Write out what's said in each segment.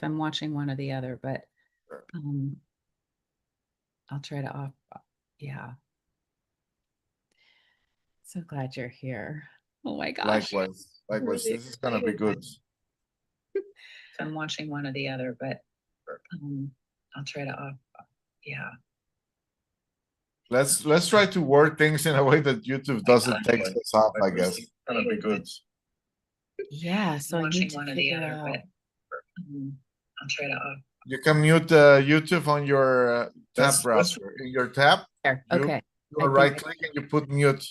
if I'm watching one or the other, but Sure. I'll try to off. Yeah. So glad you're here. Oh my gosh. Likewise, likewise. Really This is gonna be excited. good. If I'm watching one or the other, but Sure. I'll try to off. Yeah. Let's try to word things in a way that YouTube doesn't take us off, I guess. It's gonna be good. Yeah. So I need to one or the figure other, out. but I'll try to off. You can mute YouTube on your tab browser. In your tab, There. you, Okay. you right click and you put mute.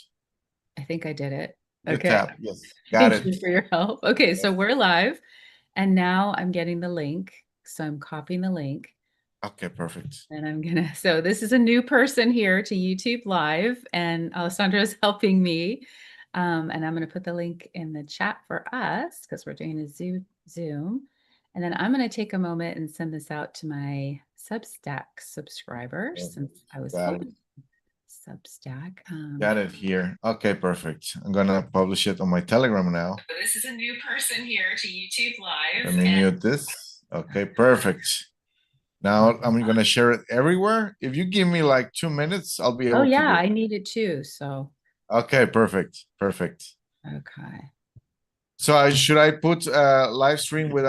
I think I did it. You Okay. tab. Yes, got Thank it. you for your help. Okay, so Yes. we're live and now I'm getting the link. So I'm copying the link Okay, perfect. and I'm gonna, so this is a new person here to YouTube Live and Alessandra is helping me. And I'm gonna put the link in the chat for us because we're doing a Zoom. And then I'm gonna take a moment and send this out to my Substack subscribers since I was Got it. hoping Substack. Got it here. Okay, perfect. I'm gonna publish it on my Telegram now. This is a new person here to YouTube Live. Let me mute this. Okay, perfect. Now I'm gonna share it everywhere. If you give me like 2 minutes, I'll be able Oh to yeah, do I it. need it too. So Okay, perfect. Perfect. okay. So should I put live stream with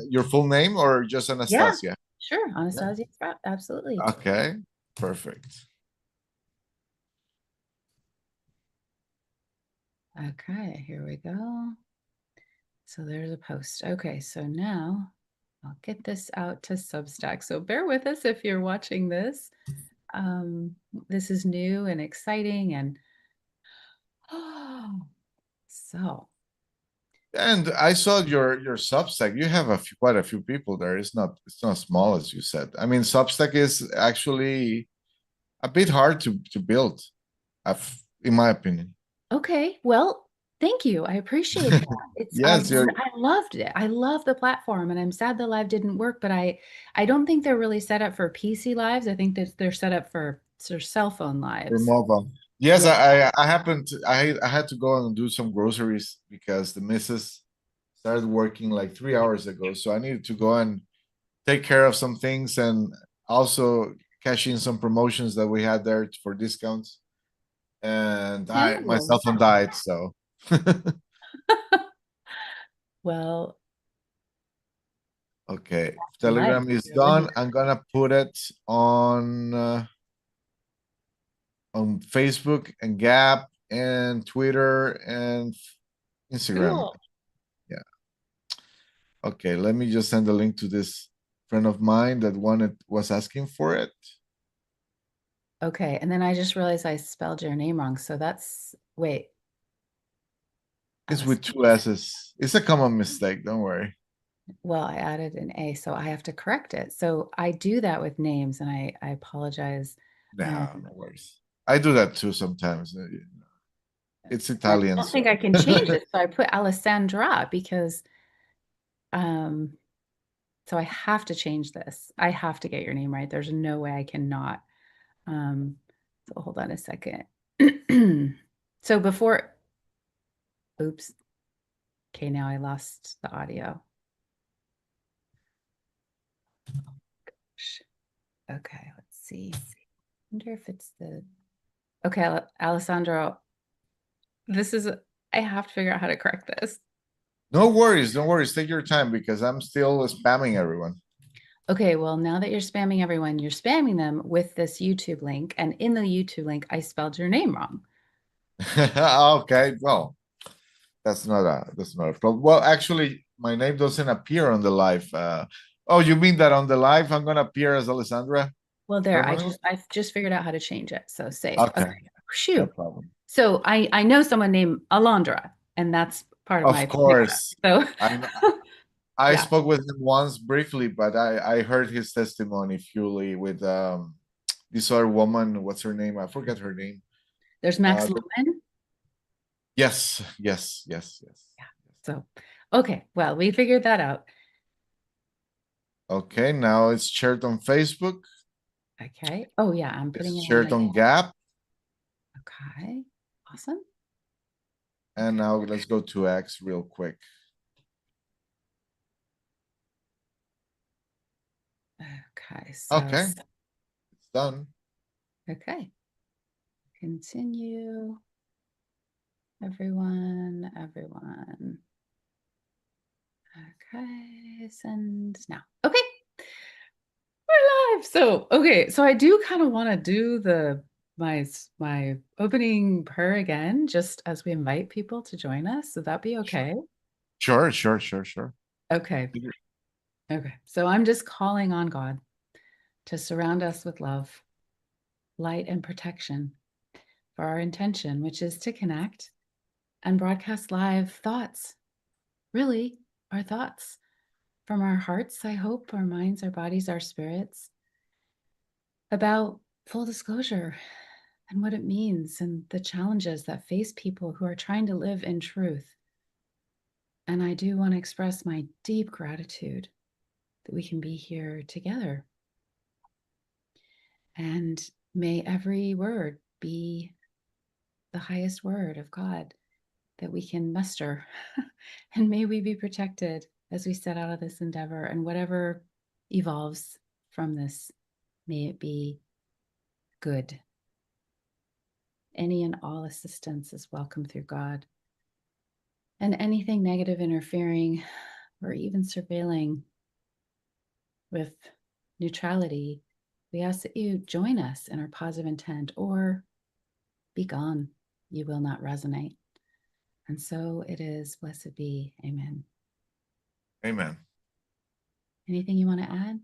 your full name or just Yeah, Anastasia? sure. Anastasia, absolutely. Okay, perfect. Okay, here we go. So there's a post. Okay, so now I'll get this out to Substack. So bear with us if you're watching this. This is new and exciting and oh, so And I saw your Substack. You have quite a few people there. It's not small as you said. I mean, Substack is actually a bit hard to build, in my opinion. okay. Well, thank you. I appreciate that. It's Yes, you're I loved it. I love the platform and I'm sad the live didn't work, but I don't think they're really set up for PC lives. I think that they're set up for sort of cell phone lives. mobile. Yes, Yeah. I happened to, I had to go and do some groceries because the missus started working like 3 hours ago. So I needed to go and take care of some things and also cash in some promotions that we had there for discounts. And my Oh, cell phone died, so well, okay. life Telegram is you're living. done. I'm gonna put it on Facebook and Gap and Twitter and Instagram. Cool. Yeah. Okay, let me just send a link to this friend of mine that was asking for it. Okay, and then I just realized I spelled your name wrong. So that's wait. It's with 2 S's. It's a common mistake, don't worry. Well, I added an A, so I have to correct it. So I do that with names, and I apologize. No worries. I do that too sometimes. It's I Italian, don't think so I can change it, so I put Alessandra because um so I have to change this. I have to get your name right. There's no way I cannot. So hold on a second. So before, oops. Okay, now I lost the audio. Okay, let's see. Wonder if it's the okay, Alessandro. This is I have to figure out how to correct this. no worries, no worries. Take your time because I'm still spamming everyone. Okay, well, now that you're spamming everyone, you're spamming them with this YouTube link. And in the YouTube link, I spelled your name wrong. Okay, well, that's not a problem. Well, actually, my name doesn't appear on the live. Oh, you mean that on the live I'm gonna appear as Alessandra? Well, there, Permanently? I've just figured out how to change it. So save. Okay, Okay. no Shoot. problem. So I know someone named Alondra, and that's part of my Of course. So I yeah, spoke with him once briefly, but I heard his testimony fully with this other woman. What's her name? I forget her name. there's Max Uh, Lumen. yes, yes, yes, yes. Yeah. So okay, well, we figured that out. Okay, now it's shared on Facebook. Okay. Oh yeah, I'm It's putting it on shared my on Gap. okay. Awesome. And Okay. now let's go to X real quick. Okay, so Okay, it's done. okay. Continue. Everyone. Okay, send now. Okay. We're live. So, okay, so I do kind of want to do my opening prayer again, just as we invite people to join us. So that be okay? Sure. Okay. Okay. So I'm just calling on God to surround us with love, light, and protection for our intention, which is to connect and broadcast live thoughts. Really, our thoughts from our hearts, I hope, our minds, our bodies, our spirits, about full disclosure and what it means and the challenges that face people who are trying to live in truth. And I do want to express my deep gratitude that we can be here together. And may every word be the highest word of God that we can muster. And may we be protected as we set out of this endeavor, and whatever evolves from this, may it be good. Any and all assistance is welcome through God. And anything negative interfering or even surveilling with neutrality, we ask that you join us in our positive intent, or be gone. You will not resonate. And so it is. Blessed be. Amen. Amen. Anything you want to add?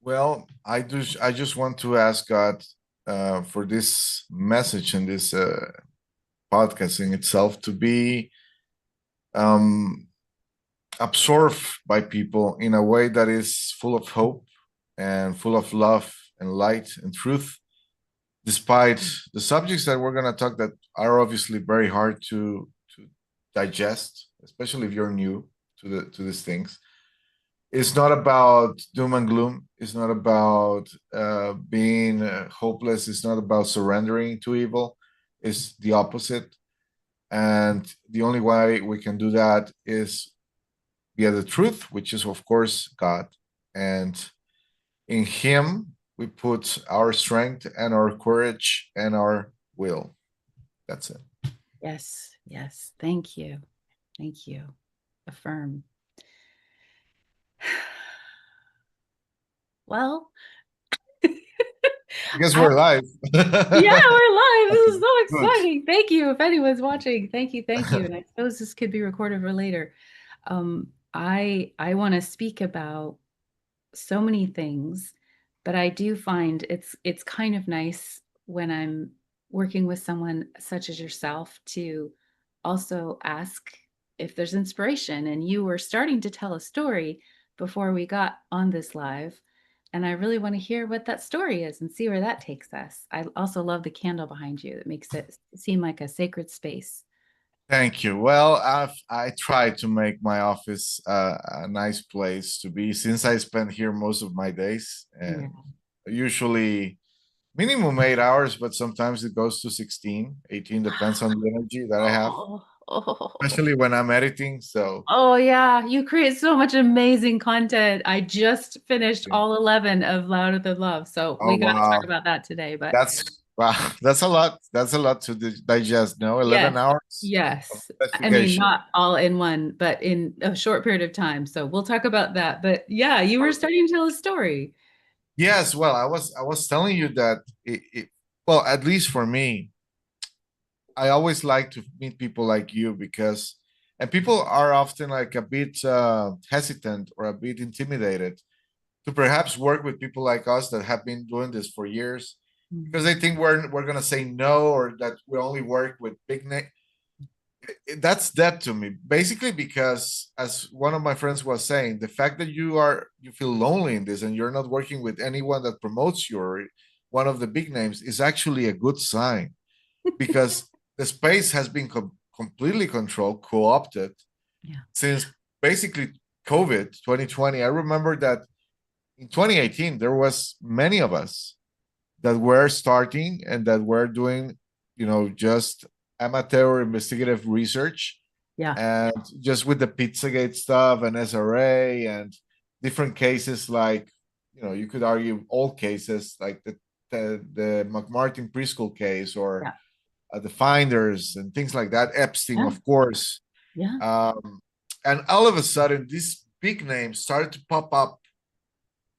Well, I just want to ask God for this message and this podcasting itself to be absorbed by people in a way that is full of hope and full of love and light and truth, despite the subjects that we're going to talk that are obviously very hard to digest, especially if you're new to these things. It's not about doom and gloom. It's not about being hopeless. It's not about surrendering to evil. It's the opposite. And the only way we can do that is via the truth, which is, of course, God. And in Him, we put our strength and our courage and our will. That's it. Yes. Yes. Thank you. Thank you. Affirm. Well, I guess we're live. yeah, we're live. This is so Good. exciting. Thank you. If anyone's watching, thank you. And I suppose this could be recorded for later. I want to speak about so many things, but I do find it's kind of nice when I'm working with someone such as yourself to also ask if there's inspiration. And you were starting to tell a story before we got on this live, and I really want to hear what that story is and see where that takes us. I also love the candle behind you that makes it seem like a sacred space. Thank you. Well, I try to make my office a nice place to be, since I spend here most of my days, Yeah. and usually minimum 8 hours, but sometimes it goes to 16, 18, depends on the energy that I have, Oh, oh. especially when I'm editing. So Oh yeah, you create so much amazing content. I just finished yeah. all 11 of Louder Than Love, so Oh we got to talk wow, about that today. But that's wow, that's a lot. That's a lot to digest. No, yes, 11 hours of yes. I mean, investigation. not all in one, but in a short period of time. So we'll talk about that. But yeah, you were starting to tell a story. Yes, well, I was telling you that well, at least for me, I always like to meet people like you, because and people are often like a bit hesitant or a bit intimidated to perhaps work with people like us that have been doing this for years, because they think we're gonna say no, or that we only work with big name. That's that to me, basically, because as one of my friends was saying, the fact that you feel lonely in this and you're not working with anyone that promotes you or one of the big names is actually a good sign, because the space has been completely controlled, co-opted Yeah. since basically COVID 2020. I remember that in 2018 there was many of us that were starting and that were doing, just amateur investigative research, Yeah. and just with the Pizzagate stuff and SRA and different cases like you could argue old cases like the McMartin preschool case, or Yeah. the Finders and things like that. Epstein, Yeah. of course. Yeah. And all of a sudden, these big names started to pop up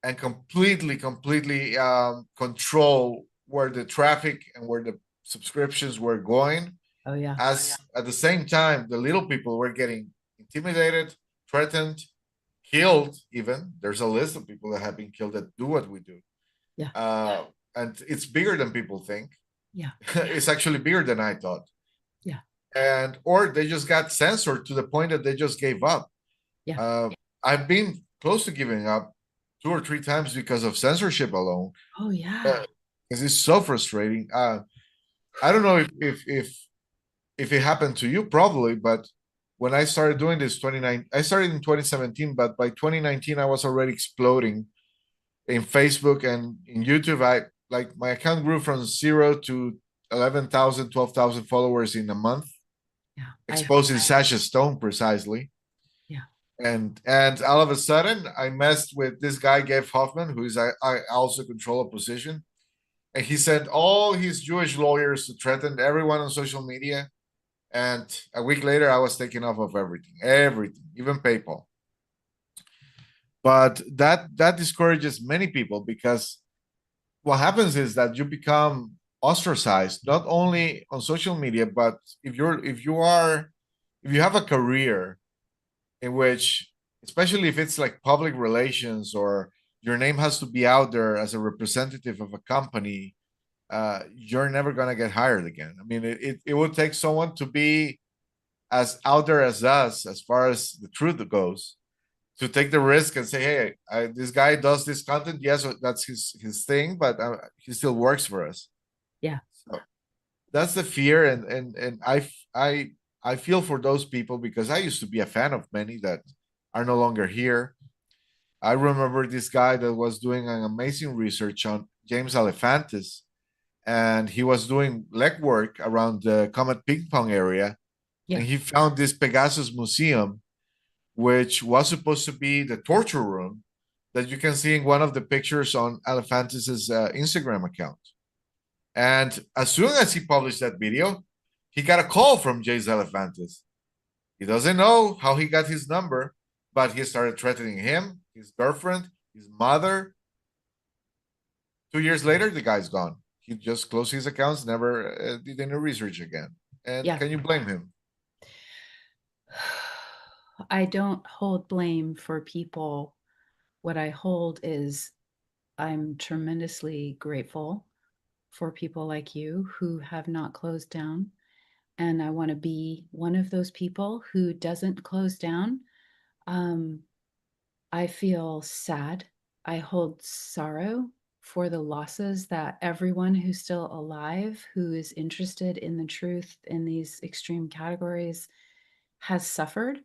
and completely control where the traffic and where the subscriptions were going. Oh yeah. As at the same time, the little people were getting intimidated, threatened, killed. Even there's a list of people that have been killed that do what we do. Yeah. And it's bigger than people think. Yeah. It's actually bigger than I thought. Yeah. And or they just got censored to the point that they just gave up. Yeah. I've been close to giving up 2 or 3 times because of censorship alone. Oh yeah. Because it's so frustrating. I don't know if it happened to you, probably, but when I started doing this, I started in 2017, but by 2019 I was already exploding in Facebook and in YouTube. My account grew from 0 to 11,000, 12,000 followers in a month, Yeah. exposing Sasha Stone precisely. Yeah. And all of a sudden, I messed with this guy, Gabe Hoffman, who is I also control a position, and he sent all his Jewish lawyers to threaten everyone on social media. And a week later, I was taken off of everything, even PayPal. But that discourages many people, because what happens is that you become ostracized not only on social media, but if you have a career in which, especially if it's like public relations, or your name has to be out there as a representative of a company, you're never gonna get hired again. I mean, it would take someone to be as out there as us, as far as the truth goes, to take the risk and say, hey, this guy does this content. Yes, that's his thing, but he still works for us. Yeah. So that's the fear, and I feel for those people, because I used to be a fan of many that are no longer here. I remember this guy that was doing an amazing research on James Alefantis, and he was doing legwork around the Comet Ping Pong area, Yeah. and he found this Pegasus Museum, which was supposed to be the torture room that you can see in one of the pictures on Alefantis's Instagram account. And as soon as he published that video, he got a call from James Alefantis. He doesn't know how he got his number, but he started threatening him, his girlfriend, his mother. 2 years later, the guy's gone. He just closed his accounts, never did any research again. And Yeah. can you blame him? I don't hold blame for people. What I hold is I'm tremendously grateful for people like you who have not closed down. And I want to be one of those people who doesn't close down. I feel sad. I hold sorrow for the losses that everyone who's still alive, who is interested in the truth in these extreme categories, has suffered.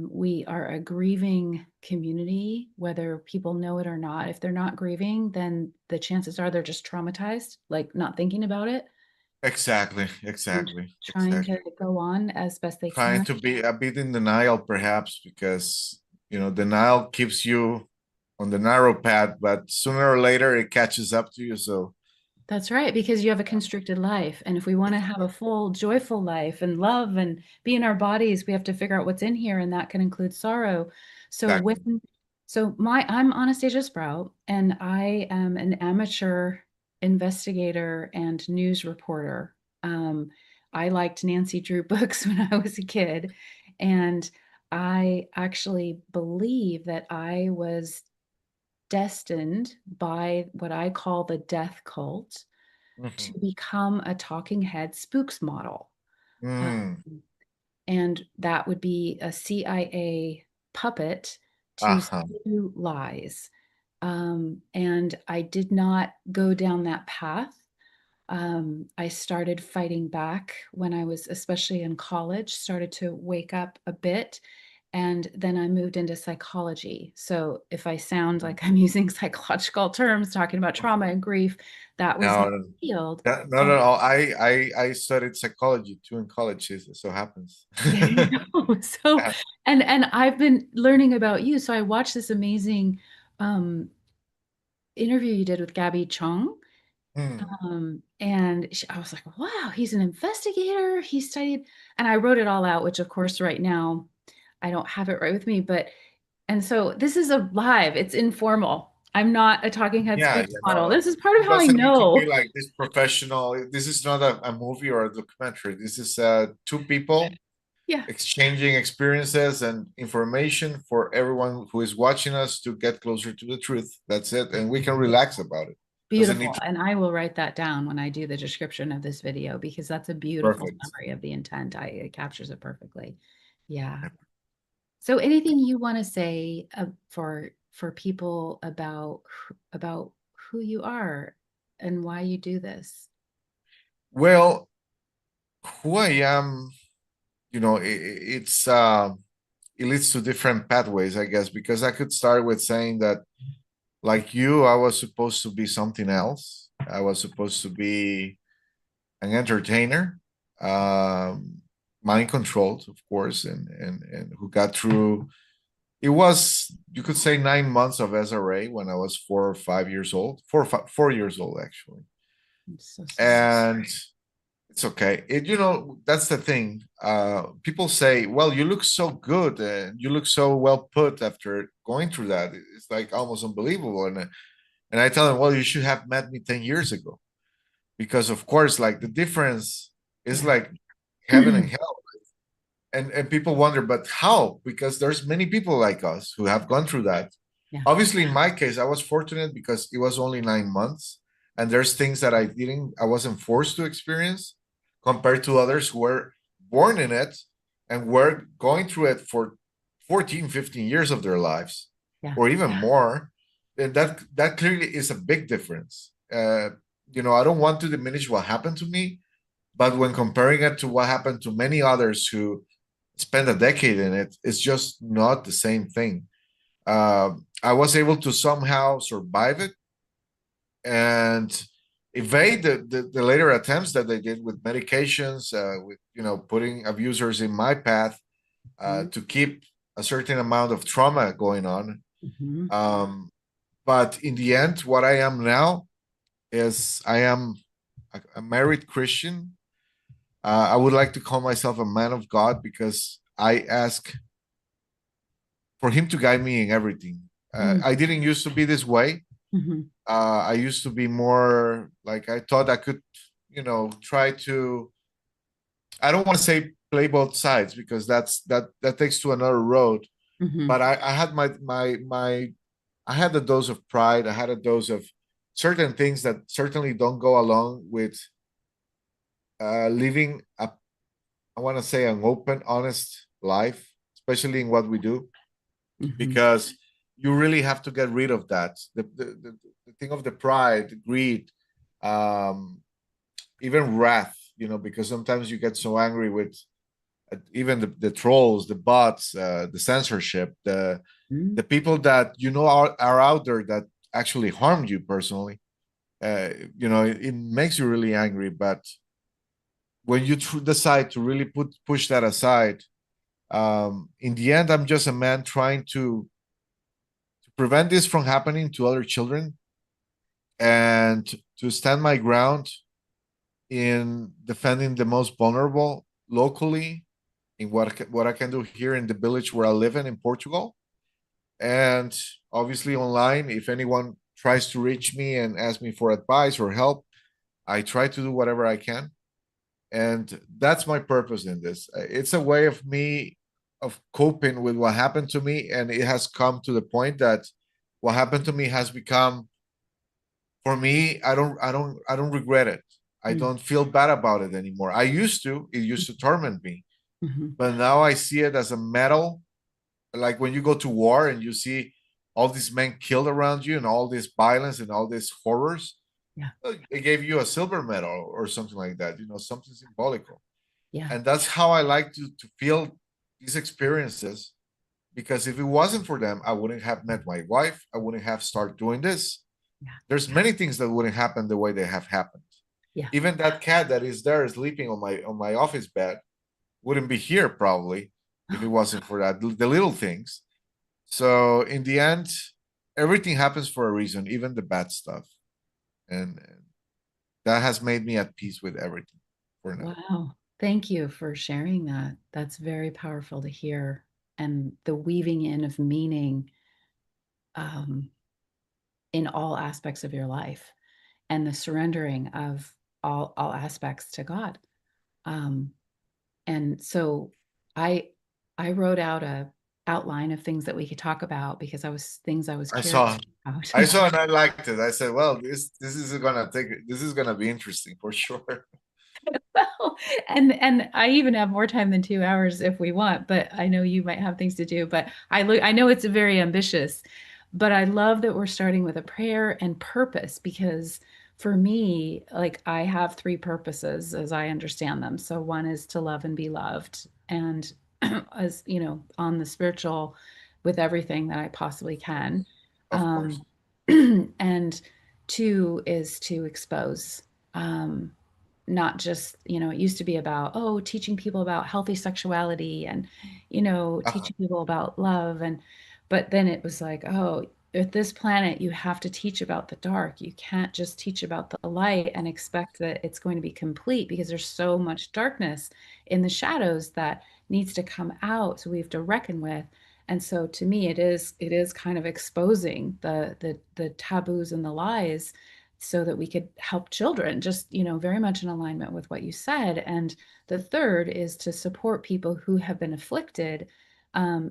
We are a grieving community, whether people know it or not. If they're not grieving, then the chances are they're just traumatized, like not thinking about it Exactly, and exactly, trying to exactly. go on as best they Trying can. to be a bit in denial, perhaps, because denial keeps you on the narrow path, but sooner or later it catches up to you. So That's right, because you have a constricted life. And if we want to have a full, joyful life and love and be in our bodies, we have to figure out what's in here, and that can include sorrow. So exactly. I'm Anastasia Sprout, and I am an amateur investigator and news reporter. I liked Nancy Drew books when I was a kid, and I actually believe that I was destined by what I call the death cult to Mhm. become a talking head spooks model. Mm. Um, and that would be a CIA puppet to Uh-huh. spew lies. And I did not go down that path. I started fighting back when I was, especially in college, started to wake up a bit. And then I moved into psychology. So if I sound like I'm using psychological terms, talking about trauma and grief, that was my No, field. no, no, no. I studied psychology too in college. It so happens. There you go. So, and I've been learning about you. So I watched this amazing interview you did with Gabby Chung. Hmm. And I was like, wow, he's an investigator. He studied, and I wrote it all out, which of course right now I don't have it right with me, but and so this is a live, it's informal. I'm not a talking head Yeah, speech you model. know, This is part of it how I doesn't need to be know. like this professional. This is not a movie or a documentary. This is two people Yeah, exchanging experiences and information for everyone who is watching us to get closer to the truth. That's it. And we can relax about it. Doesn't need beautiful. to And I will write that down when I do the description of this video because that's a be beautiful perfect. summary of the intent. It captures it perfectly. Yeah. So anything you want to say for people about who you are and why you do this? Well, who I am, you know, it leads to different pathways, I guess, because I could start with saying that, like you, I was supposed to be something else. I was supposed to be an entertainer, mind controlled, of course, and who got through. It was, you could say, 9 months of SRA when I was 4 or 5 years old, 4 years old actually, I'm so sorry. and it's okay. That's the thing. People say, "Well, you look so good and you look so well put after going through that." It's like almost unbelievable, and I tell them, "Well, you should have met me 10 years ago." Because of course, like the difference is Yeah. like heaven and hell. And people wonder, but how? Because there's many people like us who have gone through that. Yeah. Obviously, in my case, I was fortunate because it was only 9 months, and there's things that I wasn't forced to experience compared to others who were born in it and were going through it for 14, 15 years of their lives, Yeah. or even more. And that clearly is a big difference. I don't want to diminish what happened to me, but when comparing it to what happened to many others who spend a decade in it, it's just not the same thing. I was able to somehow survive it and evade the later attempts that they did with medications, with putting abusers in my path to keep a certain amount of trauma going on. Mm-hmm. But in the end, what I am now is I am a married Christian. I would like to call myself a man of God because I ask for Him to guide me in everything. I didn't used to be this way. Mm-hmm. I used to be more like I thought I could, try to. I don't want to say play both sides because that takes to another road. Mm-hmm. But I had I had a dose of pride. I had a dose of certain things that certainly don't go along with living I want to say an open, honest life, especially in what we do, Mm-hmm. because you really have to get rid of that. The thing of the pride, the greed, um, even wrath, because sometimes you get so angry with even the trolls, the bots, the censorship, the people that are out there that actually harmed you personally. It makes you really angry, but when you decide to really push that aside, in the end, I'm just a man trying to prevent this from happening to other children and to stand my ground in defending the most vulnerable locally in what I can do here in the village where I live in Portugal. And obviously online, if anyone tries to reach me and ask me for advice or help, I try to do whatever I can. And that's my purpose in this. It's a way of me of coping with what happened to me, and it has come to the point that what happened to me has become, for me, I don't regret it. I don't feel bad about it anymore. It used to torment me, Mm-hmm. but now I see it as a medal. Like when you go to war and you see all these men killed around you and all this violence and all these horrors, Yeah. they gave you a silver medal or something like that, something symbolical. Yeah. And that's how I like to feel these experiences, because if it wasn't for them, I wouldn't have met my wife. I wouldn't have started doing this. Yeah. There's many things that wouldn't happen the way they have happened. Yeah. Even that cat that is there sleeping on my office bed wouldn't be here probably if it wasn't for that, the little things. So in the end, everything happens for a reason, even the bad stuff. And that has made me at peace with everything for now. Wow. Thank you for sharing that. That's very powerful to hear. And the weaving in of meaning um, in all aspects of your life and the surrendering of all aspects to God. Um, and so I I wrote out a outline of things that we could talk about because I was I curious saw, about. I saw, and I liked it. I said, "Well, this is gonna be interesting for sure." Well, and I even have more time than 2 hours if we want, but I know you might have things to do. But I know it's very ambitious, but I love that we're starting with a prayer and purpose because for me, like I have three purposes as I understand them. So one is to love and be loved, and as you know, on the spiritual with everything that I possibly can. Of course. Um, and two is to expose. Um, Not just, you know, it used to be about, oh, teaching people about healthy sexuality and, you know, Uh-huh. teaching people about love. But then it was like, oh, at this planet, you have to teach about the dark. You can't just teach about the light and expect that it's going to be complete because there's so much darkness in the shadows that needs to come out. So we have to reckon with. And so to me, it is kind of exposing the taboos and the lies so that we could help children, just, you know, very much in alignment with what you said. And the third is to support people who have been afflicted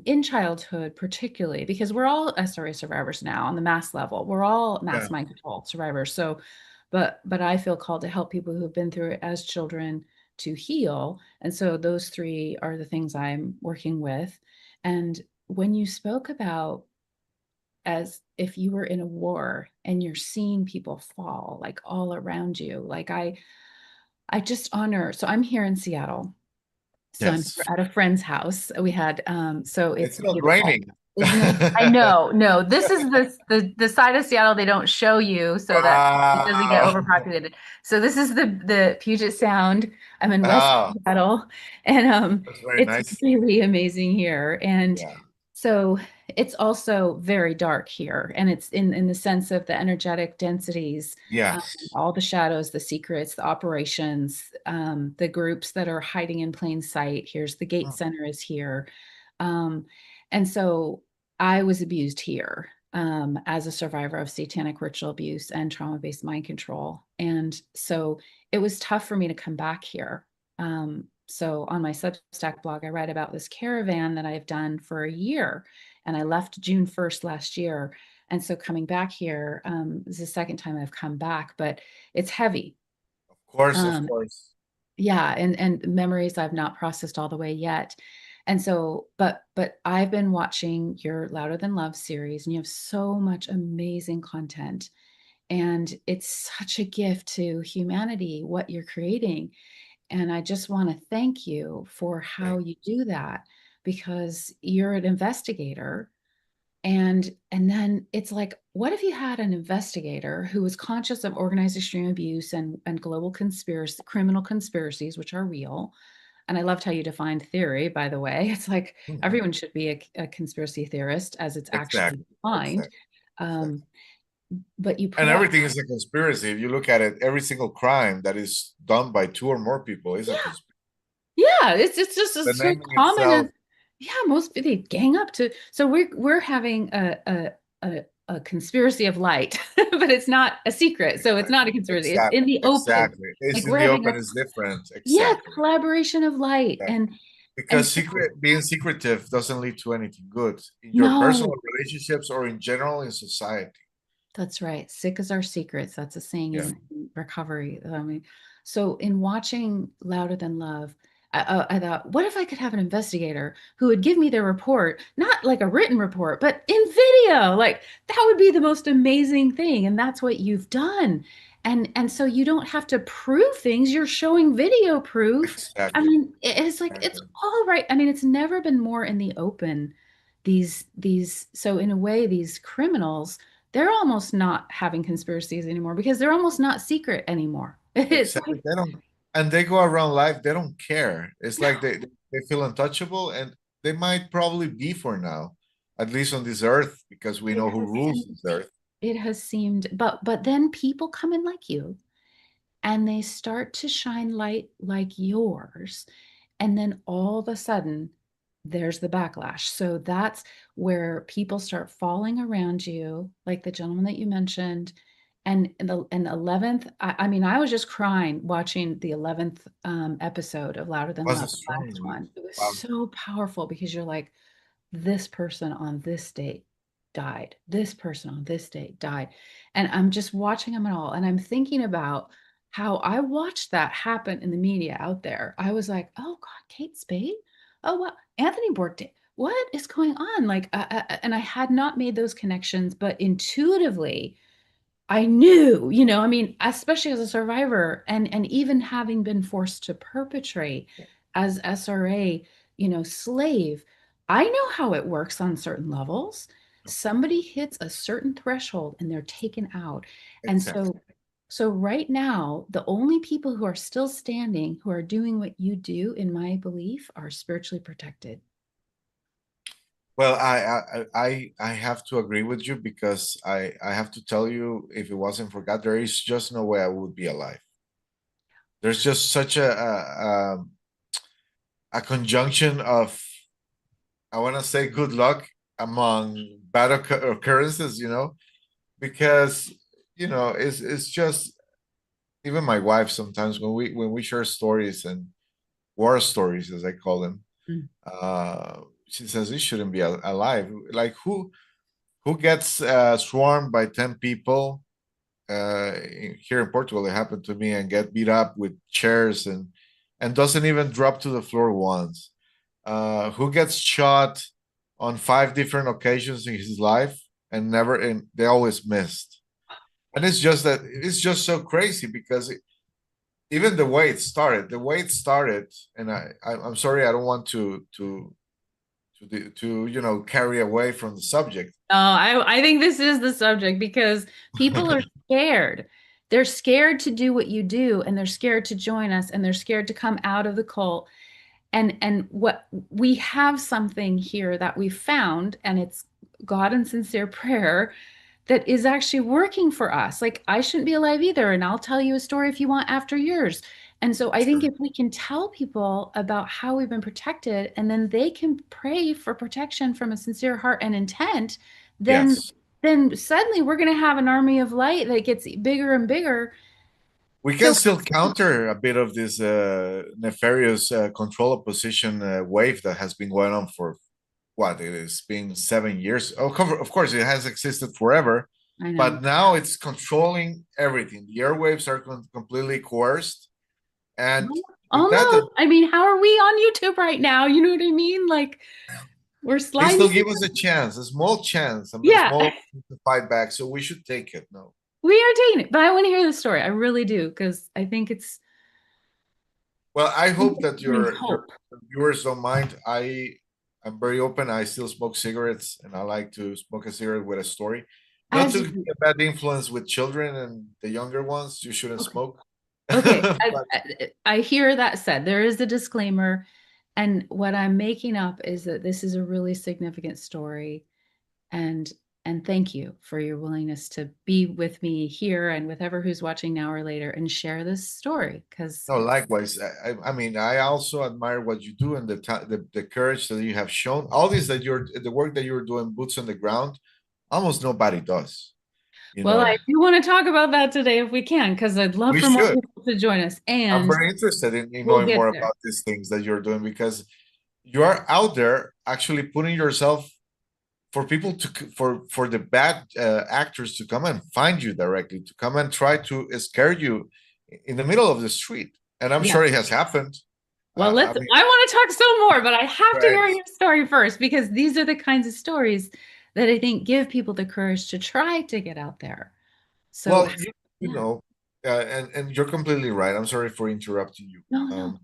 in childhood, particularly because we're all SRA survivors now on the mass level. We're all Yeah. mass mind control survivors. So, but I feel called to help people who have been through it as children to heal. And so those three are the things I'm working with. And when you spoke about as if you were in a war and you're seeing people fall like all around you. Like I just honor. So I'm here in Seattle. So I'm Yes. at a friend's house. We had so it's It's not beautiful. raining. Isn't it? I know. No, this is the side of Seattle they don't show you so that it doesn't get Wow. overpopulated. So this is the Puget Sound. I'm in West Ah, Seattle and that's very it's nice. really amazing here. And Yeah. so it's also very dark here. And it's in the sense of the energetic densities, Yes. all the shadows, the secrets, the operations, the groups that are hiding in plain sight. Here's the gate Mm. center is here. Um, and so I was abused here as a survivor of satanic ritual abuse and trauma-based mind control. And so it was tough for me to come back here. So on my Substack blog, I write about this caravan that I've done for a year, and I left June 1st last year. And so coming back here, this is the second time I've come back, but it's heavy. Of course, of Um, course. yeah, and memories I've not processed all the way yet. And so, but I've been watching your Louder Than Love series, and you have so much amazing content. And it's such a gift to humanity, what you're creating. And I just want to thank you for how Thank you do that because you're an investigator and then it's like, what if you had an investigator who was conscious of organized extreme abuse and global conspiracy, criminal conspiracies, which are real? And I loved how you defined theory, by the way. It's like you. everyone should be a conspiracy theorist as it's actually Exactly. defined. Exactly. Um, Exactly. but you And put out, everything is a conspiracy. If you look at it, every single crime that is done by two or more people is a yeah, conspiracy. yeah, it's just The as so naming common as itself, yeah, most they gang up to. So we're having a a conspiracy of light, but it's not a secret. So it's not a exactly, conspiracy. It's in exactly, the open. exactly. It's Like in we're the having a open is different. yes Exactly. collaboration of light Exactly. and Because so secret being secretive doesn't lead to anything good in your personal no. relationships or in general in society. That's right. Sick as our secrets. That's a saying Yeah. in recovery. I mean, so in watching Louder Than Love, I thought, what if I could have an investigator who would give me their report, not like a written report, but in video? Like that would be the most amazing thing. And that's what you've done. And so you don't have to prove things. You're showing video proof. I Exactly. mean, it's like it's all right. I mean, it's never been more in the open. These so in a way, these criminals they're almost not having conspiracies anymore because they're almost not secret anymore. It's Exactly. like, They don't, and they go around life, they don't care. It's no, like they feel untouchable and they might probably be for now. at least on this earth, because we It know who has rules seemed, this earth. it has seemed, but then people come in like you and they start to shine light like yours. And then all of a sudden, there's the backlash. So that's where people start falling around you, like the gentleman that you mentioned. And in the 11th, I mean, I was just crying watching the 11th episode of Louder Than Was Love, a the strong last one. one. It was Wow. so powerful because you're like, this person on this date died. This person on this date died. And I'm just watching them all. And I'm thinking about how I watched that happen in the media out there. I was like, oh God, Kate Spade? Oh, well, Anthony Bourdain. What is going on? Like, and I had not made those connections, but intuitively, I knew, I mean, especially as a survivor and even having been forced to perpetrate as SRA, slave, I know how it works on certain levels. Somebody hits a certain threshold and they're taken out. And Exactly. so right now, the only people who are still standing, who are doing what you do, in my belief, are spiritually protected. Well, I have to agree with you, because I have to tell you, if it wasn't for God, there is just no way I would be alive. There's just such a conjunction of, I want to say, good luck among bad occurrences, because it's just, even my wife, sometimes when we share stories, and war stories, as I call them, Mm. she says, "You shouldn't be alive. Like, who gets swarmed by 10 people here in Portugal? It happened to me, and get beat up with chairs, and doesn't even drop to the floor once. Who gets shot on 5 different occasions in his life, and they always missed. And it's just so crazy, because even the way it started, and I'm sorry, I don't want to carry away from the subject. No, I think this is the subject because people are scared. They're scared to do what you do, and they're scared to join us, and they're scared to come out of the cult. And what we have something here that we found, and it's God and sincere prayer that is actually working for us. Like, I shouldn't be alive either, and I'll tell you a story if you want after yours. And so I think Sure. if we can tell people about how we've been protected, and then they can pray for protection from a sincere heart and intent, then Yes. then suddenly we're going to have an army of light that gets bigger and bigger. We can So still counter a bit of this nefarious control opposition wave that has been going on for what, it has been 7 years. Oh, of course, it has existed forever, I know. but now it's controlling everything. The airwaves are completely coerced, and with that, Almost. I mean, how are we on YouTube right now? You know what I mean? Like, we're they sliding. still give us a small chance, a Yeah, small to fight back. So we should take it. No. we are taking it. But I want to hear the story. I really do, because I think Well, I hope that brings your hope. viewers don't mind. I'm very open. I still smoke cigarettes, and I like to smoke a cigarette with a story. Not As to be you, a bad influence with children and the younger ones. You shouldn't okay. smoke. Okay, But I hear that said. There is a disclaimer, and what I'm making up is that this is a really significant story, and and thank you for your willingness to be with me here and with ever who's watching now or later and share this story, because no, it's likewise. I mean, I also admire what you do, and the courage that you have shown. All this that the work that you're doing, boots on the ground, almost nobody does. You well, I know, do want to talk about that today if we can, because I'd love we for more should. people to join us, I'm and very interested in we'll knowing get more there. about these things that you're doing, because you are out there actually putting yourself for people to for the bad actors to come and find you directly, to come and try to scare you in the middle of the street. And I'm Yeah. sure it has happened. Well, I mean, I want to talk some more, but I have to hear right. your story first, because these are the kinds of stories that I think give people the courage to try to get out there. So, Well, you yeah. know, and you're completely right. I'm sorry for interrupting you. No, no.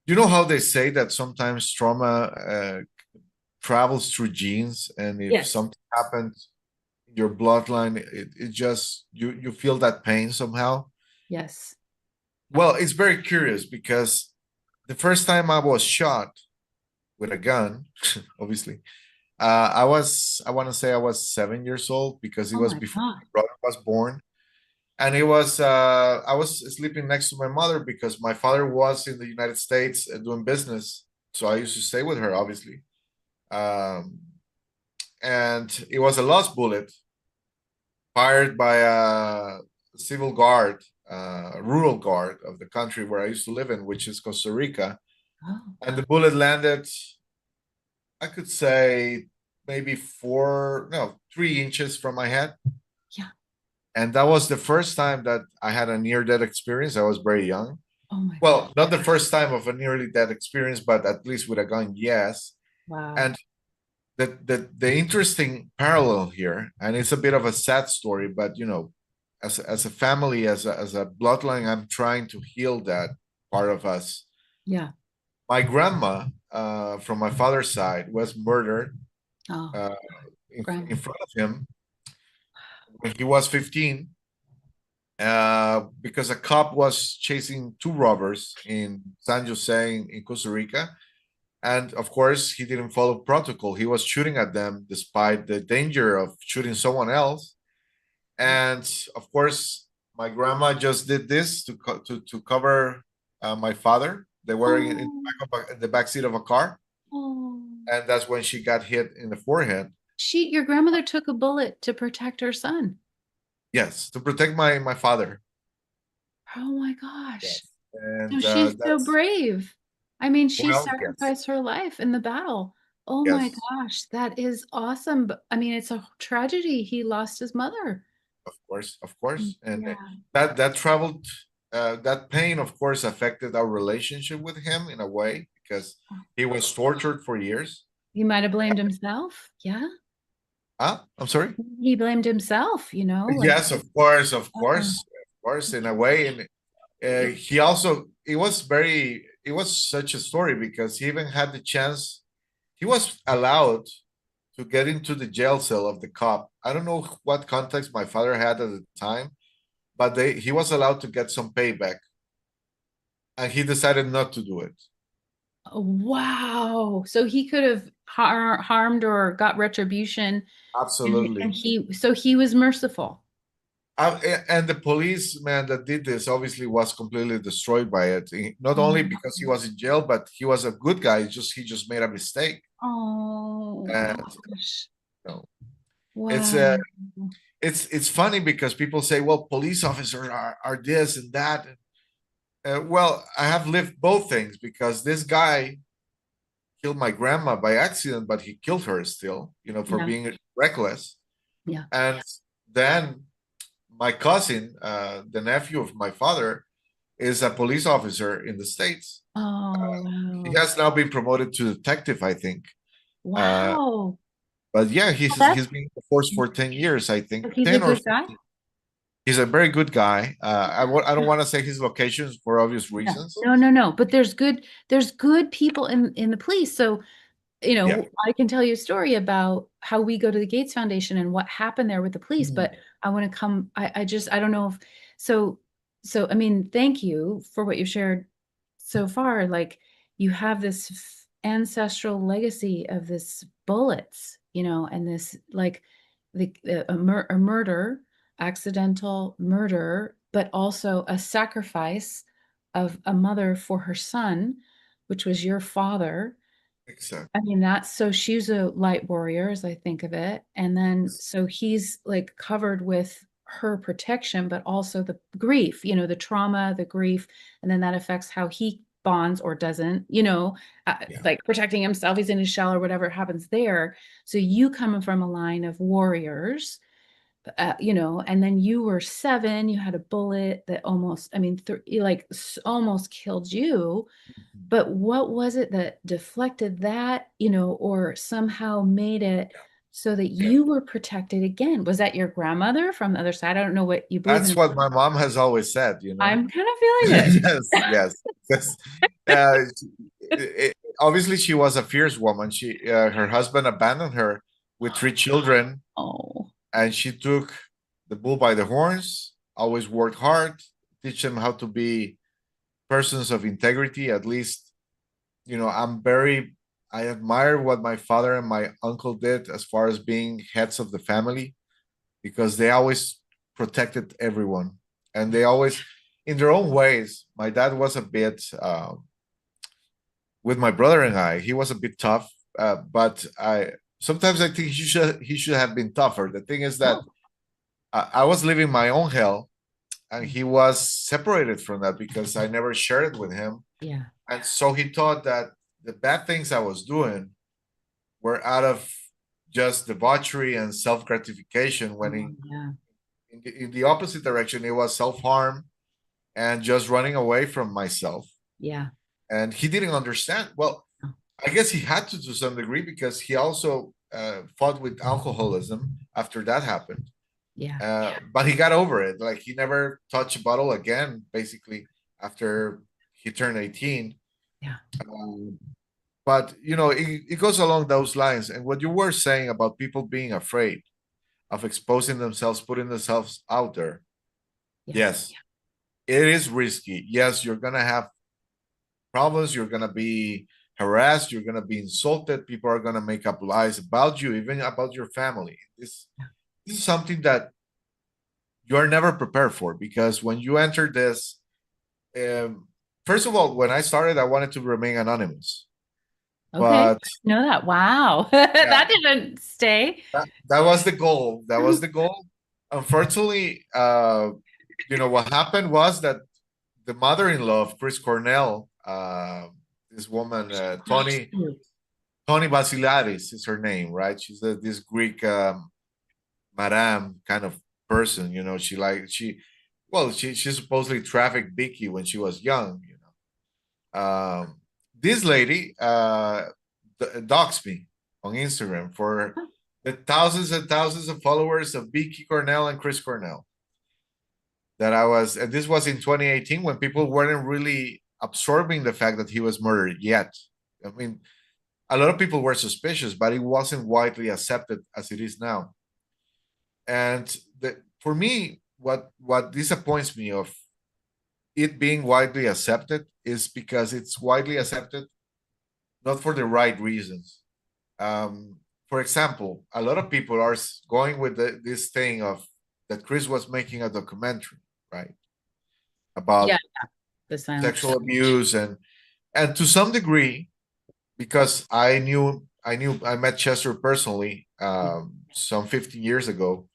You know how they say that sometimes trauma travels through genes, and if Yes. something happens in your bloodline, it just you feel that pain somehow. Yes. Well, it's very curious, because the first time I was shot with a gun, obviously, I want to say I was 7 years old because it Oh was my before God. my brother was born. And I was sleeping next to my mother because my father was in the United States doing business. So I used to stay with her, obviously. Um, and it was a lost bullet fired by a civil guard, rural guard of the country where I used to live in, which is Costa Rica. Oh, And the bullet landed, I could say, maybe 3 inches from my head. yeah. And that was the first time that I had a near death experience. I was very young. Oh my God. Well, not the first time of a nearly death experience, but at least with a gun, yes. Wow. And the interesting parallel here, and it's a bit of a sad story, but as a family, as a bloodline, I'm trying to heal that part of us. Yeah. My grandma, from my father's side, was murdered Oh, uh, in grandma. front of him when he was 15, because a cop was chasing two robbers in San Jose in Costa Rica. And of course, he didn't follow protocol. He was shooting at them despite the danger of shooting someone else. And of course, my grandma just did this to cover my father. They were Oh, in the back seat of a car, oh. and that's when she got hit in the forehead. Your grandmother took a bullet to protect her son. Yes, to protect my father. Oh my gosh. Yes, No, and she's so that's brave. I mean, she well, yes, sacrificed her life in the battle. Oh my yes. gosh, that is awesome. But I mean, it's a tragedy. He lost his mother. Of course, and Yeah. that traveled, that pain, of course, affected our relationship with him in a way because he was tortured for years. He might have blamed himself. Yeah. Ah, I'm sorry. He blamed himself, like, Yes, uh, of course, in a way, and he also it was such a story because he even had the chance. He was allowed to get into the jail cell of the cop. I don't know what context my father had at the time, but he was allowed to get some payback, and he decided not to do it. wow. So he could have harmed or got retribution, and Absolutely. he was merciful. And the policeman that did this obviously was completely destroyed by it. Not only Oh, because he was in jail, but he was a good guy. He just made a mistake. oh And gosh. you know, it's Wow. it's funny because people say, well, police officers are this and that. Well, I have lived both things because this guy killed my grandma by accident, but he killed her still, for Yeah. being reckless. Yeah. And then my cousin, the nephew of my father, is a police officer in the States. Oh, He wow. has now been promoted to detective, I think. Uh, Wow. but yeah, That's he's been in the force for 10 years, I think, he's a 10 or good guy. 15. He's a very good guy. I don't want to say his locations for obvious Yeah. reasons. No, no, no. But there's good people in the police. So Yeah. I can tell you a story about how we go to the Gates Foundation and what happened there with the police, Mm. but I want to come, I don't know if, so, I mean, thank you for what you've shared so far. Like, you have this ancestral legacy of this bullets, and this, like, a murder, accidental murder, but also a sacrifice of a mother for her son, which was your father. I Exactly. mean, so she's a light warrior, as I think of it. And then so he's like covered with her protection, but also the grief, the trauma, the grief, and then that affects how he bonds or doesn't, Yeah. like protecting himself. He's in his shell or whatever happens there. So you come from a line of warriors, and then you were 7, you had a bullet that almost, I mean, like almost killed you. Mhm. But what was it that deflected that, or somehow made it so that Yeah. you were protected again? Was that your grandmother from the other side? I don't know what you believe That's in. what my mom has always said. I'm kind of feeling it. Yes, yes. Yes. Uh, Obviously, she was a fierce woman. Her husband abandoned her with 3 children, Oh, and she took the bull by the horns. Always worked hard, teach them how to be persons of integrity. At least, I'm very I admire what my father and my uncle did as far as being heads of the family, because they always protected everyone, and they always, in their own ways. My dad was a bit, with my brother and I, he was a bit tough, but I sometimes I think he should have been tougher. The thing is that Oh, I was living my own hell, and he was separated from that because I never shared it with him. yeah. And so he thought that the bad things I was doing were out of just debauchery and self gratification, when Oh, yeah. in the opposite direction, it was self harm and just running away from myself. Yeah. And he didn't understand. Well, Oh, I guess he had to some degree, because he also fought with alcoholism after that happened. yeah. But he got over it. Like, he never touched a bottle again, basically, after he turned 18. Yeah. Um, but it goes along those lines. And what you were saying about people being afraid of exposing themselves, putting themselves out there, Yeah. yes, it is risky. Yes, you're gonna have problems. You're gonna be harassed. You're gonna be insulted. People are gonna make up lies about you, even about your family. This is something that you are never prepared for, because when you enter this, um, first of all, when I started, I wanted to remain anonymous, Okay. but Know that. Wow. yeah, That didn't stay. that was the goal. That was the goal. Unfortunately, what happened was that the mother-in-law of Chris Cornell, this woman, Tony Basiladis is her name, right? She's this Greek madame kind of person. She supposedly trafficked Vicky when she was young. This lady doxed me on Instagram for the thousands and thousands of followers of Vicky Cornell and Chris Cornell that I was, and this was in 2018, when people weren't really absorbing the fact that he was murdered yet. I mean, a lot of people were suspicious, but it wasn't widely accepted as it is now. And for me, what disappoints me of it being widely accepted is because it's widely accepted not for the right reasons. Um, for example, a lot of people are going with this thing of that Chris was making a documentary, right, Yeah. about The silence. sexual abuse, and to some degree, because I met Chester personally, some 15 years ago,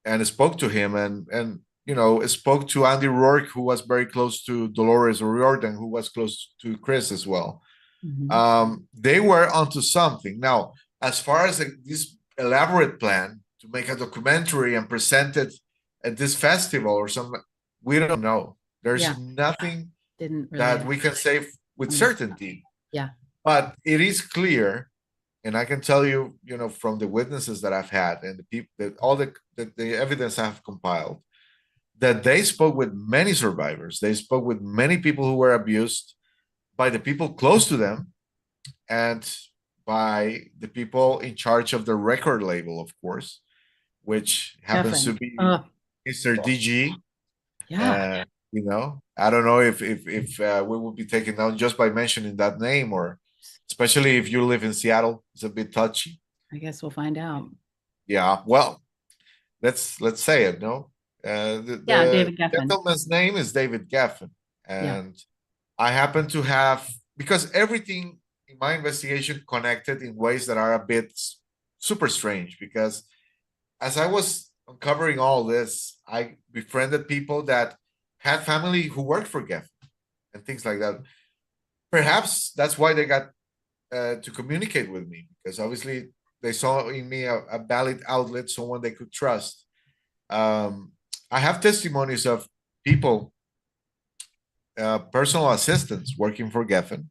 and spoke to him, and spoke to Andy Rourke, who was very close to Dolores O'Riordan, who was close to Chris as well. Mhm. They were onto something. Now, as far as this elaborate plan to make a documentary and present it at this festival or something, we don't know. There's Yeah. nothing Didn't that really we can say with understand. certainty. Yeah. But it is clear, and I can tell you, from the witnesses that I've had and the people, that all the evidence I've compiled, that they spoke with many survivors. They spoke with many people who were abused by the people close to them, and by the people in charge of the record label, of course, which happens to Definitely. be Mr. DG. Yeah. Uh, I don't know if we will be taken down just by mentioning that name, or especially if you live in Seattle, it's a bit touchy. I guess we'll find out. Yeah, well, let's say it. No, the, Yeah, the David Geffen. gentleman's name is David Geffen, Yeah. and I happen to have, because everything in my investigation connected in ways that are a bit super strange, because as I was uncovering all this, I befriended people that had family who worked for Geffen and things like that. Perhaps that's why they got to communicate with me, because obviously they saw in me a valid outlet, someone they could trust. Um, I have testimonies of people, personal assistants working for Geffen,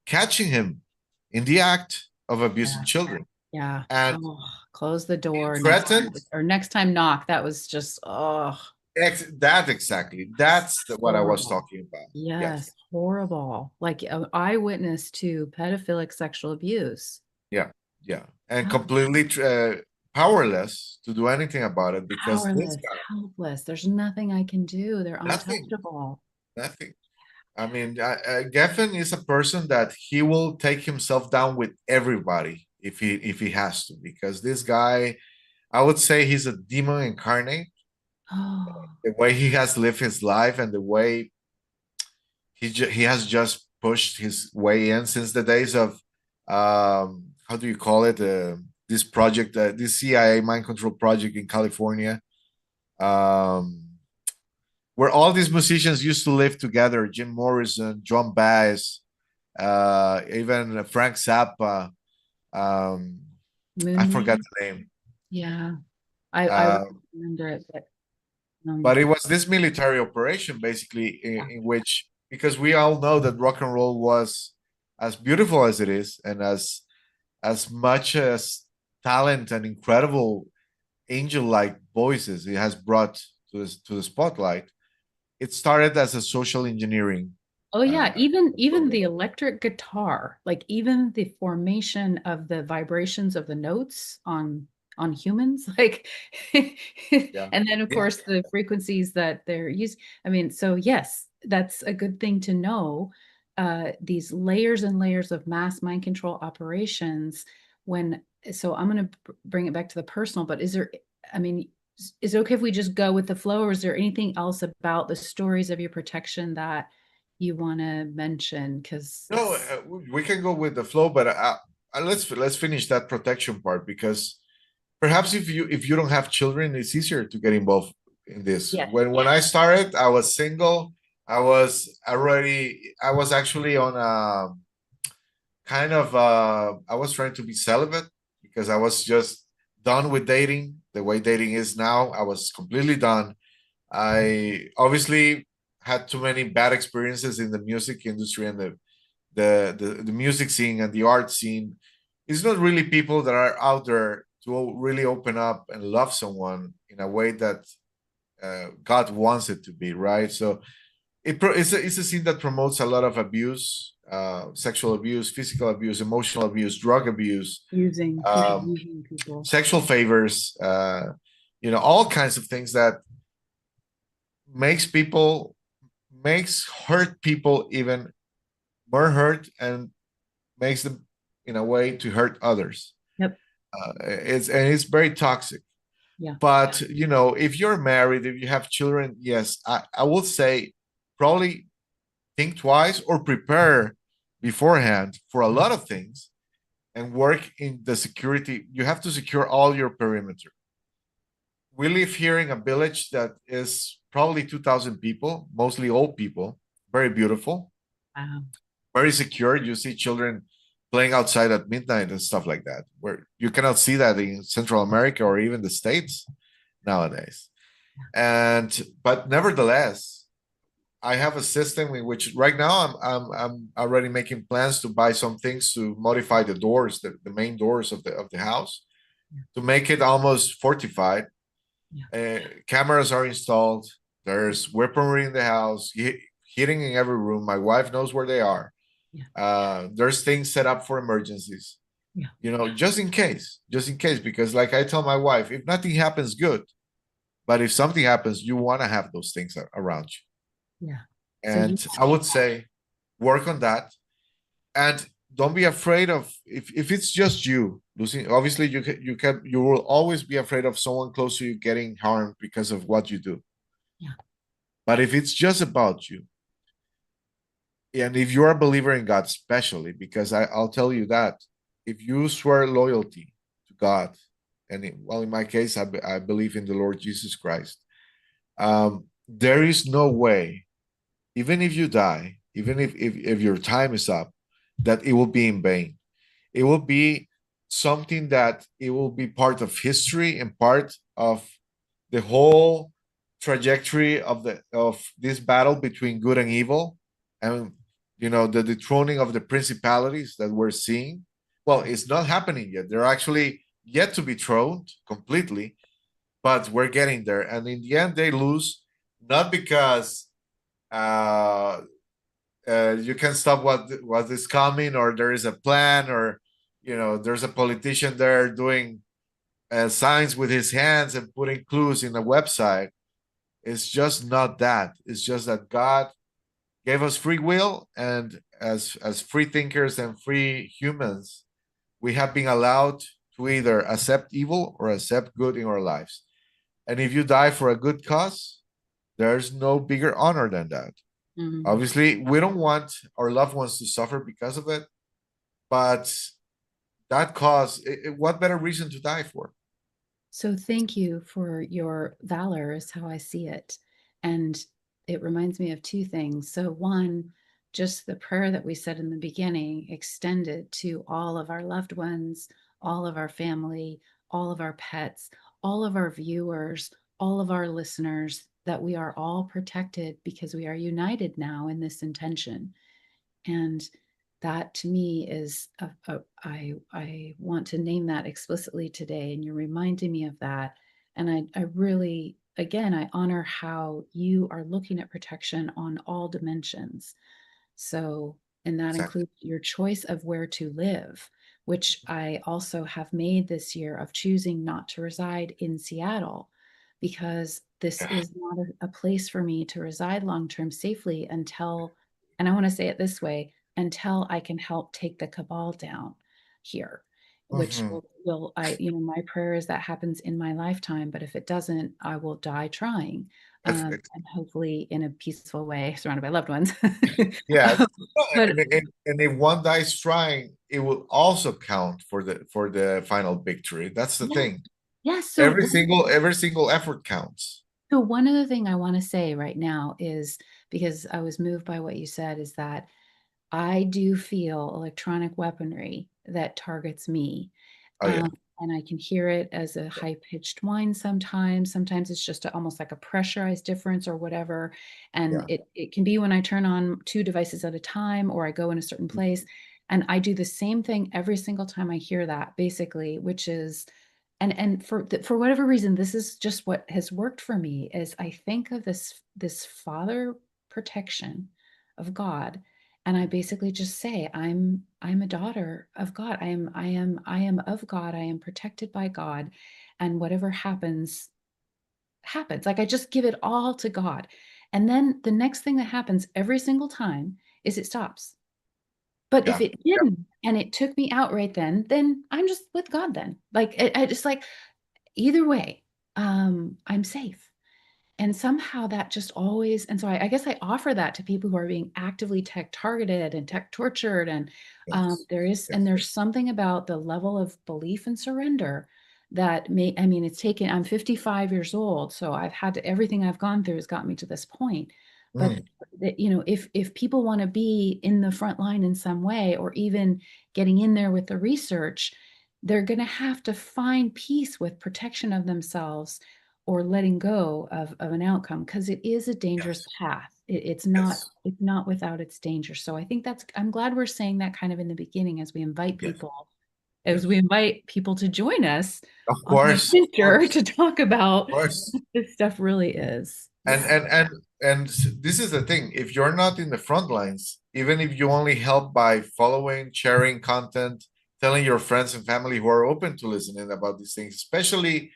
catching him in the act of abusing Yeah. children, Yeah. and Oh, close the door next time, threatened. or next time knock. That was just, oh, That exactly. That's what I was horrible. talking about. Yes. Yes, horrible. Like an eyewitness to pedophilic sexual abuse. Yeah. Yeah. And How completely powerless to do anything about it, because this powerless, guy, helpless. There's nothing I can do. They're nothing, untouchable. nothing. I mean, Geffen is a person that he will take himself down with everybody if he has to, because this guy, I would say he's a demon incarnate. Oh, The way he has lived his life and the way he has just pushed his way in since the days of how do you call it, this project, this CIA mind control project in California, um, where all these musicians used to live together: Jim Morrison, John Baez, even Frank Zappa. Um, I forgot Mooney. the name. Yeah, I Uh, remember it, but it was this military operation basically yeah. in which, because we all know that rock and roll was as beautiful as it is, and as much as talent and incredible angel-like voices it has brought to the spotlight, it started as a social engineering Oh yeah, even program. the electric guitar, like even the formation of the vibrations of the notes on humans, like Yeah. and then of Yeah. course the frequencies that they're using. I mean, so yes, that's a good thing to know. These layers and layers of mass mind control operations. When so I'm going to bring it back to the personal, but is there, I mean, is it okay if we just go with the flow, or is there anything else about the stories of your protection that you want to mention? Because No, it's we can go with the flow, but let's finish that protection part, because perhaps if you don't have children, it's easier to get involved in this. yes, When I started, I was single. I was actually on a kind of I was trying to be celibate because I was just done with dating the way dating is now. I was completely done. I obviously had too many bad experiences in the music industry and the music scene and the art scene. It's not really people that are out there to really open up and love someone in a way that God wants it to be, right? So it's a scene that promotes a lot of abuse, sexual abuse, physical abuse, emotional abuse, drug abuse, using people um, using people. sexual favors, all kinds of things that makes people makes hurt people even more hurt, and makes them in a way to hurt others. Yep. It's very toxic. Yeah. But if you're married, if you have children, yes, I will say probably think twice or prepare beforehand for a lot of things, and work in the security. You have to secure all your perimeter. We live here in a village that is probably 2,000 people, mostly old people, very beautiful, Wow. very secure. You see children playing outside at midnight and stuff like that, where you cannot see that in Central America or even the States nowadays. But nevertheless, I have a system in which right now I'm already making plans to buy some things to modify the doors, the main doors of the house, to make it almost fortified. Yeah. Cameras are installed. There's weaponry in the house, heating in every room. My wife knows where they are. Yeah. There's things set up for emergencies. Yeah. Just in case, because like I tell my wife, if nothing happens, good. But if something happens, you want to have those things around you. Yeah. So you And I would say work on that, and don't be afraid of if it's just you, Lucy. Obviously, you will always be afraid of someone close to you getting harmed because of what you do. Yeah. But if it's just about you, and if you're a believer in God, especially, because I'll tell you that if you swear loyalty to God, and well, in my case, I believe in the Lord Jesus Christ, there is no way, even if you die, even if your time is up, that it will be in vain. It will be something that it will be part of history and part of the whole trajectory of this battle between good and evil, and the dethroning of the principalities that we're seeing. Well, it's not happening yet. They're actually yet to be thrown completely, but we're getting there. And in the end, they lose, not because uh, you can stop what is coming, or there is a plan, or there's a politician there doing signs with his hands and putting clues in a website. It's just not that. It's just that God gave us free will, and as free thinkers and free humans, we have been allowed to either accept evil or accept good in our lives. And if you die for a good cause, there's no bigger honor than that. Mhm. Obviously, we don't want our loved ones to suffer because of it, but that cause, what better reason to die for? So thank you for your valor is how I see it. And it reminds me of two things. So one, just the prayer that we said in the beginning, extended to all of our loved ones, all of our family, all of our pets, all of our viewers, all of our listeners, that we are all protected because we are united now in this intention. And that to me is I want to name that explicitly today, and you're reminding me of that. And I really, again, I honor how you are looking at protection on all dimensions. So, and that Exactly. includes your choice of where to live, which I also have made this year of choosing not to reside in Seattle because this Yeah. is not a place for me to reside long term safely until, and I want to say it this way, until I can help take the cabal down here, which Mhm. will I, my prayer is that happens in my lifetime, but if it doesn't, I will die trying. If- And hopefully in a peaceful way, surrounded by loved ones. Yeah, Um, but and if one dies trying, it will also count for the final victory. That's the yeah, thing. yeah. Every single effort counts. So one other thing I want to say right now is because I was moved by what you said is that I do feel electronic weaponry that targets me. Oh yeah, And I can hear it as a high-pitched whine sometimes. Sometimes it's just almost like a pressurized difference or whatever. And yeah. it can be when I turn on two devices at a time or I go in a certain place. And I do the same thing every single time I hear that, basically, which is and for whatever reason, this is just what has worked for me is I think of this father protection of God, and I basically just say I'm a daughter of God. I am of God. I am protected by God, and whatever happens happens. Like I just give it all to God. And then the next thing that happens every single time is it stops. But if Yeah, it yeah. didn't and it took me out right then I'm just with God then. Like I just like either way, I'm safe. And somehow that just always, and so I guess I offer that to people who are being actively tech targeted and tech tortured. And Yes, yes. there's something about the level of belief and surrender that I mean, it's taken, I'm 55 years old, so I've had to, everything I've gone through has got me to this point. But Mm, that, if people want to be in the front line in some way, or even getting in there with the research, they're going to have to find peace with protection of themselves or letting go of an outcome because it is a dangerous yes, path. yes, It's not without its danger. So I think I'm glad we're saying that kind of in the beginning yes, as we yes. invite people to join us Of on our course, of adventure course, to talk of about course. what this stuff really is. And Yeah. and and and this is the thing. If you're not in the front lines, even if you only help by following, sharing content, telling your friends and family who are open to listening about these things, especially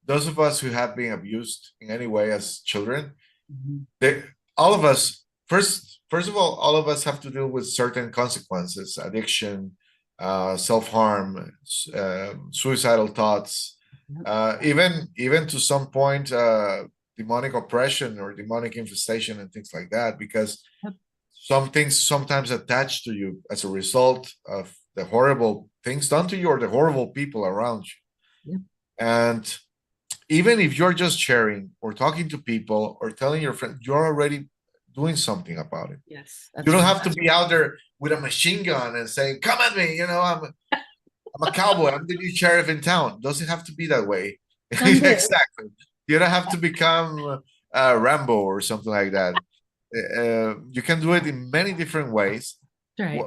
those of us who have been abused in any way as children, Mhm. they, all of us, first of all of us have to deal with certain consequences: addiction, self-harm, suicidal thoughts, Yep. even to some point, demonic oppression or demonic infestation and things like that, because Yep. some things sometimes attach to you as a result of the horrible things done to you or the horrible people around you. Yep. And even if you're just sharing or talking to people or telling your friend, you're already doing something about it. Yes, You that's don't right. have to be out there with a machine gun and saying, "Come at me," I'm a cowboy. I'm the new sheriff in town. Doesn't have to be that way. Someday. Exactly. You don't have to become Rambo or something like that. You can do it in many different ways. That's right.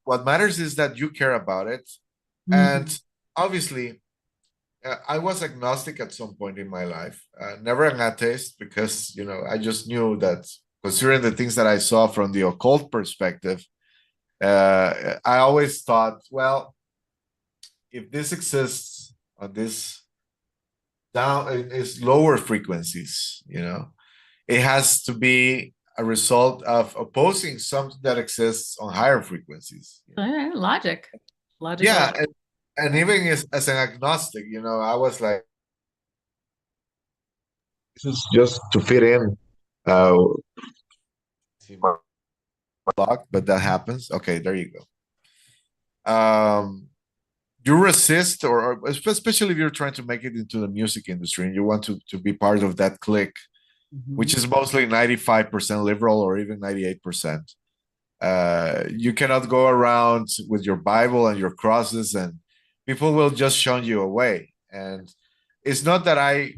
What matters is that you care about it. And Mhm. obviously, I was agnostic at some point in my life. Never an atheist because I just knew that, considering the things that I saw from the occult perspective, I always thought, well, if this exists on this down is lower frequencies, it has to be a result of opposing something that exists on higher frequencies. Logic. Yeah, Logical. and even as an agnostic, I was like, this is just to fit in. See my block, but that happens. Okay, there you go. You resist, or especially if you're trying to make it into the music industry and you want to be part of that clique, which is mostly 95% liberal or even 98%. You cannot go around with your Bible and your crosses, and people will just shun you away. And it's not that I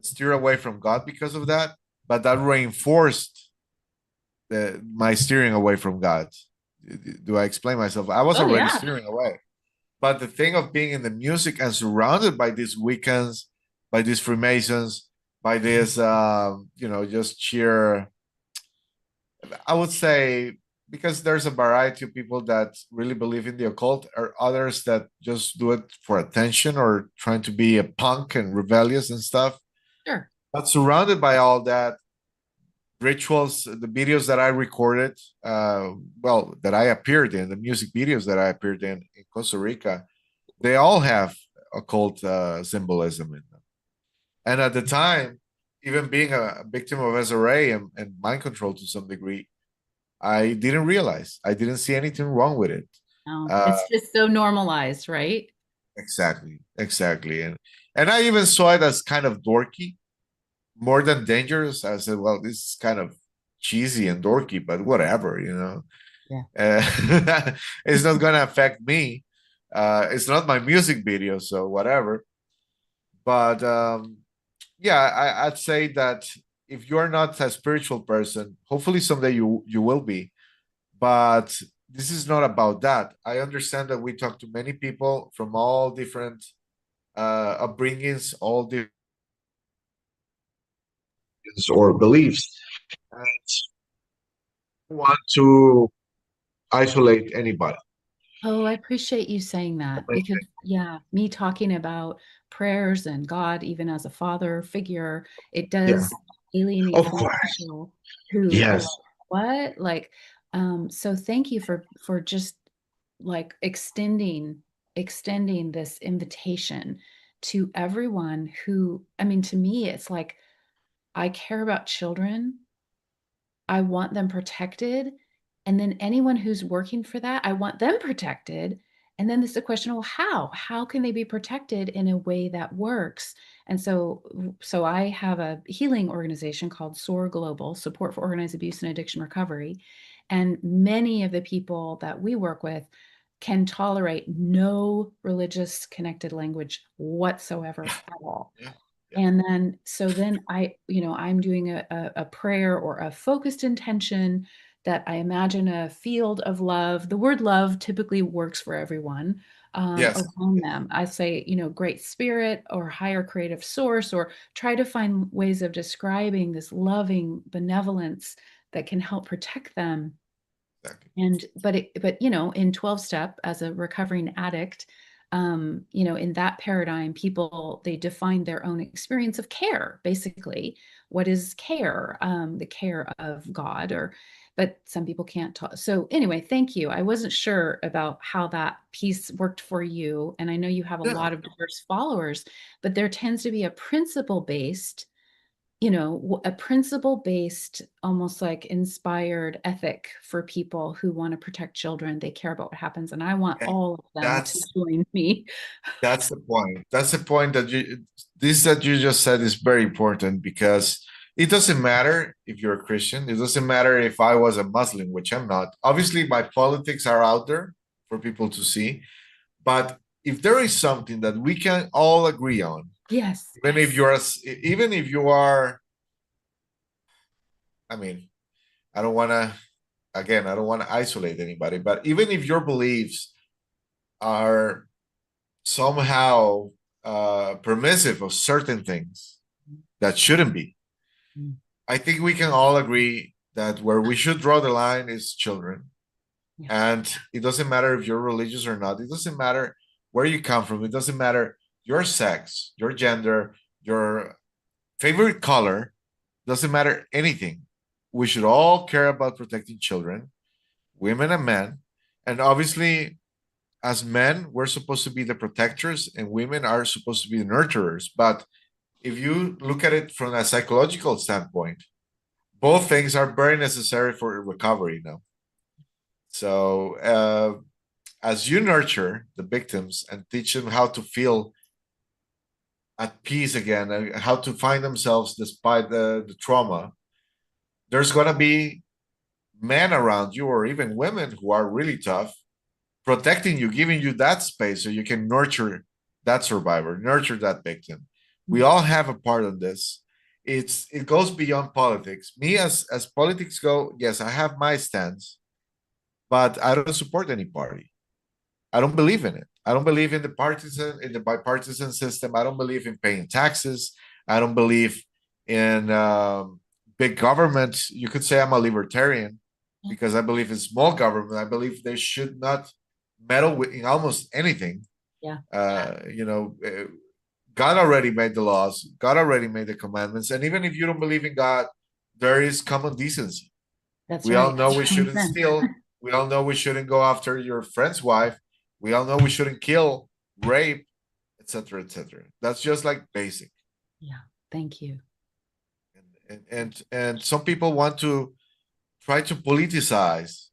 steer away from God because of that, but that reinforced my steering away from God. Do I explain myself? I was Oh, already yeah. steering away. But the thing of being in the music and surrounded by these Wiccans, by these Freemasons, by this, just sheer, I would say, because there's a variety of people that really believe in the occult, or others that just do it for attention or trying to be a punk and rebellious and stuff. Sure. But surrounded by all that, rituals, the videos that I recorded, that I appeared in, the music videos that I appeared in Costa Rica, they all have occult symbolism in them. And at the time, even being a victim of SRA and mind control to some degree, I didn't realize. I didn't see anything wrong with it. No, Uh, it's just so normalized, right? exactly. And I even saw it as kind of dorky, more than dangerous. I said, well, this is kind of cheesy and dorky, but whatever. Yeah. It's not going to affect me. It's not my music video, so whatever. But yeah, I'd say that if you're not a spiritual person, hopefully someday you will be. But this is not about that. I understand that we talk to many people from all different upbringings, all different or beliefs, and want to isolate anybody. Oh, I appreciate you saying that because, yeah, me talking about prayers and God, even as a father figure, it Yeah, does alienate of some course. people who are Yes. like, what? Like, so thank you for just like extending this invitation to everyone who, I mean, to me, it's like I care about children. I want them protected. And then anyone who's working for that, I want them protected. And then there's the question, well, how? How can they be protected in a way that works? And so I have a healing organization called SOAR Global, Support for Organized Abuse and Addiction Recovery. And many of the people that we work with can tolerate no religious connected language whatsoever at all. Yeah. And then, so then I'm doing a prayer or a focused intention that I imagine a field of love. The word love typically works for everyone Yes. around them. I say, great spirit or higher creative source, or try to find ways of describing this loving benevolence that can help protect them. Exactly. And but in 12 step as a recovering addict, in that paradigm, people they define their own experience of care. Basically, what is care? The care of God, but some people can't talk. So anyway, thank you. I wasn't sure about how that piece worked for you, and I know you have a Yeah. lot of diverse followers, but there tends to be a principle based, a principle based, almost like inspired ethic for people who want to protect children. They care about what happens, and I want And all of them to that's join me. that's the point. That's the point that you just said is very important, because it doesn't matter if you're a Christian. It doesn't matter if I was a Muslim, which I'm not. Obviously, my politics are out there for people to see. But if there is something that we can all agree on, Yes. even if you are, I mean, I don't want to, again, I don't want to isolate anybody, but even if your beliefs are somehow permissive of certain things that shouldn't be, Mm. I think we can all agree that where we should draw the line is children. Yeah. And it doesn't matter if you're religious or not. It doesn't matter where you come from. It doesn't matter your sex, your gender, your favorite color. Doesn't matter anything. we should all care about protecting children, women and men. And obviously, as men, we're supposed to be the protectors, and women are supposed to be the nurturers. But if you look at it from a psychological standpoint, both things are very necessary for recovery now. So, as you nurture the victims and teach them how to feel at peace again, and how to find themselves despite the trauma, there's going to be men around you, or even women who are really tough, protecting you, giving you that space so you can nurture that survivor, nurture that victim. We all have a part in this. It goes beyond politics. Me, as politics go, yes, I have my stance, but I don't support any party. I don't believe in it. I don't believe in the bipartisan system. I don't believe in paying taxes. I don't believe in big government. You could say I'm a libertarian because I believe in small government. I believe they should not meddle with in almost anything. Yeah. God already made the laws. God already made the commandments. And even if you don't believe in God, there is common decency. That's We right. all know we shouldn't Amen. steal. We all know we shouldn't go after your friend's wife. We all know we shouldn't kill, rape, etc., etc. That's just like basic. Yeah. Thank you. And some people want to try to politicize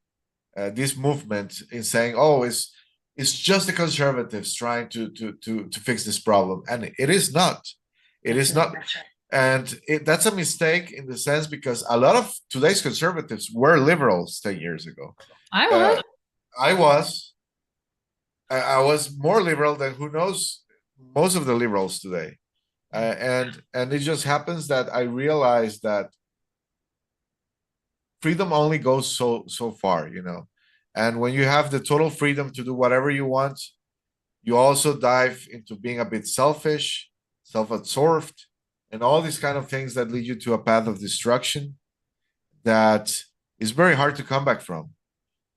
this movement in saying, "Oh, it's just the conservatives trying to fix this problem," and it is not. It That's is right. not. And that's a mistake in the sense because a lot of today's conservatives were liberals 10 years ago. I was. I was. I was more liberal than who knows most of the liberals today. And it just happens that I realized that freedom only goes so far, you know. And when you have the total freedom to do whatever you want, you also dive into being a bit selfish, self-absorbed, and all these kind of things that lead you to a path of destruction that is very hard to come back from.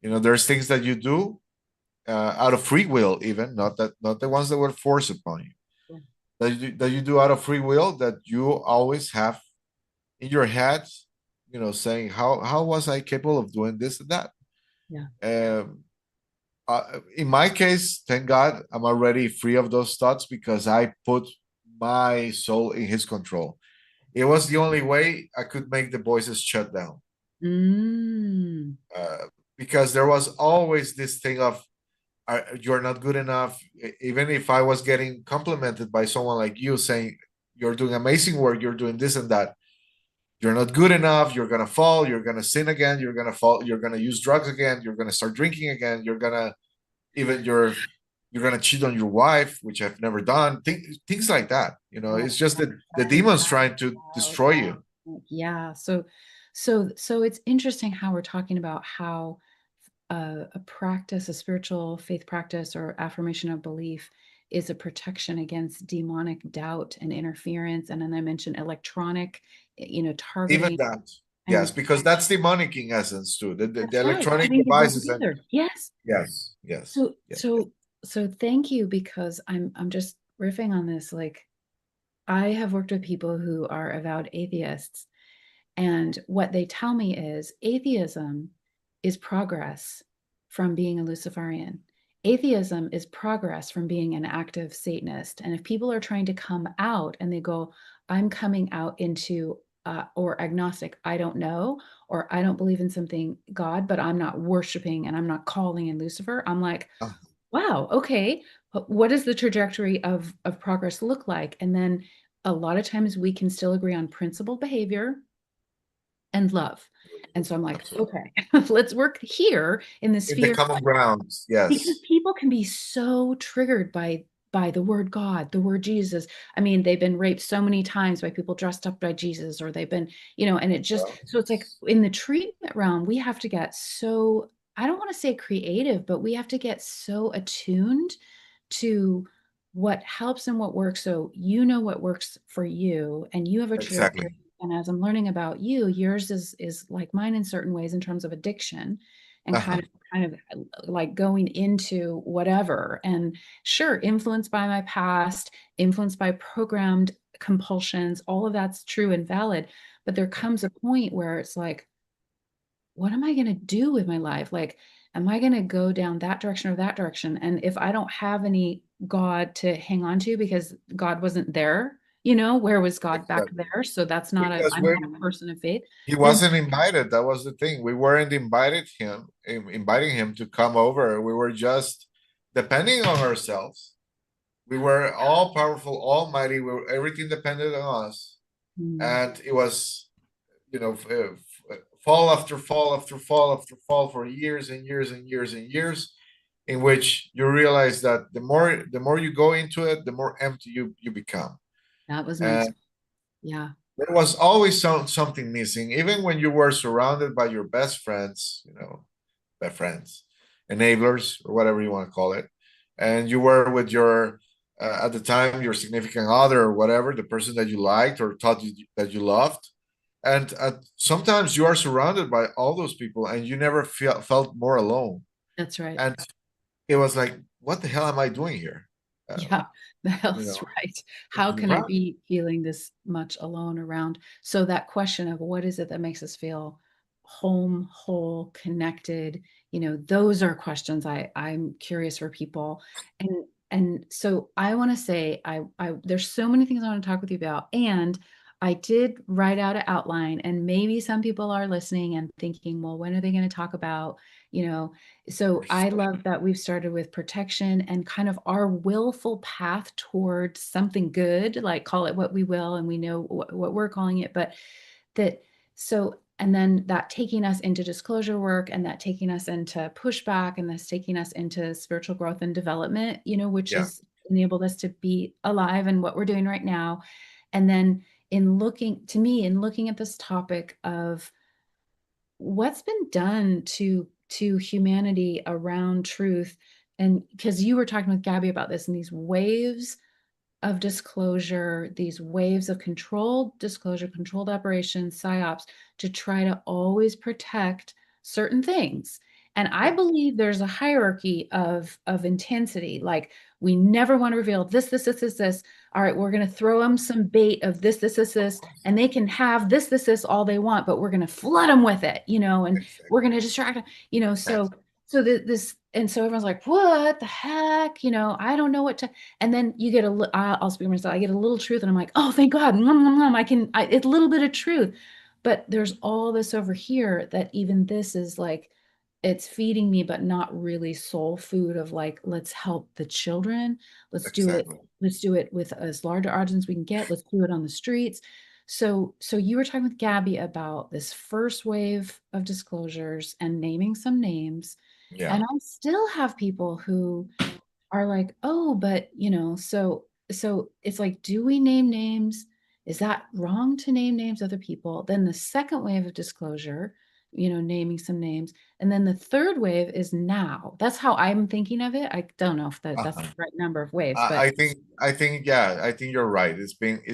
You know, there's things that you do out of free will, even not the ones that were forced upon you. Yeah. That you do out of free will, that you always have in your head, you know, saying how was I capable of doing this and that. Yeah. In my case, thank God, I'm already free of those thoughts because I put my soul in His control. It was the only way I could make the voices shut down. Because there was always this thing of you're not good enough. Even if I was getting complimented by someone like you saying you're doing amazing work, you're doing this and that, you're not good enough, you're gonna fall, you're gonna sin again, you're gonna fall, you're gonna use drugs again, you're gonna start drinking again, you're gonna cheat on your wife, which I've never done. Things like that. You know, it's just that the demons trying to destroy you. Yeah. So it's interesting how we're talking about how a practice, a spiritual faith practice or affirmation of belief is a protection against demonic doubt and interference. And then I mentioned electronic, targeting. Even that. Yes, because that's demonic in essence too. The That's right. I electronic think it goes devices. together. Yes. Yes. So thank you, because I'm just riffing on this. Like, I have worked with people who are avowed atheists, and what they tell me is atheism is progress from being a Luciferian. Atheism is progress from being an active Satanist. And if people are trying to come out and they go, I'm coming out into, or agnostic, I don't know, or I don't believe in something God, but I'm not worshiping and I'm not calling in Lucifer. I'm like, wow, okay, but what does the trajectory of progress look like? And then a lot of times we can still agree on principled behavior and love. And so I'm like, okay, let's work here in the In the sphere, common grounds, because yes. people can be so triggered by the word God, the word Jesus. I mean, they've been raped so many times by people dressed up by Jesus, or they've been, and it just, so it's like in the treatment realm, we have to get so, I don't want to say creative, but we have to get so attuned to what helps and what works. So you know what works for you, and you have a trajectory. Exactly. And as I'm learning about you, yours is like mine in certain ways in terms of addiction and kind of like going into whatever. And sure, influenced by my past, influenced by programmed compulsions, all of that's true and valid. But there comes a point where it's like, what am I going to do with my life? Like, am I going to go down that direction or that direction? And if I don't have any God to hang on to because God wasn't there, where was God back Exactly. there? So that's not Because I'm not a person of faith. he Then wasn't invited. That was the thing. We weren't inviting him to come over. We were just depending on ourselves. We were all powerful, almighty. Everything depended on us. mm, And it was, fall after fall after fall after fall for years and years and years and years, in which you realize that the more you go into it, the more empty you become. that was my And experience. Yeah. there was always something missing, even when you were surrounded by your best friends, best friends, enablers, or whatever you want to call it, and you were with your at the time your significant other or whatever, the person that you liked or thought that you loved, and sometimes you are surrounded by all those people, and you never felt more alone. That's right. And it was like, what the hell am I doing here? Yeah, You that's know, right. How can I right? be feeling this much alone around? So that question of what is it that makes us feel home, whole, connected, those are questions I'm curious for people. And so I want to say I there's so many things I want to talk with you about. And I did write out an outline, and maybe some people are listening and thinking, well, when are they going to talk about, you know, Of so course. I love that we've started with protection and kind of our willful path towards something good, like call it what we will, and we know what we're calling it, but that so and then that taking us into disclosure work and that taking us into pushback and that's taking us into spiritual growth and development, which Yeah. has enabled us to be alive and what we're doing right now. And then in looking at this topic of what's been done to humanity around truth, and because you were talking with Gabby about this and these waves of disclosure, these waves of controlled disclosure, controlled operations, psyops, to try to always protect certain things. And I Yeah. believe there's a hierarchy of intensity. Like we never want to reveal this. All right, we're going to throw them some bait of Of this, course. and they can have this all they want, but we're going to flood them with it, and Exactly. we're going to distract them, so this, and so everyone's like, what the heck, I don't know what to. And then you get I'll speak for myself. I get a little truth and I'm like, oh, thank God. It's a little bit of truth. But there's all this over here that even this is like, it's feeding me, but not really soul food of like, let's help the children. Let's do it. Exactly. Let's do it with as large an audience we can get. Let's do it on the streets. So you were talking with Gabby about this first wave of disclosures and naming some names. Yeah. And I still have people who are like, oh, but so it's like, do we name names? Is that wrong to name names of other people? Then the second wave of disclosure, naming some names. And then the third wave is now. That's how I'm thinking of it. I don't know if that's Uh-huh. the right number of waves, but I think, yeah, I think you're right. It's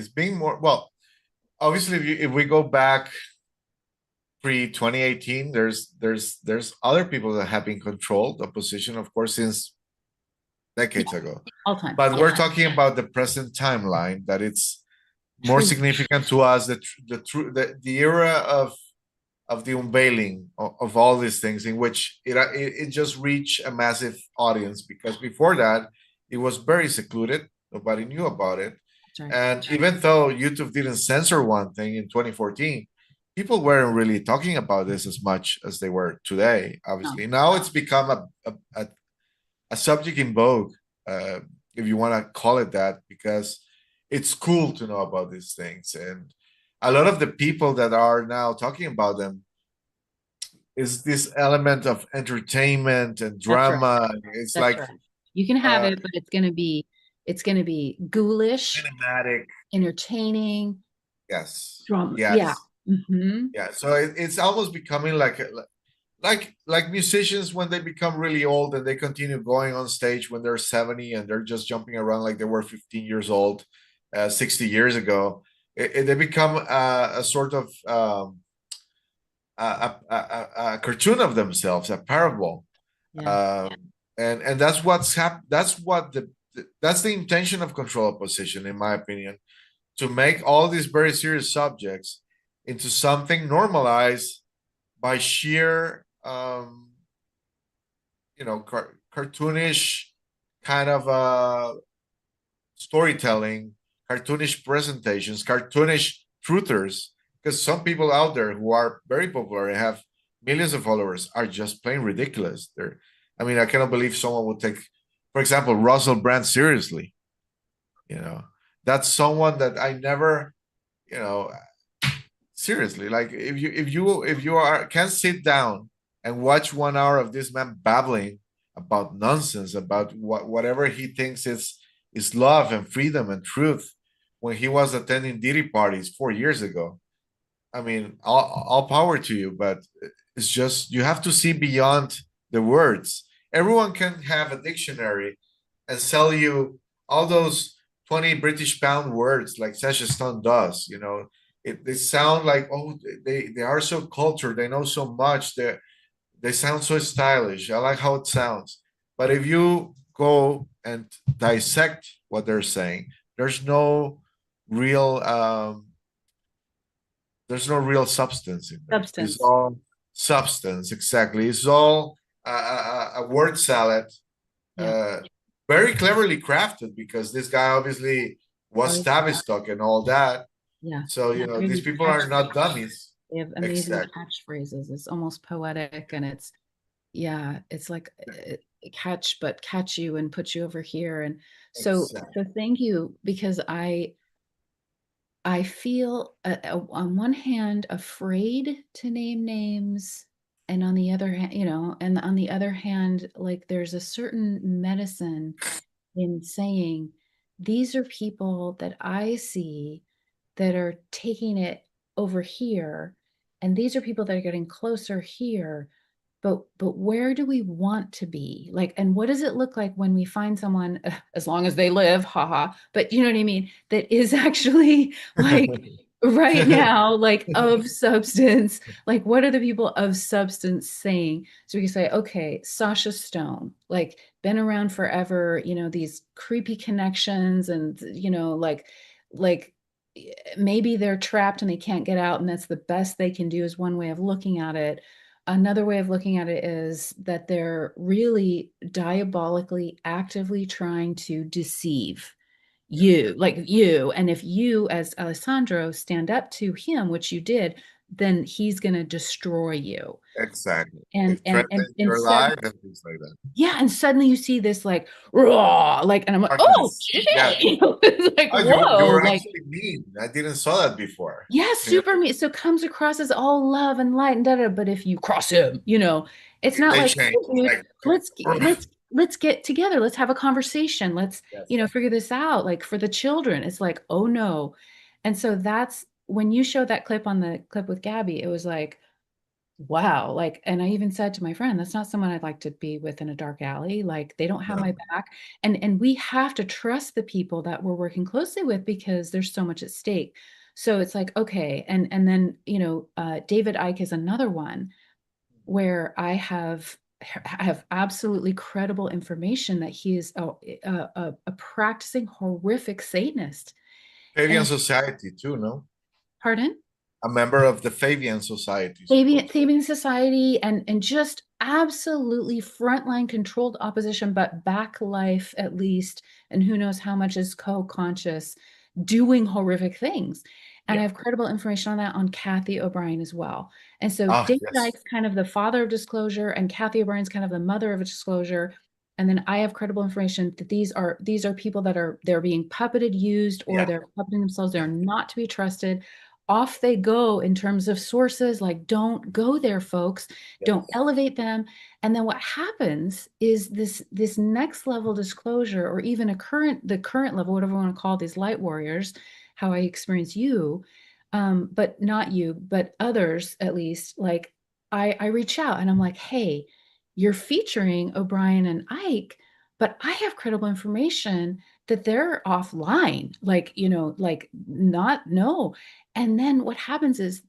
being more, well, obviously, if we go back pre 2018, there's other people that have been controlled the position, of course, since decades yeah, ago. all time. But Yeah. we're talking about the present timeline, that it's more Truth. significant to us, the era of the unveiling of all these things, in which it just reached a massive audience, because before that it was very secluded, nobody knew about it. That's right. And even though YouTube didn't censor one thing in 2014, people weren't really talking about this as much as they were today. No. Obviously now it's become a subject in vogue, uh, if you want to call it that, because it's cool to know about these things. And a lot of the people that are now talking about them is this element of entertainment and That's right. drama. It's That's like right. You can have uh it, but it's gonna be ghoulish, cinematic. entertaining, Yes, drama. Yeah. yes, Hmm. yeah. So it's almost becoming like like musicians when they become really old and they continue going on stage when they're 70 and they're just jumping around like they were 15 years old 60 years ago. They become a sort of a cartoon of themselves, a parable. Yeah. um, and that's that's the intention of control opposition, in my opinion, to make all these very serious subjects into something normalized, by sheer, cartoonish kind of storytelling, cartoonish presentations, cartoonish truthers. Because some people out there who are very popular and have millions of followers are just plain ridiculous. I mean, I cannot believe someone would take, for example, Russell Brand seriously. You know, that's someone that I never, you know, seriously, like if you are can sit down and watch 1 hour of this man babbling about nonsense, about whatever he thinks is love and freedom and truth, when he was attending Diddy parties 4 years ago. I mean, all power to you, but it's just you have to see beyond the words. Everyone can have a dictionary and sell you all those 20 British pound words like Sasha Stone does. They sound like, oh, they are so cultured, they know so much, they sound so stylish. I like how it sounds. But if you go and dissect what they're saying, there's no real substance in there. It's Substance. all substance, exactly. It's all a word salad, Yeah. uh, very cleverly crafted, because this guy obviously was Tavistock and all that. Yeah. So, these people are not dummies. They have amazing Exactly. catchphrases. It's almost poetic, and it's like catch you and put you over here. And so Exactly. thank you, because I feel on one hand afraid to name names, and on the other hand, and on the other hand, like there's a certain medicine in saying these are people that I see that are taking it over here, and these are people that are getting closer here. But where do we want to be? Like, and what does it look like when we find someone, as long as they live, haha, but you know what I mean, that is actually like right now, like of substance, like what are the people of substance saying? So we can say, okay, Sasha Stone, like been around forever, these creepy connections, and like maybe they're trapped and they can't get out, and that's the best they can do, is one way of looking at it. Another way of looking at it is that they're really diabolically actively trying to deceive you, like you. And if you, as Alessandro, stand up to him, which you did, then he's going to destroy you. Exactly. And It threatens your life and things like that. yeah, and suddenly you see this like raw, like, and I'm like, oh Darkness. shit, Yeah. it's like, Oh, you whoa, were like, actually mean. I didn't saw that before. yeah, super me. So comes across as all love and light and da. But if you cross him, it's not They like, change. hey, dude, Like, let's get together. Let's have a conversation. Let's, yes. figure this out. Like for the children, it's like, oh no. And so that's when you showed that clip on the clip with Gabby, it was like, wow. Like, and I even said to my friend, that's not someone I'd like to be with in a dark alley. Like they don't have No. my back. And we have to trust the people that we're working closely with, because there's so much at stake. So it's like, okay. And then, David Icke is another one where I have absolutely credible information that he is a practicing horrific Satanist. Fabian And Society too, no? pardon? A member of the Fabian Society, Saving, supposed. saving society, and just absolutely frontline controlled opposition, but back life at least, and who knows how much is co-conscious, doing horrific things. And I Yeah. have credible information on that on Kathy O'Brien as well. And so Ah, David yes. Icke's kind of the father of disclosure, and Kathy O'Brien's kind of the mother of disclosure. And then I have credible information that these are people that they're being puppeted, used, or Yeah. they're puppeting themselves. They're not to be trusted. Off they go in terms of sources. Like, don't go there, folks. Don't Yes. elevate them. And then what happens is this next level disclosure, or even the current level, whatever you want to call these light warriors, how I experience you, but not you, but others at least. Like I reach out and I'm like, hey, you're featuring O'Brien and Ike, but I have credible information that they're offline, like, like not, no. And then what happens is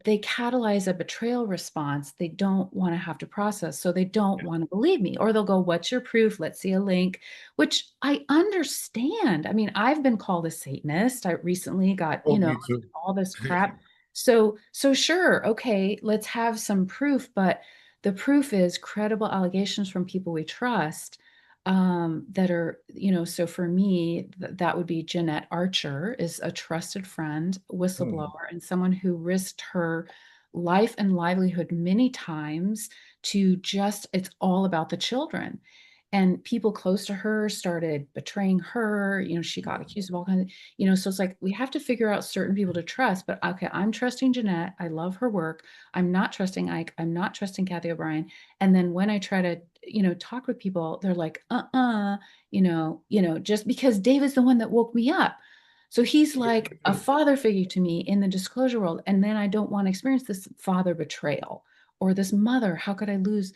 they catalyze a betrayal response they don't want to have to process. So they don't want to believe me, or they'll go, what's your proof? Let's see a link, which I understand. I mean, I've been called a Satanist. I recently got, Oh, me too. all this crap. So sure, okay, let's have some proof, but the proof is credible allegations from people we trust, that are, so for me, that would be Jeanette Archer is a trusted friend, Hmm. whistleblower, and someone who risked her life and livelihood many times to just, it's all about the children. And people close to her started betraying her. She got Yeah. accused of all kinds of, so it's like we have to figure out certain people to trust. But okay, I'm trusting Jeanette. I love her work. I'm not trusting Ike. I'm not trusting Kathy O'Brien. And then when I try to, talk with people, they're like, just because David's the one that woke me up. So he's like a father figure to me in the disclosure world. And then I don't want to experience this father betrayal or this mother. How could I lose?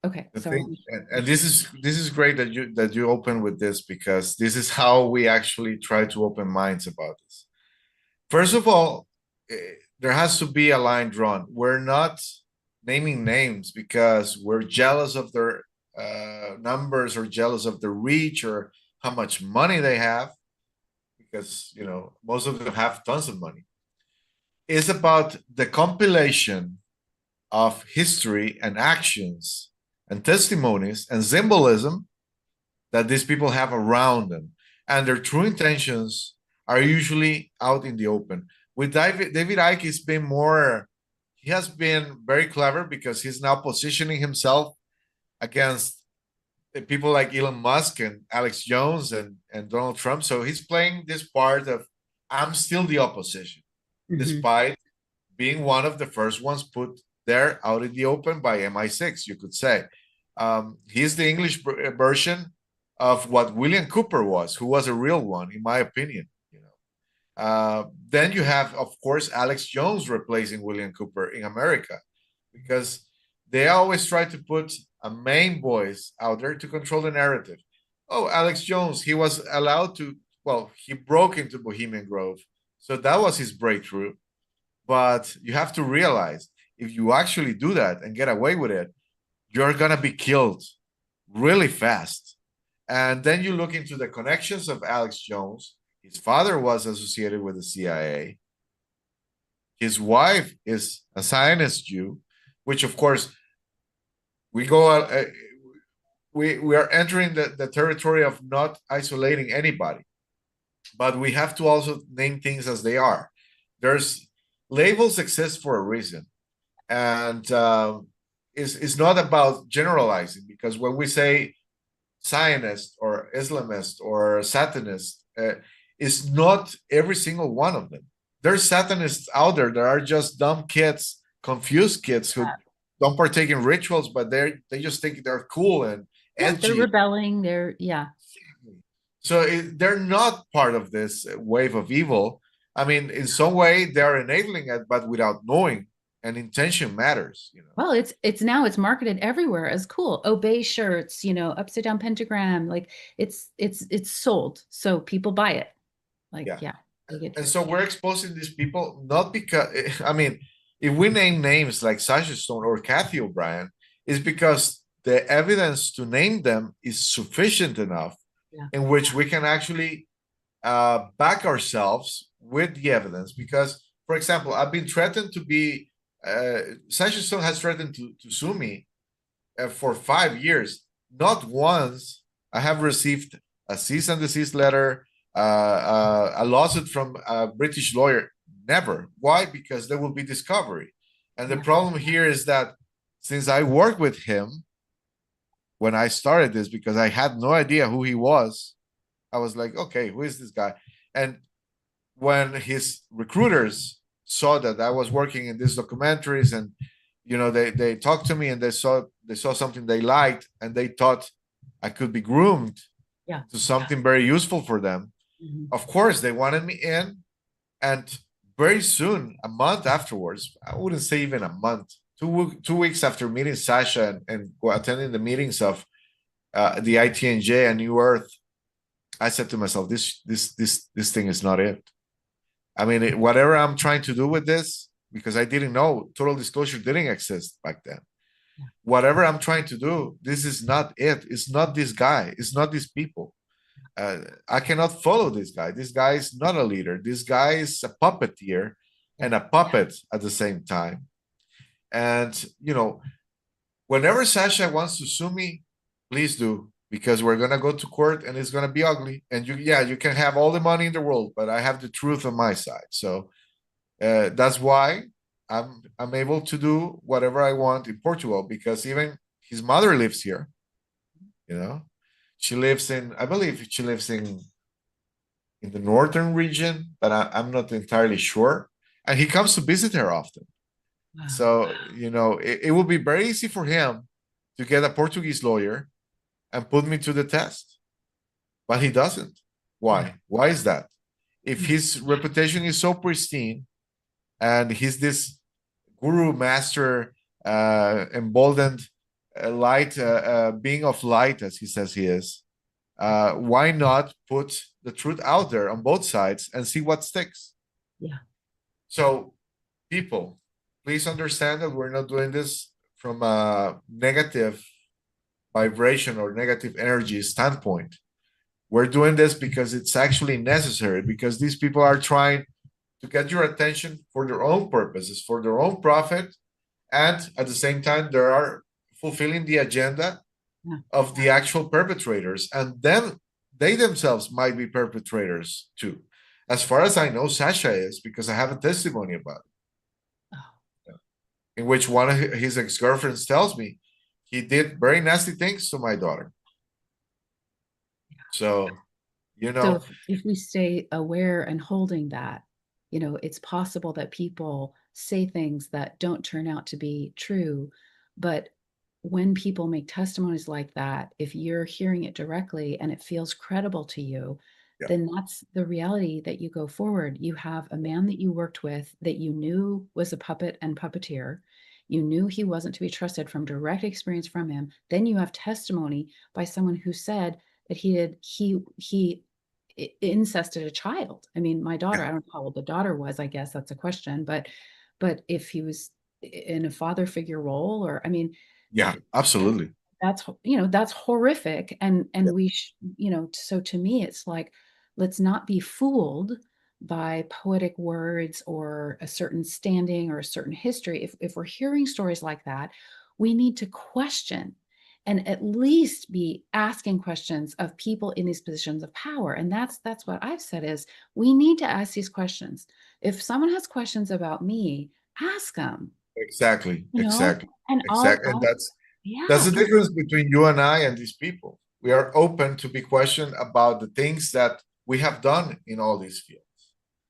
Okay, The sorry. thing, and this is great that you open with this, because this is how we actually try to open minds about this. First of all, there has to be a line drawn. We're not naming names because we're jealous of their numbers, or jealous of their reach, or how much money they have, because most of them have tons of money. It's about the compilation of history and actions and testimonies and symbolism that these people have around them. And their true intentions are usually out in the open. With David Icke, he has been very clever, because he's now positioning himself against people like Elon Musk and Alex Jones and Donald Trump. So he's playing this part of, I'm still the opposition, Mhm. despite being one of the first ones put there out in the open by MI6, you could say. He's the English version of what William Cooper was, who was a real one, in my opinion. Then you have, of course, Alex Jones replacing William Cooper in America, because they always try to put a main voice out there to control the narrative. Oh, Alex Jones, he was allowed to, well, he broke into Bohemian Grove. So that was his breakthrough. But you have to realize, if you actually do that and get away with it, you're going to be killed really fast. And then you look into the connections of Alex Jones. His father was associated with the CIA. His wife is a Zionist Jew, which, of course, we go we are entering the territory of not isolating anybody, but we have to also name things as they are. There's labels exist for a reason, and it's not about generalizing, because when we say Zionist or Islamist or Satanist, it's not every single one of them. There's Satanists out there that are just dumb kids, confused kids who don't partake in rituals, but they just think they're cool and Yeah, they're edgy. rebelling. Yeah. So they're not part of this wave of evil. I mean, in some way, they're enabling it, but without knowing. And intention matters. Well, it's marketed everywhere as cool. Obey shirts, upside down pentagram. Like it's sold. So people buy it. Like, Yeah. yeah, they get And to it. so we're exposing these people not because, I mean, if we name names like Sasha Stone or Kathy O'Brien, it's because the evidence to name them is sufficient enough, Yeah. in which we can actually back ourselves with the evidence. Because, for example, I've been threatened to be, Sasha Stone has threatened to sue me for 5 years. Not once I have received a cease and desist letter, a lawsuit from a British lawyer. Never. Why? Because there will be discovery. And the Yeah. problem here is that, since I worked with him when I started this, because I had no idea who he was, I was like, okay, who is this guy? And when his recruiters saw that I was working in these documentaries, and they talked to me, and they saw something they liked, and they thought I could be groomed Yeah. to something very useful for them. Mhm. Of course, they wanted me in, and very soon, a month afterwards, I wouldn't say even a month, 2 weeks after meeting Sasha and attending the meetings of the ITNJ and New Earth, I said to myself, this thing is not it. I mean, whatever I'm trying to do with this, because I didn't know, total disclosure didn't exist back then. Yeah. Whatever I'm trying to do, this is not it. It's not this guy. It's not these people. I cannot follow this guy. This guy is not a leader. This guy is a puppeteer. and a puppet at the same time. And, whenever Sasha wants to sue me, please do, because we're going to go to court and it's going to be ugly. And you can have all the money in the world, but I have the truth on my side. So that's why I'm able to do whatever I want in Portugal, because even his mother lives here. She lives I believe she lives in the northern region, but I'm not entirely sure. And he comes to visit her often. Wow. So, it will be very easy for him to get a Portuguese lawyer and put me to the test. But he doesn't. Why? Why is that? If his reputation is so pristine and he's this guru master, emboldened, light, being of light, as he says he is, why not put the truth out there on both sides and see what sticks? Yeah. So, people, please understand that we're not doing this from a negative vibration or negative energy standpoint. We're doing this because it's actually necessary, because these people are trying to get your attention for their own purposes, for their own profit, and at the same time, they are fulfilling the agenda of the actual perpetrators, and then they themselves might be perpetrators too. As far as I know, Sasha is, because I have a testimony about it, in which one of his ex-girlfriends tells me he did very nasty things to my daughter. So, So if we stay aware and holding that, it's possible that people say things that don't turn out to be true. But when people make testimonies like that, if you're hearing it directly and it feels credible to you, then that's the reality that you go forward. You have a man that you worked with that you knew was a puppet and puppeteer. You knew he wasn't to be trusted from direct experience from him. Then you have testimony by someone who said that he incested a child. I mean, my daughter, I don't know how old the daughter was, I guess that's a question, but if he was in a father figure role, or I mean, yeah, absolutely. That's horrific. And we so to me it's like, let's not be fooled by poetic words or a certain standing or a certain history. If we're hearing stories like that, we need to question and at least be asking questions of people in these positions of power. And that's what I've said is, we need to ask these questions. If someone has questions about me, ask them. Exactly. And Exactly. And that's the difference between you and I and these people. We are open to be questioned about the things that we have done in all these fields.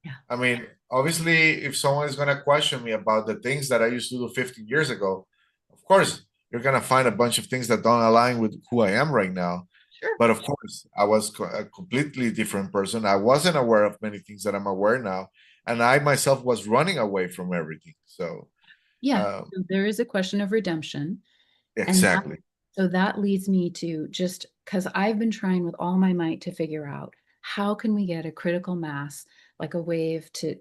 Yeah. I mean, obviously, if someone is going to question me about the things that I used to do 15 years ago, of course, you're going to find a bunch of things that don't align with who I am right now. Sure. But of course, I was a completely different person. I wasn't aware of many things that I'm aware now. And I myself was running away from everything. So, so there is a question of redemption. Exactly. So that leads me to, just because I've been trying with all my might to figure out how can we get a critical mass, like a wave to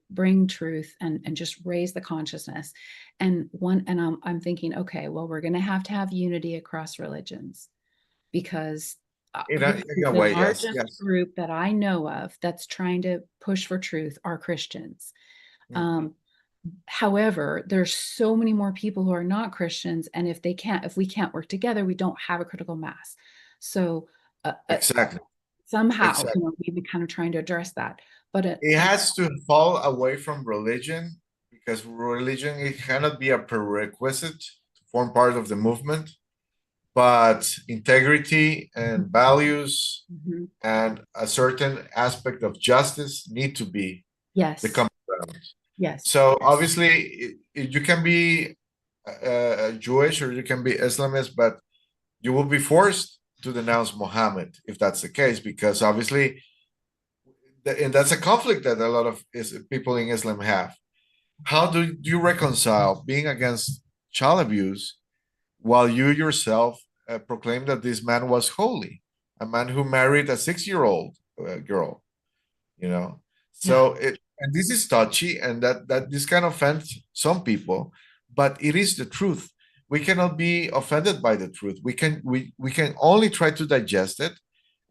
bring truth and just raise the consciousness. And I'm thinking, okay, well, we're going to have unity across religions, because In a the way, largest group that I know of that's trying to push for truth are Christians. However, there's so many more people who are not Christians, and if we can't work together, we don't have a critical mass. So Exactly. somehow, we've been kind of trying to address that, but it has to fall away from religion, because religion, it cannot be a prerequisite to form part of the movement, but integrity and values and a certain aspect of justice need to be the common ground. Yes. So obviously, you can be Jewish or you can be Islamist, but you will be forced to denounce Muhammad if that's the case, because obviously, and that's a conflict that a lot of people in Islam have. How do you reconcile being against child abuse while you yourself proclaim that this man was holy, a man who married a 6-year-old girl, So and this is touchy, and that this can offend some people, but it is the truth. We cannot be offended by the truth. We can only try to digest it,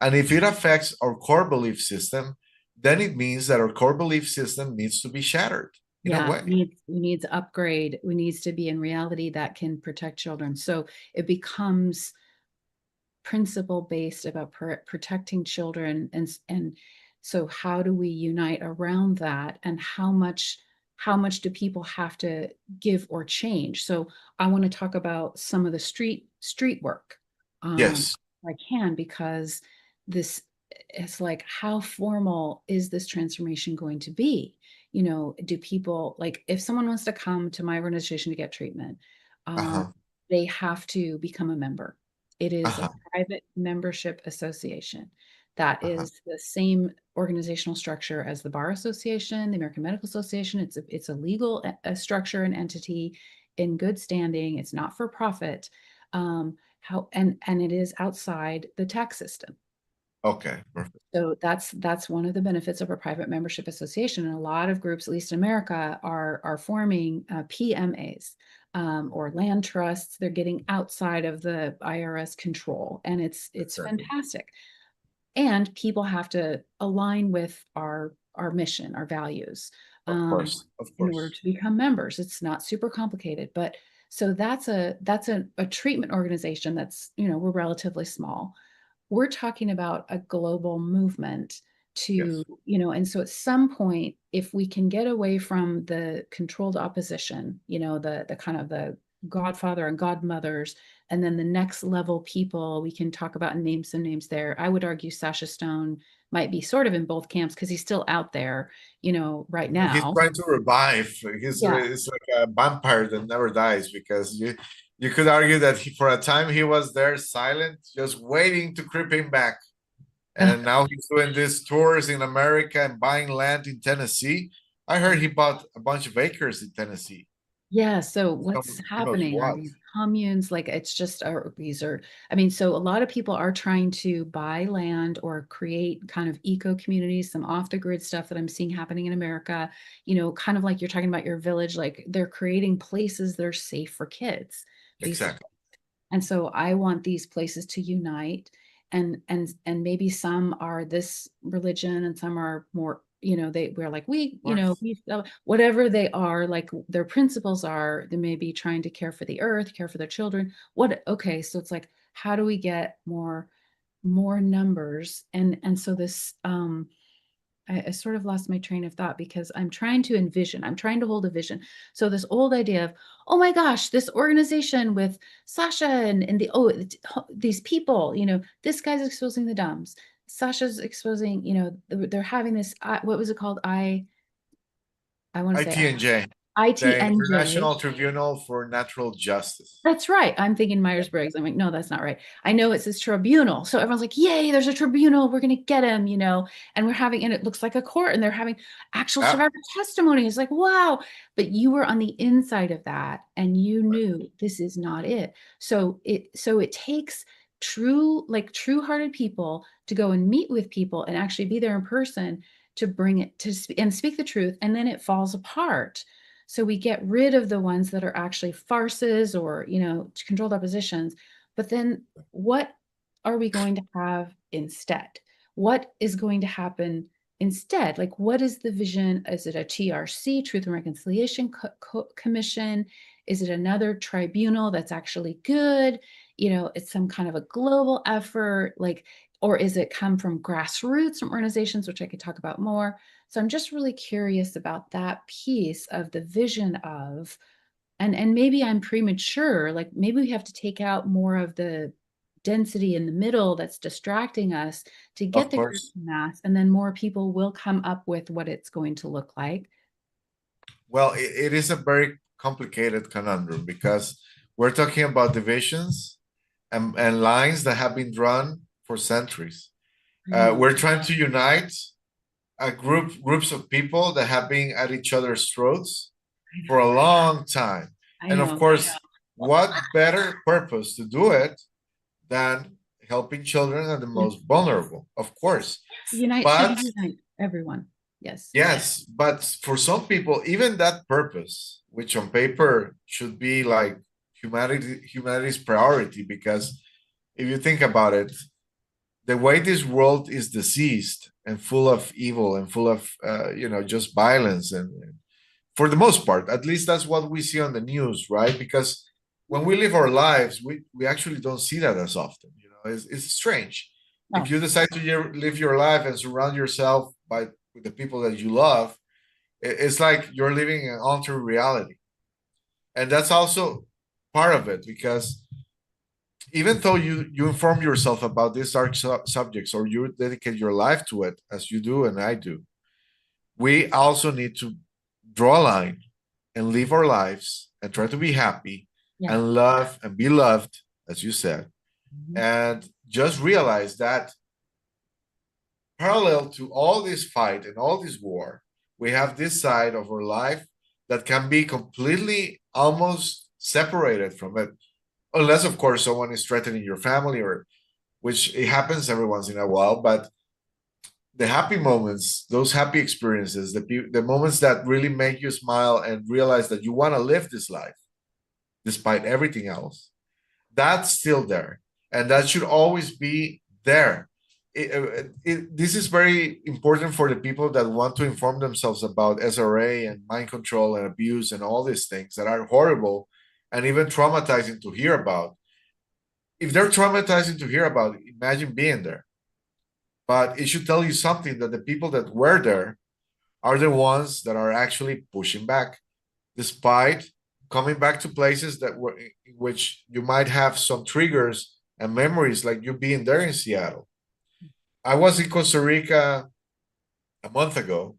and if it affects our core belief system, then it means that our core belief system needs to be shattered in a Yeah, way. we needs upgrade. We needs to be in reality that can protect children. So it becomes principle based about protecting children, and so how do we unite around that, and how much do people have to give or change? So I want to talk about some of the street work, Yes. if I can, because this, it's like, how formal is this transformation going to be? Do people, like, if someone wants to come to my organization to get treatment, um, Uh-huh. they have to become a member. It is a Uh-huh. private membership association. That Uh-huh. is the same organizational structure as the Bar Association, the American Medical Association. It's a legal structure and entity in good standing. It's not for profit. And it is outside the tax system. Okay, perfect. So that's one of the benefits of a private membership association. And a lot of groups, at least in America, are forming PMAs, or land trusts. They're getting outside of the IRS control, and it's Exactly. fantastic. And people have to align with our mission, our values, Of course. Of in order course. to become members. It's not super complicated, but so that's a treatment organization that's, we're relatively small. We're talking about a global movement to, Yes. and so at some point, if we can get away from the controlled opposition, the kind of the godfather and godmothers, and then the next level people, we can talk about and name some names there. I would argue Sasha Stone might be sort of in both camps because he's still out there, right He's now. trying to revive. Yeah. It's like a vampire that never dies, because you could argue that for a time he was there silent, just waiting to creep him back. And now he's doing these tours in America and buying land in Tennessee. I heard he bought a bunch of acres in Tennessee. Yeah, so So what's who knows happening are what? these communes, like, it's just, these are, I mean, so a lot of people are trying to buy land or create kind of eco communities, some off the grid stuff that I'm seeing happening in America, kind of like you're talking about your village, like they're creating places that are safe for kids, basically. Exactly. And so I want these places to unite, and maybe some are this religion and some are more, we're like, Of course. whatever they are, like their principles are, they may be trying to care for the earth, care for their children. Okay, so it's like, how do we get more numbers? And so this, I sort of lost my train of thought because I'm trying to envision, I'm trying to hold a vision. So this old idea of, oh my gosh, this organization with Sasha and these people, this guy's exposing the dumbs. Sasha's exposing, they're having this, what was it called? I want to say ITNJ, the ITNJ. International Tribunal for Natural Justice. That's right. I'm thinking Myers-Briggs. I'm like, no, that's not right. I know it says tribunal. So everyone's like, yay, there's a tribunal. We're going to get him, and we're having, and it looks like a court, and they're having actual Yeah. survivor testimony. It's like, wow. But you were on the inside of that and you knew this is not it. So it takes true-hearted people to go and meet with people and actually be there in person to bring it and speak the truth. And then it falls apart. So we get rid of the ones that are actually farces or, controlled oppositions. But then what are we going to have instead? What is going to happen instead? Like, what is the vision? Is it a TRC, Truth and Reconciliation Commission? Is it another tribunal that's actually good? It's some kind of a global effort, or is it come from grassroots, from organizations, which I could talk about more? So I'm just really curious about that piece of the vision of, and maybe I'm premature, like maybe we have to take out more of the density in the middle that's distracting us to get Of the critical course. mass, and then more people will come up with what it's going to look like. Well, it is a very complicated conundrum, because we're talking about divisions and lines that have been drawn for centuries. I know. We're trying to unite a groups of people that have been at each other's throats for a long time. I And of know. course, what better purpose to do it than helping children and the Yes. most vulnerable, of course. Unite should But unite everyone. Yes. yes, but for some people, even that purpose, which on paper should be like humanity's priority, because if you think about it, the way this world is diseased and full of evil and full of just violence, and for the most part, at least that's what we see on the news, right? Because when we live our lives, we actually don't see that as often. It's strange. Oh. If you decide to live your life and surround yourself with the people that you love, it's like you're living an alternate reality. And that's also part of it, because even though you inform yourself about these dark subjects, or you dedicate your life to it, as you do and I do, we also need to draw a line and live our lives and try to be happy and love and be loved, as you said. And just realize that parallel to all this fight and all this war, we have this side of our life that can be completely almost separated from it. Unless, of course, someone is threatening your family, or which it happens every once in a while. But the happy moments, those happy experiences, the moments that really make you smile and realize that you want to live this life despite everything else, that's still there. And that should always be there. This is very important for the people that want to inform themselves about SRA and mind control and abuse and all these things that are horrible and even traumatizing to hear about. If they're traumatizing to hear about, imagine being there. But it should tell you something, that the people that were there are the ones that are actually pushing back, despite coming back to places that were in which you might have some triggers and memories, like you being there in Seattle. I was in Costa Rica a month ago,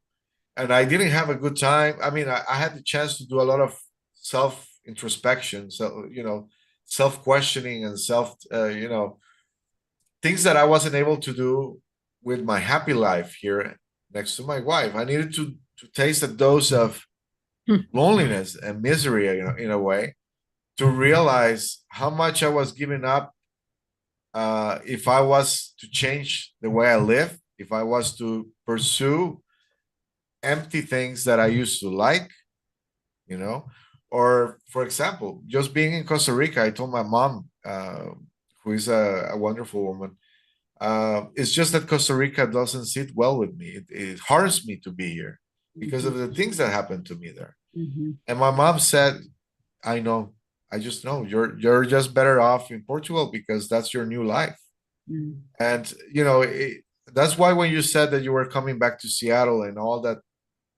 and I didn't have a good time. I mean, I had the chance to do a lot of self introspection, so self questioning and things that I wasn't able to do with my happy life here next to my wife. I needed to taste a dose of loneliness and misery, in a way, to realize how much I was giving up if I was to change the way I live, if I was to pursue empty things that I used to like, or, for example, just being in Costa Rica, I told my mom, who is a wonderful woman, it's just that Costa Rica doesn't sit well with me. It harms me to be here because of the things that happened to me there. And my mom said, I know, I just know you're just better off in Portugal because that's your new life. And that's why when you said that you were coming back to Seattle and all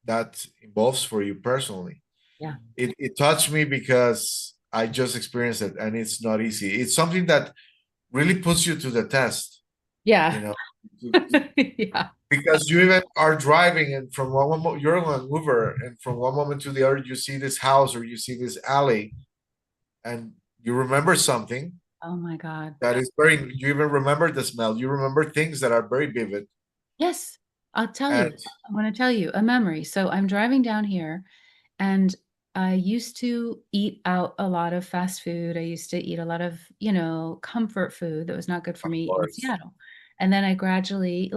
that involves for you personally, it touched me, because I just experienced it, and it's not easy. It's something that really puts you to the test. Yeah. Because you even are driving, and from one moment you're on Uber, and from one moment to the other you see this house or you see this alley, and you remember something. Oh my God. That is you even remember the smell. You remember things that are very vivid. Yes. I'll tell you. I want to tell you a memory. So I'm driving down here, and I used to eat out a lot of fast food. I used to eat a lot of, comfort food that was not good for me in Seattle. And then I gradually,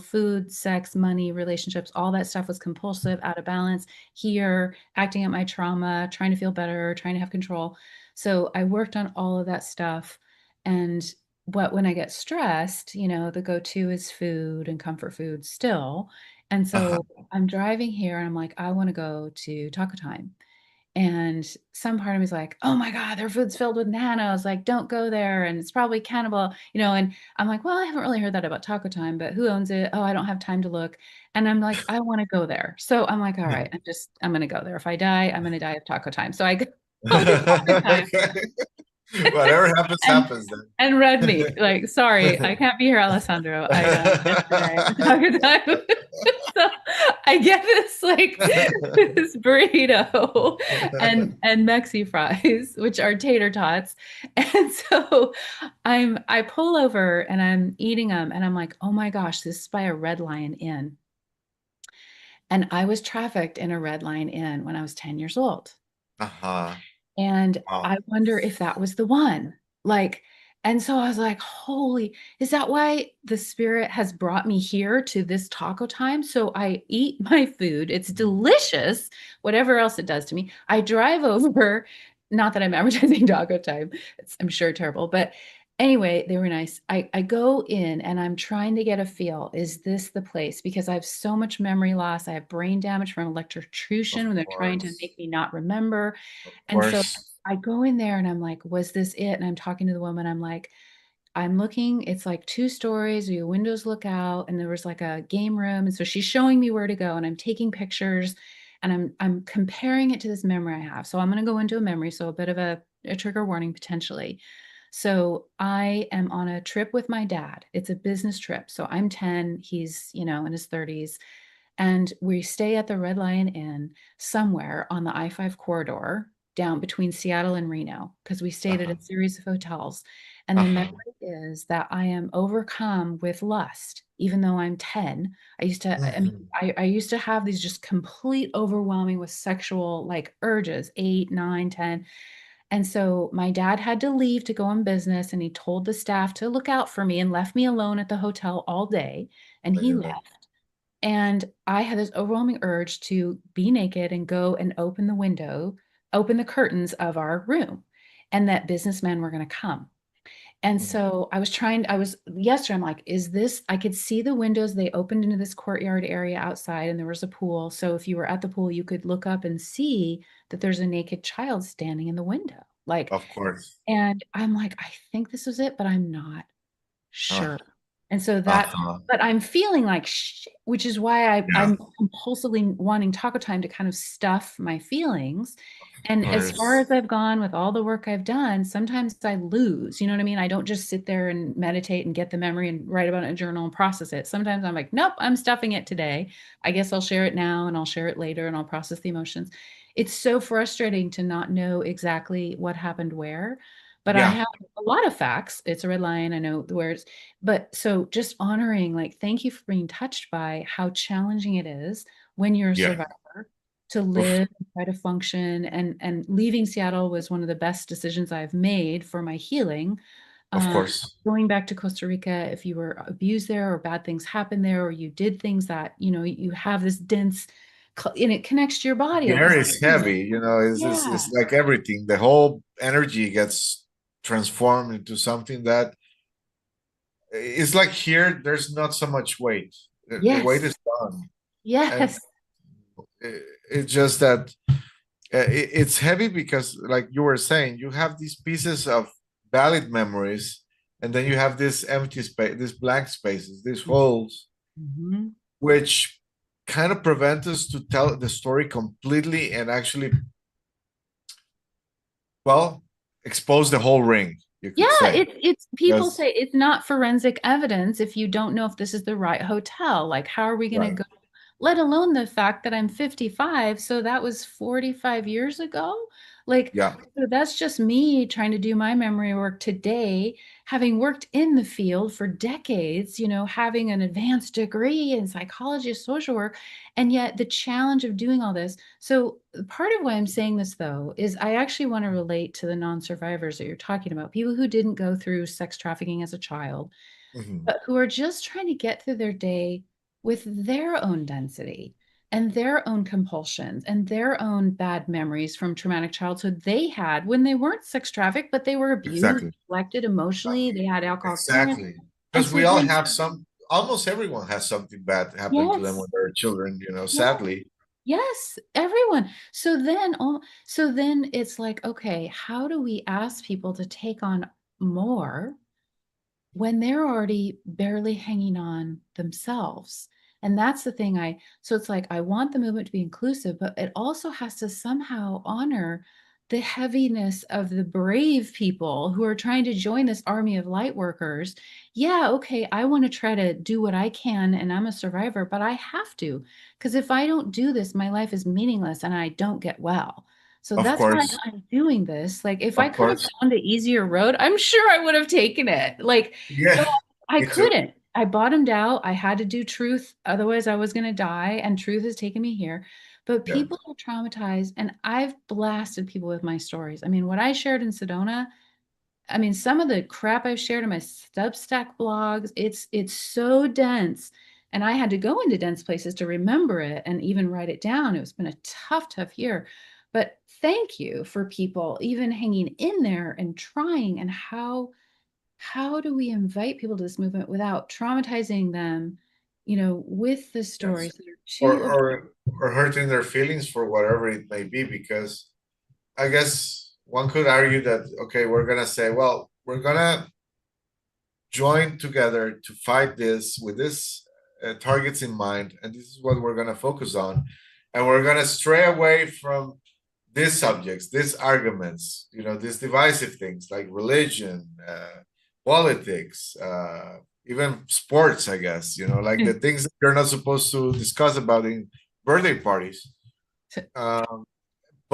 food, sex, money, relationships, all that stuff was compulsive, out of balance. Here, acting out my trauma, trying to feel better, trying to have control. So I worked on all of that stuff. And when I get stressed, the go-to is food and comfort food still. And so I'm driving here and I'm like, I want to go to Taco Time. And some part of me is like, oh my God, their food's filled with nanos. Like, don't go there. And it's probably cannibal, and I'm like, well, I haven't really heard that about Taco Time, but who owns it? Oh, I don't have time to look. And I'm like, I want to go there. So I'm like, all right, I'm going to go there. If I die, I'm going to die of Taco Time. So I go to Taco Time. Whatever happens, happens then. And red meat. Like, sorry, I can't be here, Alessandro. Yesterday so I get this this burrito and Mexi fries, which are tater tots. And so I pull over and I'm eating them, and I'm like, oh my gosh, this is by a Red Lion Inn. And I was trafficked in a Red Lion Inn when I was 10 years old. And I wonder if that was the one. And so I was like, holy, is that why the spirit has brought me here to this Taco Time? So I eat my food. It's delicious, whatever else it does to me. I drive over, not that I'm advertising Taco Time. I'm sure terrible, but Anyway, they were nice. I go in and I'm trying to get a feel. Is this the place? Because I have so much memory loss. I have brain damage from Of electrocution when they're trying to course. make me not remember. Of And so course. I go in there and I'm like, was this it? And I'm talking to the woman. I'm like, I'm looking, it's like 2 stories, your windows look out, and there was like a game room. And so she's showing me where to go, and I'm taking pictures and I'm comparing it to this memory I have. So I'm going to go into a memory. So a bit of a trigger warning potentially. So I am on a trip with my dad. It's a business trip. So I'm 10, he's, in his 30s. And we stay at the Red Lion Inn somewhere on the I-5 corridor down between Seattle and Reno, because we stayed at Uh-huh. a series of hotels. And the Uh-huh. memory is that I am overcome with lust, even though I'm 10. I mean, Mhm. I used to have these just complete overwhelming with sexual like urges, 8, 9, 10. And so my dad had to leave to go on business, and he told the staff to look out for me and left me alone at the hotel all day. And he Yeah. left. And I had this overwhelming urge to be naked and go and open the curtains of our room, and that businessmen were going to come. And Mhm. so yesterday, I'm like, is this, I could see the windows. They opened into this courtyard area outside, and there was a pool. So if you were at the pool, you could look up and see that there's a naked child standing in the window. Like, Of course. and I'm like, I think this was it, but I'm not Uh, sure. And so uh-huh. but I'm feeling like shit, which is why Yeah. I'm compulsively wanting taco time to kind of stuff my feelings. Of And as far course. as I've gone with all the work I've done, sometimes I lose, you know what I mean? I don't just sit there and meditate and get the memory and write about it in a journal and process it. Sometimes I'm like, nope, I'm stuffing it today. I guess I'll share it now and I'll share it later and I'll process the emotions. It's so frustrating to not know exactly what happened where, but I Yeah. have a lot of facts. It's a red line. I know the words. But so just honoring, like, thank you for being touched by how challenging it is when you're a Yeah. survivor to Of, live and try to function. And leaving Seattle was one of the best decisions I've made for my healing. of Um, course. Going back to Costa Rica, if you were abused there or bad things happened there, or you did things that, you have this dense, and it connects to your body. The Like air this. is heavy, Yeah. it's like everything. The whole energy gets transformed into something that it's like here, there's not so much weight. The weight Yes. is gone. And Yes. it's just that it's heavy because, like you were saying, you have these pieces of valid memories, and then you have this empty space, these blank spaces, these holes, Mhm. which kind of prevent us to tell the story completely and actually, well, expose the whole ring, you Yeah, could say. it's people Yes, say it's not forensic evidence if you don't know if this is the right hotel. Like, how are we going to right. go? Let alone the fact that I'm 55, so that was 45 years ago. Like, Yeah, so that's just me trying to do my memory work today, having worked in the field for decades, having an advanced degree in psychology, social work, and yet the challenge of doing all this. So part of why I'm saying this, though, is I actually want to relate to the non-survivors that you're talking about, people who didn't go through sex trafficking as a child, mhm, but who are just trying to get through their day with their own density and their own compulsions and their own bad memories from traumatic childhood they had when they weren't sex trafficked, but they were abused, exactly. neglected emotionally, they had alcoholic parents. Exactly. And Because so we all then, have almost everyone has something bad happen to them when yes, they're children, yes, sadly. yes, everyone. So then it's like, okay, how do we ask people to take on more when they're already barely hanging on themselves? And that's the thing. So it's like, I want the movement to be inclusive, but it also has to somehow honor the heaviness of the brave people who are trying to join this army of light workers. Yeah, okay, I want to try to do what I can, and I'm a survivor, but I have to, because if I don't do this, my life is meaningless and I don't get well. So Of that's why course. I'm doing this. Like, if I Of could have course. found the easier road, I'm sure I would have taken it. Like, but Yeah, I me too. couldn't. I bottomed out. I had to do truth. Otherwise, I was going to die. And truth has taken me here. But Yeah. people are traumatized. And I've blasted people with my stories. I mean, what I shared in Sedona, I mean, some of the crap I've shared in my Substack blogs, it's so dense. And I had to go into dense places to remember it and even write it down. It's been a tough, tough year. But thank you for people even hanging in there and trying, and how how do we invite people to this movement without traumatizing them, with the Yes. stories that are Or too or or hurting their feelings for whatever it may be, because I guess one could argue that, okay, we're gonna say, well, we're gonna join together to fight this with this targets in mind, and this is what we're gonna focus on, and we're gonna stray away from these subjects, these arguments, these divisive things like religion, politics, even sports, I guess, like the things that you're not supposed to discuss about in birthday parties.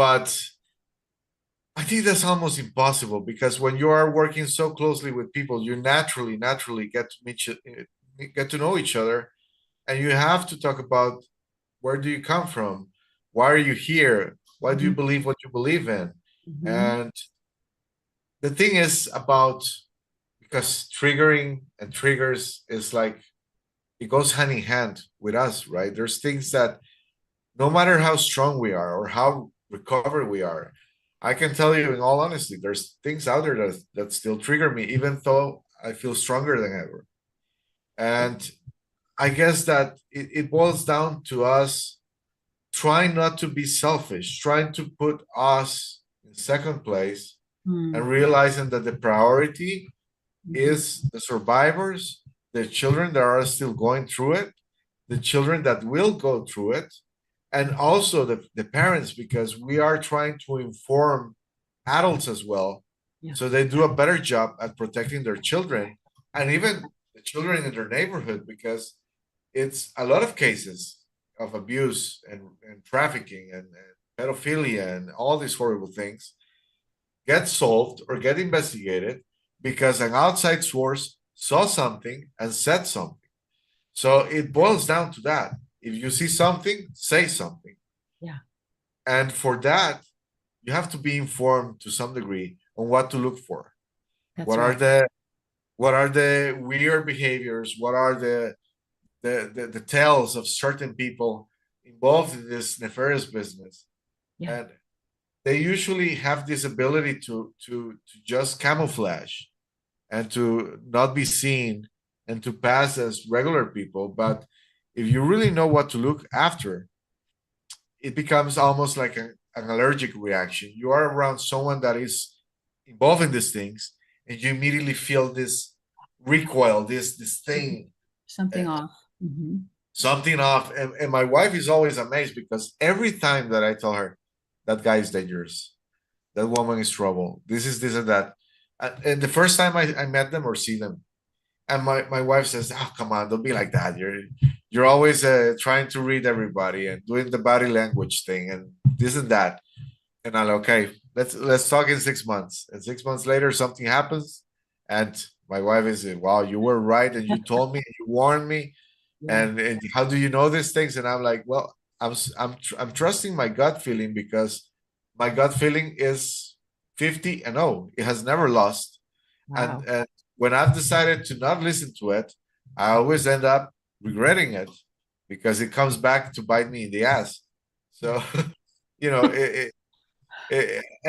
But I think that's almost impossible, because when you are working so closely with people, you naturally get to know each other, and you have to talk about where do you come from, why are you here, why do you Mhm. believe what you believe in, Mhm. and the thing is about, because triggering and triggers is like, it goes hand in hand with us, right? There's things that no matter how strong we are or how recovered we are, I can tell you in all honesty, there's things out there that still trigger me, even though I feel stronger than ever. And I guess that it boils down to us trying not to be selfish, trying to put us in second place, and Mm. realizing that the priority Mhm. is the survivors, the children that are still going through it, the children that will go through it, and also the parents, because we are trying to inform adults as well, Yeah. so they do a better job at protecting their children, and even the children in their neighborhood, because it's a lot of cases of abuse and trafficking and pedophilia and all these horrible things get solved or get investigated because an outside source saw something and said something. So it boils down to that. If you see something, say something. Yeah. And for that, you have to be informed to some degree on what to look for. That's What are right. the weird behaviors? What are the tales of certain people involved in this nefarious business? Yeah. And they usually have this ability to just camouflage and to not be seen and to pass as regular people. But if you really know what to look after, it becomes almost like an allergic reaction. You are around someone that is involved in these things, and you immediately feel this recoil, this thing, Something uh, off. Hmm. something off. And my wife is always amazed, because every time that I tell her that guy is dangerous, that woman is trouble, this and that. And the first time I met them or see them, and my wife says, "Oh, come on, don't be like that. You're always trying to read everybody and doing the body language thing and this and that." And I'm like, okay, let's talk in 6 months. And 6 months later, something happens, and my wife is, "Wow, you were right, and you told me, you warned me, Yeah. and how do you know these things?" And I'm like, "Well, I'm trusting my gut feeling, because my gut feeling is 50 and 0. It has never lost, Wow. and when I've decided to not listen to it, I always end up regretting it, because it comes back to bite me in the ass. Yeah. So, you know,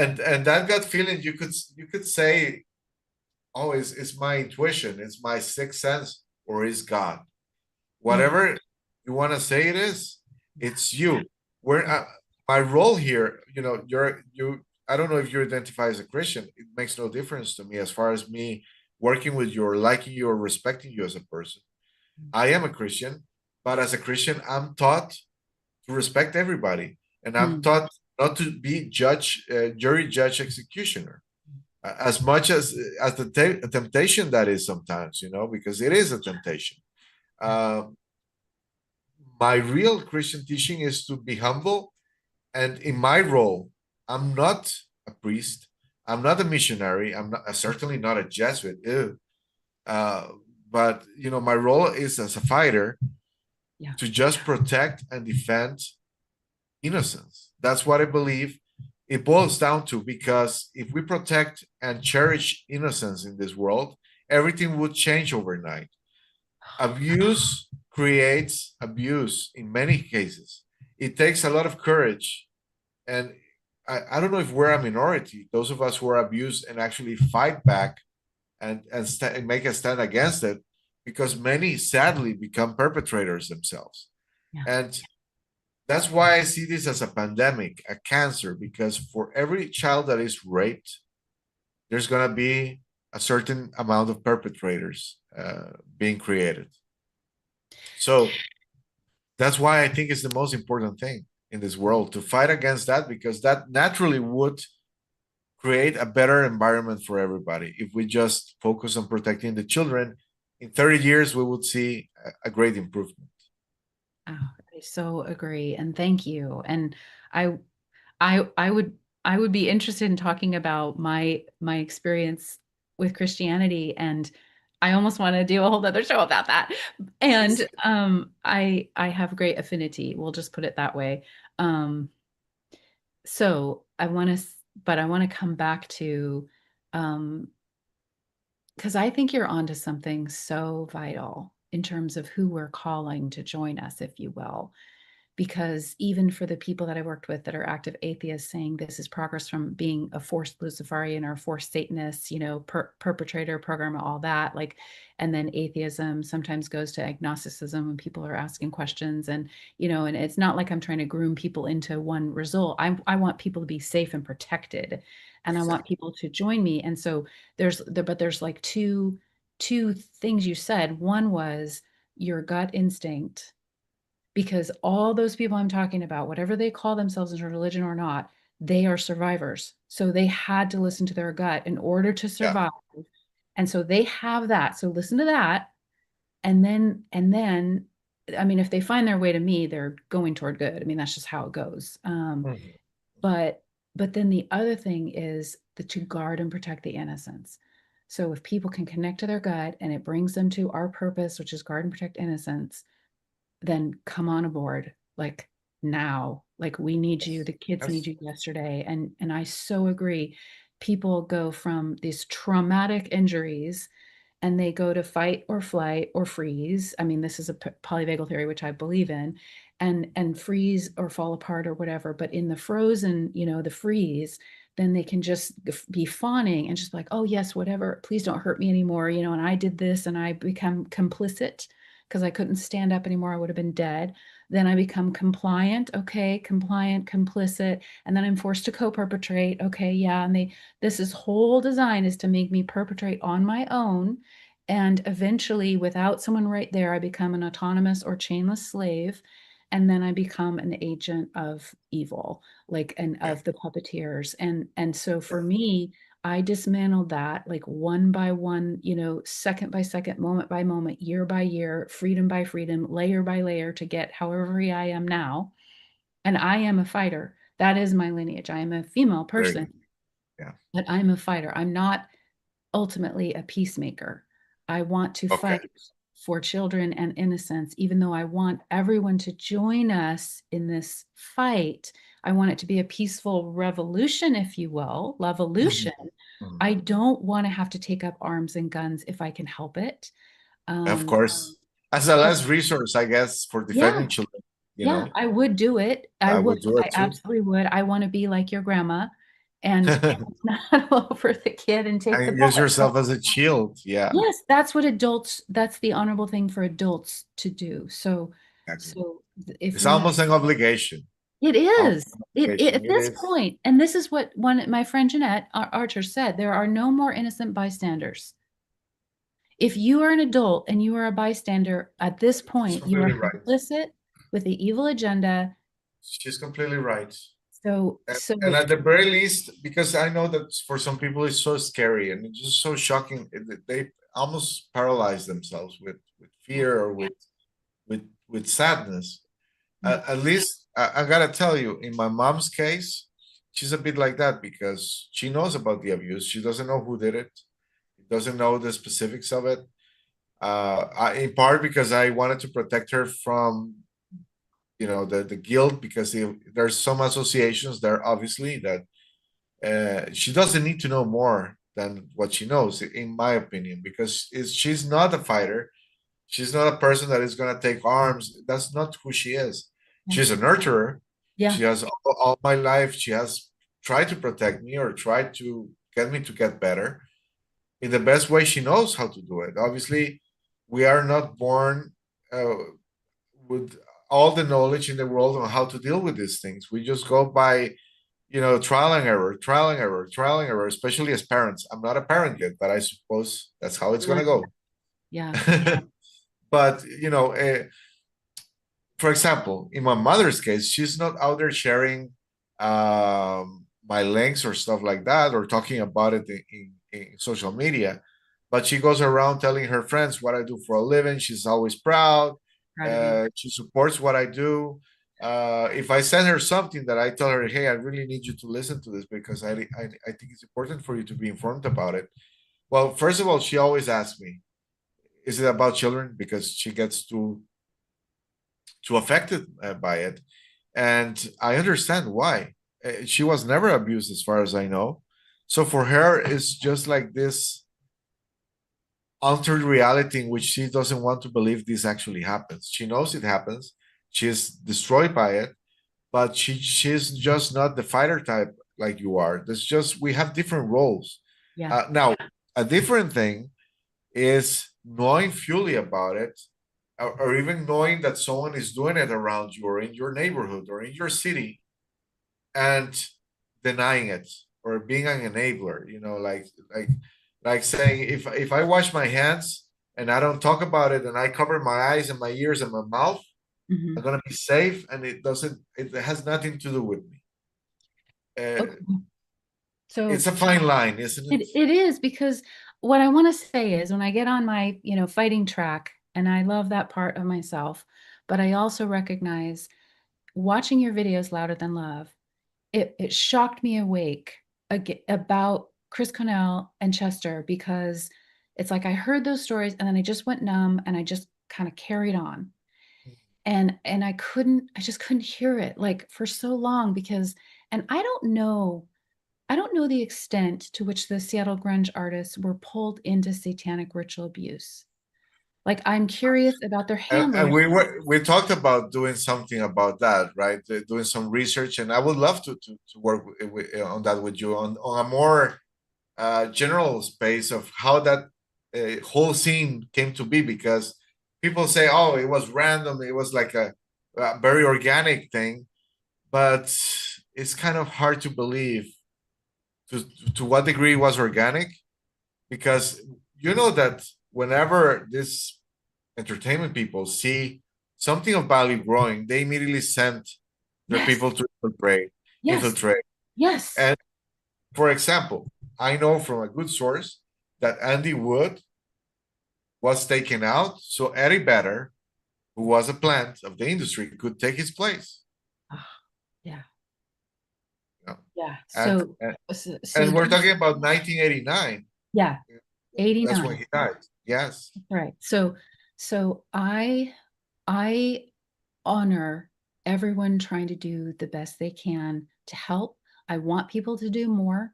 and that gut feeling, you could say, oh, it's my intuition, it's my sixth sense, or is God, Yeah. whatever you want to say it is, Yeah. it's you. Where my role here, you. I don't know if you identify as a Christian. It makes no difference to me as far as me working with you or liking you or respecting you as a person. I am a Christian, but as a Christian, I'm taught to respect everybody, and I'm Mm. taught not to be jury, judge, executioner. As much as the temptation that is sometimes, because it is a temptation. Um, my real Christian teaching is to be humble. And in my role, I'm not a priest. I'm not a missionary. I'm not, certainly not a Jesuit. Ew. Uh, but my role is as a fighter Yeah. to just protect and defend innocence. That's what I believe it boils down to. Because if we protect and cherish innocence in this world, everything would change overnight. Abuse creates abuse in many cases. It takes a lot of courage. And I don't know if we're a minority, those of us who are abused and actually fight back and make a stand against it, because many sadly become perpetrators themselves. Yeah. And that's why I see this as a pandemic, a cancer, because for every child that is raped, there's going to be a certain amount of perpetrators being created. So that's why I think it's the most important thing in this world to fight against that, because that naturally would create a better environment for everybody. If we just focus on protecting the children, in 30 years, we would see a great improvement. Oh, I so agree. And thank you. And I I would be interested in talking about my experience with Christianity, and I almost want to do a whole other show about that. And I have great affinity. We'll just put it that way. So I want to, but I want to come back to, um, because I think you're onto something so vital in terms of who we're calling to join us, if you will. Because even for the people that I worked with that are active atheists, saying this is progress from being a forced Luciferian or a forced Satanist, perpetrator, programmer, all that, like, and then atheism sometimes goes to agnosticism when people are asking questions, and it's not like I'm trying to groom people into one result. I want people to be safe and protected, and I want people to join me. And so there's like two things you said. One was your gut instinct, because all those people I'm talking about, whatever they call themselves in religion or not, they are survivors. So they had to listen to their gut in order to Yeah. survive. And so they have that. So listen to that. And then, I mean, if they find their way to me, they're going toward good. I mean, that's just how it goes. Mhm. But then the other thing is to guard and protect the innocence. So if people can connect to their gut and it brings them to our purpose, which is guard and protect innocence, then come on aboard, like, now. Like, we need you, the kids need Yes. you yesterday. And I so agree. People go from these traumatic injuries and they go to fight or flight or freeze. I mean, this is a polyvagal theory, which I believe in, and freeze or fall apart or whatever. But in the frozen, the freeze, then they can just be fawning and just like, oh yes, whatever, please don't hurt me anymore, and I did this, and I become complicit because I couldn't stand up anymore. I would have been dead. Then I become compliant. Okay, compliant, complicit, and then I'm forced to co-perpetrate. Okay, yeah, and this is whole design is to make me perpetrate on my own. And eventually, without someone right there, I become an autonomous or chainless slave. And then I become an agent of evil, like, and Yeah. of the puppeteers. And so for me, I dismantled that, like, one by one, second by second, moment by moment, year by year, freedom by freedom, layer by layer, to get however free I am now. And I am a fighter. That is my lineage. I am a female Very person, good. Yeah. but I'm a fighter. I'm not ultimately a peacemaker. I want to Okay. fight for children and innocence, even though I want everyone to join us in this fight. I want it to be a peaceful revolution, if you will, Mhm. revolution. Mhm. I don't want to have to take up arms and guns if I can help it. Of Um, course, as a but last resource, I guess, for yeah, defending children, yeah, I would do it. I I would. would do I it too. absolutely would. I want to be like your grandma and not over the kid and take the And use bullet. yourself as a shield. Yeah, Yes, that's the honorable thing for adults to do. So, exactly. so if It's we, almost an obligation. it Almost is, an it obligation. at It this is. point, and this is what one, my friend Jeanette Archer said, there are no more innocent bystanders. If you are an adult and you are a bystander at this She's point, you are completely right. complicit with the evil agenda. She's completely right. So, And at the very least, because I know that for some people it's so scary and it's just so shocking, they almost paralyze themselves with fear or with sadness. At least I gotta tell you, in my mom's case, she's a bit like that because she knows about the abuse. She doesn't know who did it, doesn't know the specifics of it. In part because I wanted to protect her from, the guilt, because there's some associations there, obviously, that she doesn't need to know more than what she knows, in my opinion, because she's not a fighter. She's not a person that is going to take arms. That's not who she is. yeah, She's a nurturer. yeah, She has all my life. She has tried to protect me or tried to get me to get better. in the best way she knows how to do it. Obviously, we are not born with all the knowledge in the world on how to deal with these things. We just go by, trial and error, trial and error, trial and error, especially as parents. I'm not a parent yet, but I suppose that's how it's going to go. Yeah. But, for example, in my mother's case, she's not out there sharing my links or stuff like that, or talking about it in social media. But she goes around telling her friends what I do for a living. She's always proud. Proud of you. She supports what I do. If I send her something that I tell her, hey, I really need you to listen to this because I think it's important for you to be informed about it. Well, first of all, she always asks me, is it about children? Because she gets too affected by it. And I understand why. She was never abused as far as I know. So for her, it's just like this altered reality in which she doesn't want to believe this actually happens. She knows it happens. She's destroyed by it, but she's just not the fighter type like you are. There's just we have different roles. Yeah. Now, a different thing is knowing fully about it, or even knowing that someone is doing it around you or in your neighborhood or in your city, and denying it or being an enabler. Like saying, if I wash my hands and I don't talk about it and I cover my eyes and my ears and my mouth, I'm Mhm. gonna be safe, and it has nothing to do with me. Okay. It's So a fine line, isn't it? it is, because what I want to say is when I get on my, fighting track, and I love that part of myself, but I also recognize watching your videos Louder Than Love, it shocked me awake about Chris Cornell and Chester, because it's like I heard those stories and then I just went numb and I just kind of carried on. And I just couldn't hear it like for so long, because and I don't know the extent to which the Seattle grunge artists were pulled into satanic ritual abuse. Like, I'm curious about their And handlers. we talked about doing something about that, right? Doing some research, and I would love to work on that with you on a more general space of how that whole scene came to be, because people say, oh, it was random, it was like a very organic thing, but it's kind of hard to believe to what degree it was organic, because you know that whenever these entertainment people see something of value growing, they immediately send their Yes, people to infiltrate. yes, Infiltrate. yes. And for example, I know from a good source that Andy Wood was taken out, so Eddie Vedder, who was a plant of the industry, could take his place. Ah, yeah, You know? yeah. And, So, and so and we're talking about 1989. yeah, That's when 89. he died. Yes. Right. So I honor everyone trying to do the best they can to help. I want people to do more,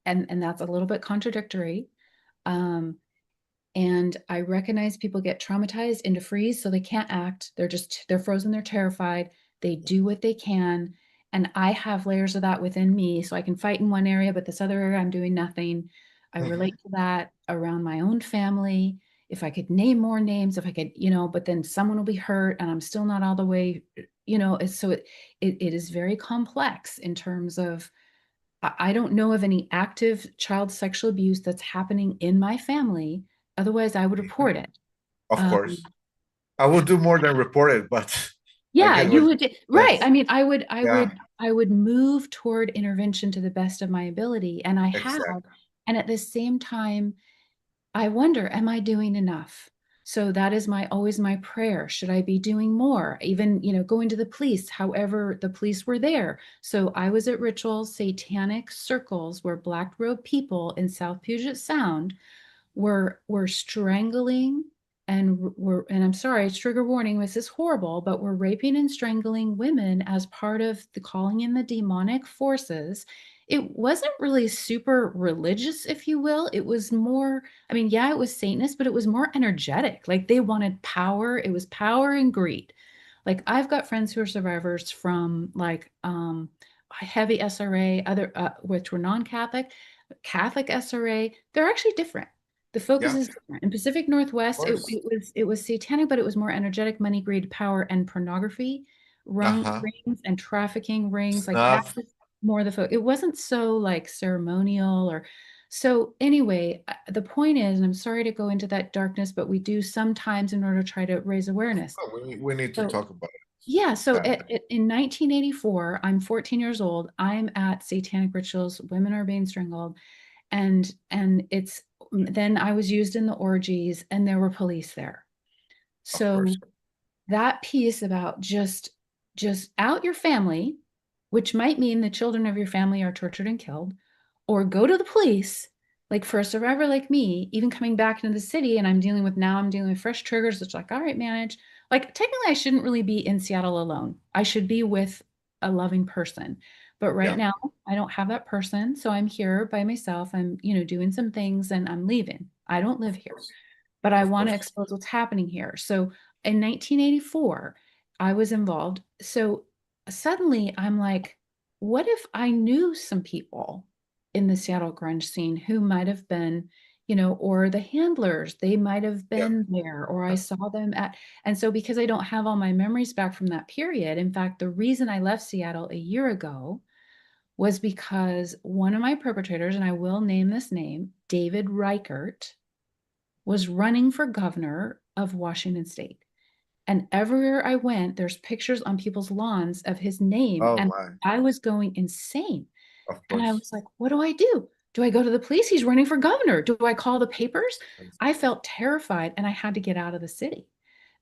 and that's a little bit contradictory. Um, and I recognize people get traumatized into freeze, so they can't act. They're frozen, they're terrified. They do what they can. And I have layers of that within me. So I can fight in one area, but this other area, I'm doing nothing. I Mhm. relate to that around my own family. If I could name more names, if I could, but then someone will be hurt and I'm still not all the way, so it is very complex in terms of I don't know of any active child sexual abuse that's happening in my family. Otherwise, I would report it. Of Um, course. I will do more than report it, but I yeah, get what you you would, right. Yes. I mean, I Yeah, would, I would move toward intervention to the best of my ability, and I have. exactly. And at the same time, I wonder, am I doing enough? So that is always my prayer. Should I be doing more? Even, going to the police, however, the police were there. So I was at ritual satanic circles where Black robe people in South Puget Sound were strangling and I'm sorry, it's trigger warning, this is horrible, but we're raping and strangling women as part of the calling in the demonic forces. It wasn't really super religious, if you will. It was more, I mean, yeah, it was Satanist, but it was more energetic. Like they wanted power. It was power and greed. Like I've got friends who are survivors from like heavy SRA, other which were non-Catholic, Catholic SRA. They're actually different. The focus Yeah, is different. In Pacific of Northwest, course. it was satanic, but it was more energetic, money, greed, power, and pornography Uh-huh. rings and trafficking rings. Like that Snuff. was more the focus. It wasn't so like ceremonial or so. Anyway, the point is, and I'm sorry to go into that darkness, but we do sometimes in order to try to raise awareness. Oh, we need to So talk about yeah, so that. in 1984, I'm 14 years old. I'm at satanic rituals. Women are being strangled, and it's then I was used in the orgies, and there were police there. Of So course. that piece about just out your family, which might mean the children of your family are tortured and killed, or go to the police. Like for a survivor like me, even coming back into the city, and I'm dealing with fresh triggers. It's like, all right, manage. Like technically, I shouldn't really be in Seattle alone. I should be with a loving person. But right Yeah, now, I don't have that person, so I'm here by myself. I'm, doing some things, and I'm leaving. I don't live of here, course. but I Of want to course. expose what's happening here. So in 1984, I was involved. So suddenly I'm like, what if I knew some people in the Seattle grunge scene who might have been, or the handlers, they might have Yeah. been there, or I saw them at, and so because I don't have all my memories back from that period, in fact, the reason I left Seattle a year ago was because one of my perpetrators, and I will name this name, David Reichert, was running for governor of Washington State. And everywhere I went, there's pictures on people's lawns of his name. Oh And my. I was going insane. Of And I course. was like, what do I do? Do I go to the police? He's running for governor. Do I call the papers? I felt terrified and I had to get out of the city.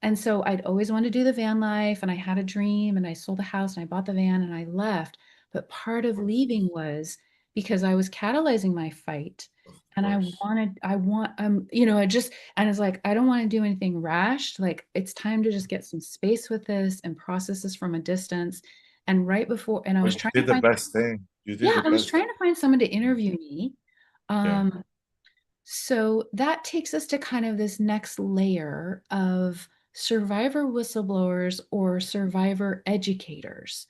And so I'd always wanted to do the van life and I had a dream and I sold the house and I bought the van and I left. But part of leaving was because I was catalyzing my fight Of and course. I just, and it's like, I don't want to do anything rash. Like it's time to just get some space with this and process this from a distance. And right before, and I But was you trying to did the find, best thing. You did yeah, the I was best trying to find someone to thing. interview me. Yeah. So that takes us to kind of this next layer of survivor whistleblowers or survivor educators.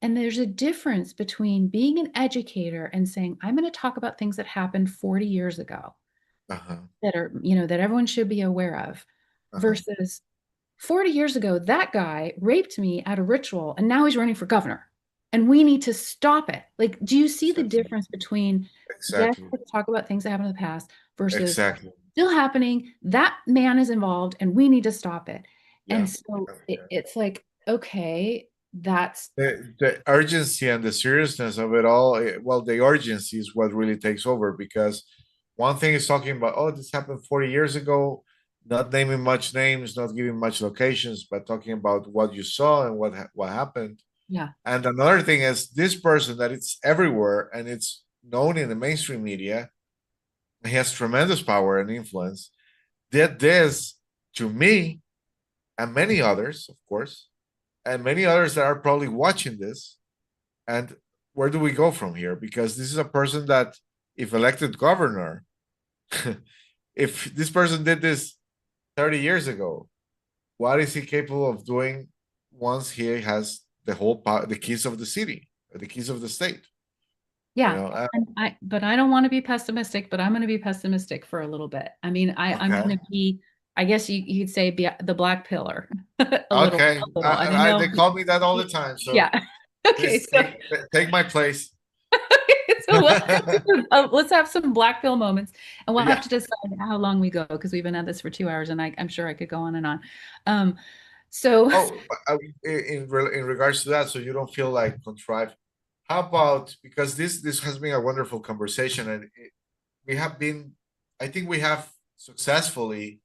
And there's a difference between being an educator and saying, I'm going to talk about things that happened 40 years ago Uh-huh. that are, that everyone should be aware of, Uh-huh. versus 40 years ago, that guy raped me at a ritual and now he's running for governor. And we need to stop it. Like, do you see the Exactly. difference between, yes, Exactly. let's talk about things that happened in the past versus Exactly. still happening? That man is involved and we need to stop it. And Yeah. so Yeah. it's like, okay, that's, The urgency and the seriousness of it all, well, the urgency is what really takes over because one thing is talking about, oh, this happened 40 years ago, not naming much names, not giving much locations, but talking about what you saw and what happened. yeah, And another thing is this person that it's everywhere and it's known in the mainstream media, he has tremendous power and influence, did this to me and many others, of course, and many others that are probably watching this. And where do we go from here? Because this is a person that, if elected governor, if this person did this 30 years ago, what is he capable of doing once he has the whole the keys of the city, or the keys of the state? You yeah. know, But I don't want to be pessimistic, but I'm going to be pessimistic for a little bit. I mean, I'm okay, going to be, I guess you could say, be the black pillar okay. a little. And I know, They call me that all the time, so yeah. Okay, please so take my place. so let's have some black pill moments, and we'll have Yeah. to decide how long we go because we've been at this for 2 hours, and I'm sure I could go on and on. Um, so Oh, in regards to that, so you don't feel like contrived. How about, because this has been a wonderful conversation, and we have been, I think we have successfully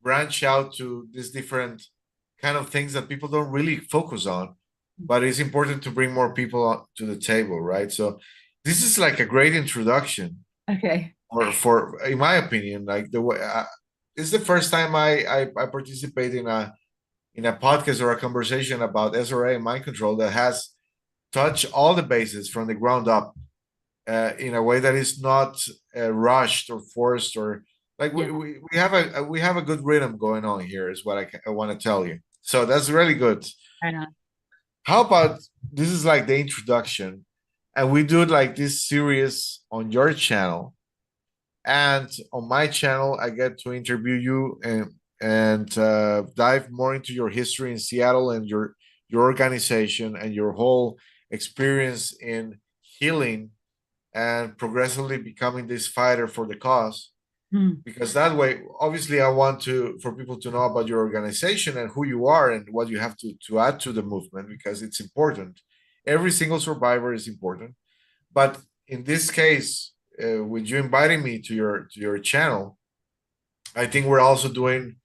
branched out to these different kind of things that people don't really focus on, but it's important to bring more people to the table, right? So this is like a great introduction, okay, for in my opinion, like the way. This is the first time I participate in a podcast or a conversation about SRA and mind control that has touched all the bases from the ground up, in a way that is not rushed or forced, or like yeah, we have we have a good rhythm going on here, is what I want to tell you. So that's really good. right on. How about, this is like the introduction, and we do like this series on your channel And on my channel, I get to interview you and dive more into your history in Seattle and your organization and your whole experience in healing and progressively becoming this fighter for the cause. Because that way, obviously, I want to for people to know about your organization and who you are and what you have to add to the movement, because it's important. Every single survivor is important, but in this case, with you inviting me to your channel, I think we're also doing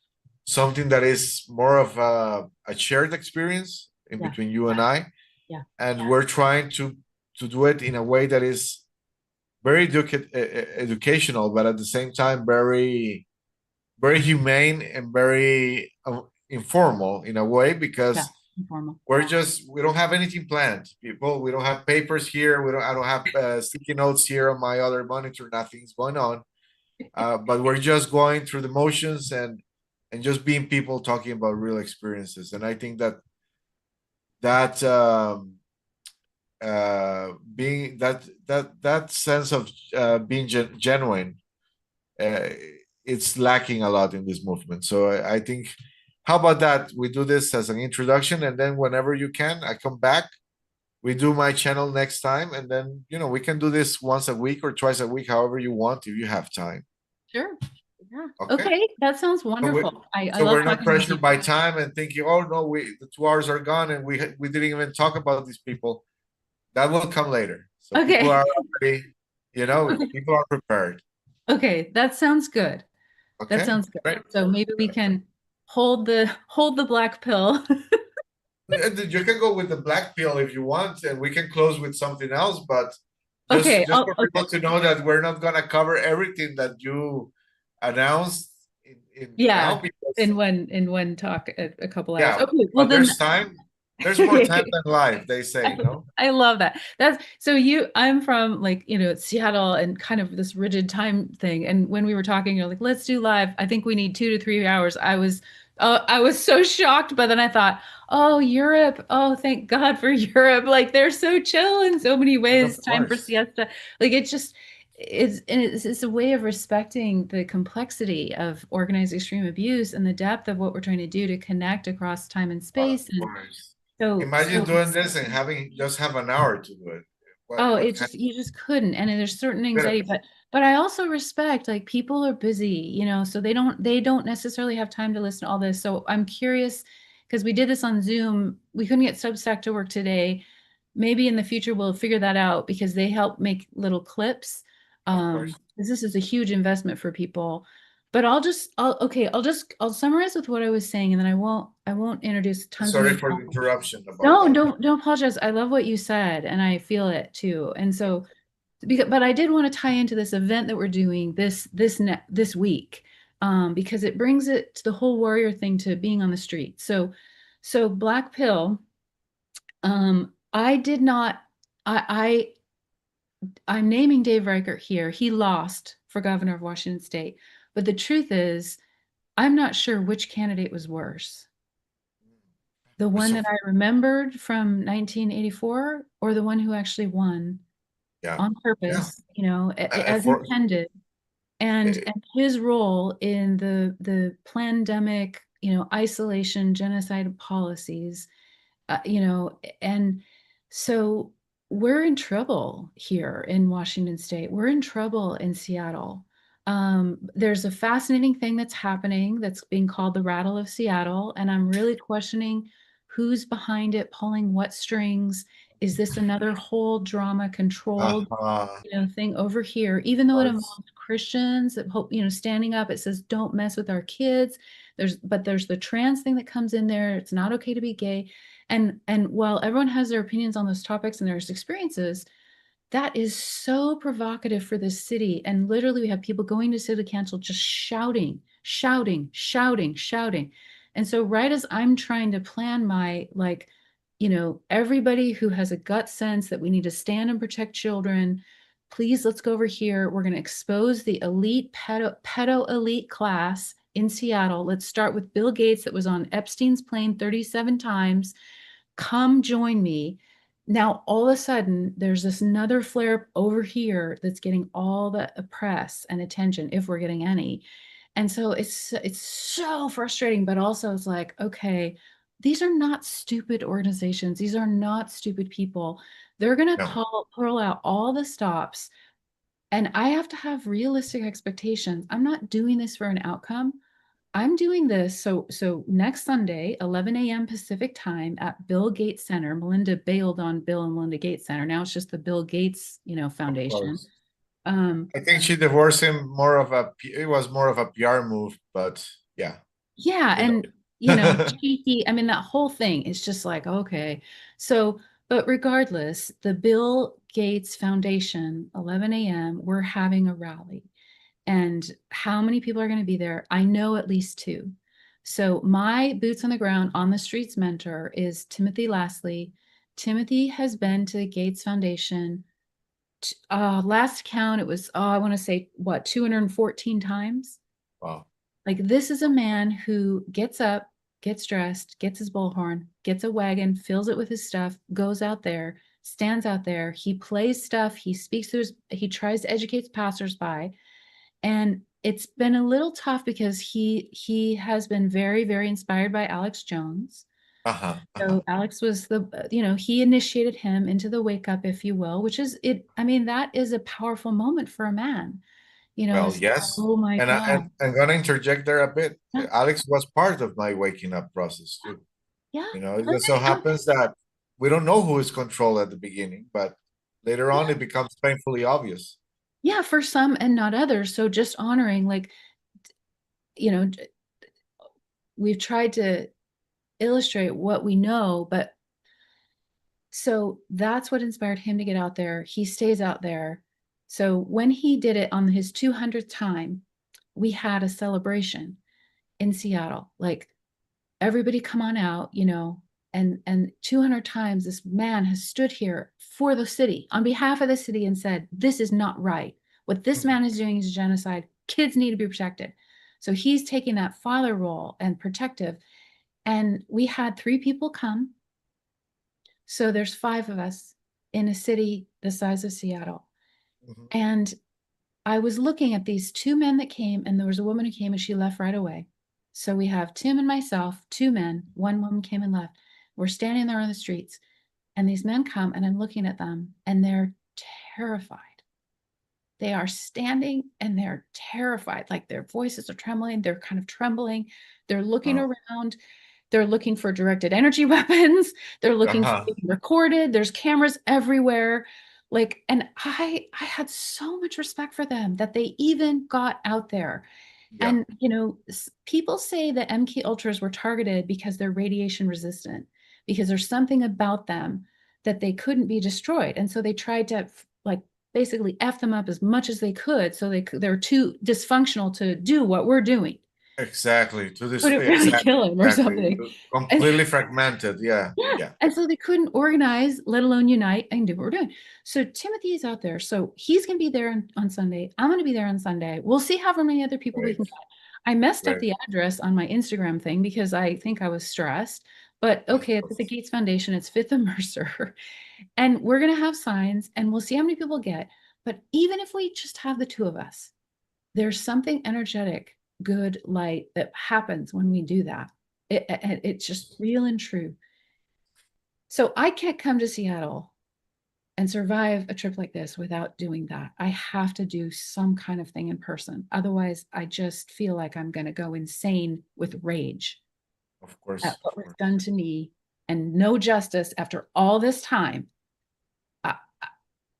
something that is more of a shared experience in Yeah. between you and I, Yeah. and we're trying to do it in a way that is very educational, but at the same time very humane and very informal in a way, because Informal. we don't have anything planned, people. We don't have papers here. I don't have sticky notes here on my other monitor. Nothing's going on. But we're just going through the motions and just being people talking about real experiences. And I think that being that sense of being genuine, uh, it's lacking a lot in this movement. So I think, how about that? We do this as an introduction, and then whenever you can, I come back. We do my channel next time, and then we can do this once a week or twice a week, however you want, if you have time. Sure. Yeah. Okay. Okay. That sounds So, wonderful. I so love we're not talking with you. pressured by time and thinking, oh no, the 2 hours are gone and we didn't even talk about these people. That will come later. So Okay. people are already, people are prepared. Okay. That sounds good. Okay. That sounds good. Great. So maybe we can hold the black pill. You can go with the black pill if you want, and we can close with something else. But Okay. just for people to know that we're not gonna cover everything that you announced in Yeah. now, because In one talk, a couple hours. yeah, Okay. Well but then. there's time. There's more time than life, they say, no? I love that. That's so I'm from Seattle and kind of this rigid time thing. And when we were talking, you're like, let's do live. I think we need 2 to 3 hours. I was so shocked, but then I thought, oh, Europe. Oh, thank God for Europe. Like they're so chill in so many And ways. of Time for course. siesta. Like it's a way of respecting the complexity of organized extreme abuse and the depth of what we're trying to do to connect across time and Of space. And course. so, Imagine doing this and having just have an hour to do it. oh, What it kind just you just couldn't. And there's certain of anxiety, but I also respect like people are busy, so they don't necessarily have time to listen to all this. So I'm curious because we did this on Zoom. We couldn't get Substack to work today. Maybe in the future we'll figure that out because they help make little clips. of course. 'Cause this is a huge investment for people. But I'll summarize with what I was saying and then I won't introduce tons of Sorry new for the topics. interruption about No, that. don't apologize. I love what you said, and I feel it too. And so, but I did want to tie into this event that we're doing this week, because it brings it to the whole warrior thing to being on the street. So Black Pill. I did not. I'm naming Dave Reichert here. He lost for governor of Washington State, but the truth is, I'm not sure which candidate was worse. The one So, that I remembered from 1984 or the one who actually won yeah. on Yeah. purpose, And as for intended. And his role in the pandemic, isolation, genocide policies, and so we're in trouble here in Washington State. We're in trouble in Seattle. There's a fascinating thing that's happening that's being called the Rattle of Seattle, and I'm really questioning who's behind it, pulling what strings. Is this another whole drama controlled uh, thing over here, even though it course. involves Christians that hope, standing up, it says don't mess with our kids. There's the trans thing that comes in there. It's not okay to be gay. And while everyone has their opinions on those topics and their experiences, that is so provocative for this city. And literally we have people going to city council just shouting, shouting, shouting, shouting. And so right as I'm trying to plan my everybody who has a gut sense that we need to stand and protect children, please let's go over here. We're going to expose the elite pedo elite class in Seattle. Let's start with Bill Gates that was on Epstein's plane 37 times. Come join me. now all of a sudden there's this another flare over here that's getting all the press and attention, if we're getting any. And so it's so frustrating, but also it's like, okay, these are not stupid organizations. These are not stupid people. They're going to No, pull out all the stops. And I have to have realistic expectations. I'm not doing this for an outcome. I'm doing this. So next Sunday, 11 a.m. Pacific time at Bill Gates Center. Melinda bailed on Bill and Melinda Gates Center. Now it's just the Bill Gates, of foundation. course. Um, I think she divorced him more of it was more of a PR move, but yeah, yeah, you and know. cheeky. I mean, that whole thing is just like, okay. So, but regardless, the Bill Gates Foundation, 11 a.m., we're having a rally. And how many people are going to be there? I know at least two. So my boots on the ground on the streets mentor is Timothy Lastly. Timothy has been to the Gates Foundation. Last count, it was, I want to say, what, 214 times? Wow. Like, this is a man who gets up, gets dressed, gets his bullhorn, gets a wagon, fills it with his stuff, goes out there, stands out there. He plays stuff. He speaks to he tries to educate passersby. And it's been a little tough because he has been very, very inspired by Alex Jones. Uh-huh. Uh-huh. So Alex was he initiated him into the wake up, if you will, which is it. I mean, that is a powerful moment for a man. Well, It's, yes. oh my And God. I'm gonna interject there a bit. Yeah, Alex was part of my waking up process too. yeah. It Wasn't just so it? happens that we don't know who is controlled at the beginning, but later on it becomes painfully obvious. Yeah, for some and not others. So just honoring, like, you know, we've tried to illustrate what we know, but so that's what inspired him to get out there. He stays out there. So when he did it on his 200th time, we had a celebration in Seattle. Like, everybody come on out, and 200 times this man has stood here for the city on behalf of the city and said, this is not right. What this Mhm. man is doing is genocide. Kids need to be protected. So he's taking that father role and protective. And we had 3 people come. So there's 5 of us in a city the size of Seattle. Mhm. And I was looking at these 2 men that came, and there was a woman who came and she left right away. So we have Tim and myself, 2 men, one woman came and left. We're standing there on the streets, and these men come, and I'm looking at them, and they're terrified. They are standing and they're terrified. Like, their voices are trembling. They're kind of trembling. They're looking Wow. around. They're looking for directed energy weapons. They're looking for Uh-huh. being recorded. There's cameras everywhere. Like, and I had so much respect for them that they even got out there. Yeah, And people say that MK Ultras were targeted because they're radiation resistant, because there's something about them that they couldn't be destroyed. And so they tried to, like, basically F them up as much as they could, so they're too dysfunctional to do what we're doing. exactly. To this, Couldn't really exactly, kill him or exactly. something. And Completely fragmented. Yeah, yeah. yeah. And so they couldn't organize, let alone unite and do what we're doing. So Timothy is out there. So he's going to be there on Sunday. I'm going to be there on Sunday. We'll see how many other people we Great, can get. I messed up great. the address on my Instagram thing because I think I was stressed. But Of okay, it's at the course. Gates Foundation. It's Fifth and Mercer. And we're going to have signs and we'll see how many people get. But even if we just have the 2 of us, there's something energetic, good, light that happens when we do that. It's just real and true. So I can't come to Seattle and survive a trip like this without doing that. I have to do some kind of thing in person. Otherwise, I just feel like I'm going to go insane with rage Of course, at of what was course. done to me and no justice after all this time. Uh,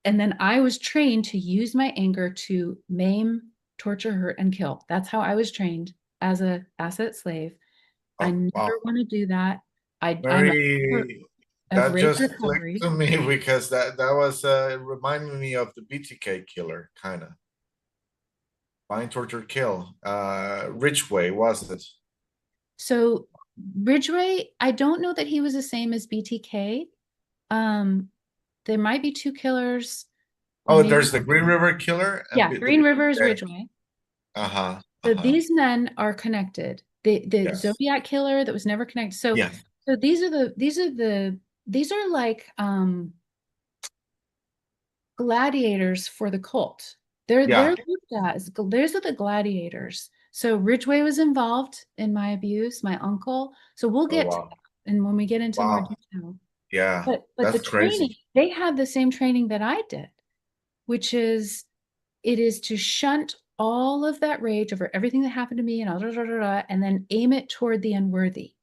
and then I was trained to use my anger to maim, torture, hurt, and kill. That's how I was trained as a asset slave. I Oh, wow. never want to do that. I'm a Very, of that rage just clicked recovery. to me because that was reminding me of the BTK killer, kind of. Find, torture, kill. Ridgeway, was it? So Ridgway, I don't know that he was the same as BTK. Um, there might be 2 killers, or Oh, maybe, there's the Green River Killer and yeah, the Green River is BTK. Ridgway. Uh-huh. So Uh-huh. these men are connected. The Yes. Zodiac killer that was never connected. So Yes. so these are like gladiators for the cult. Yeah. They're looked at as those are the gladiators. So Ridgway was involved in my abuse, my uncle. So we'll Oh, get to wow. that, and when we get into more Wow. detail. Yeah. But the That's training, crazy. they have the same training that I did, which is it is to shunt all of that rage over everything that happened to me and and then aim it toward the unworthy.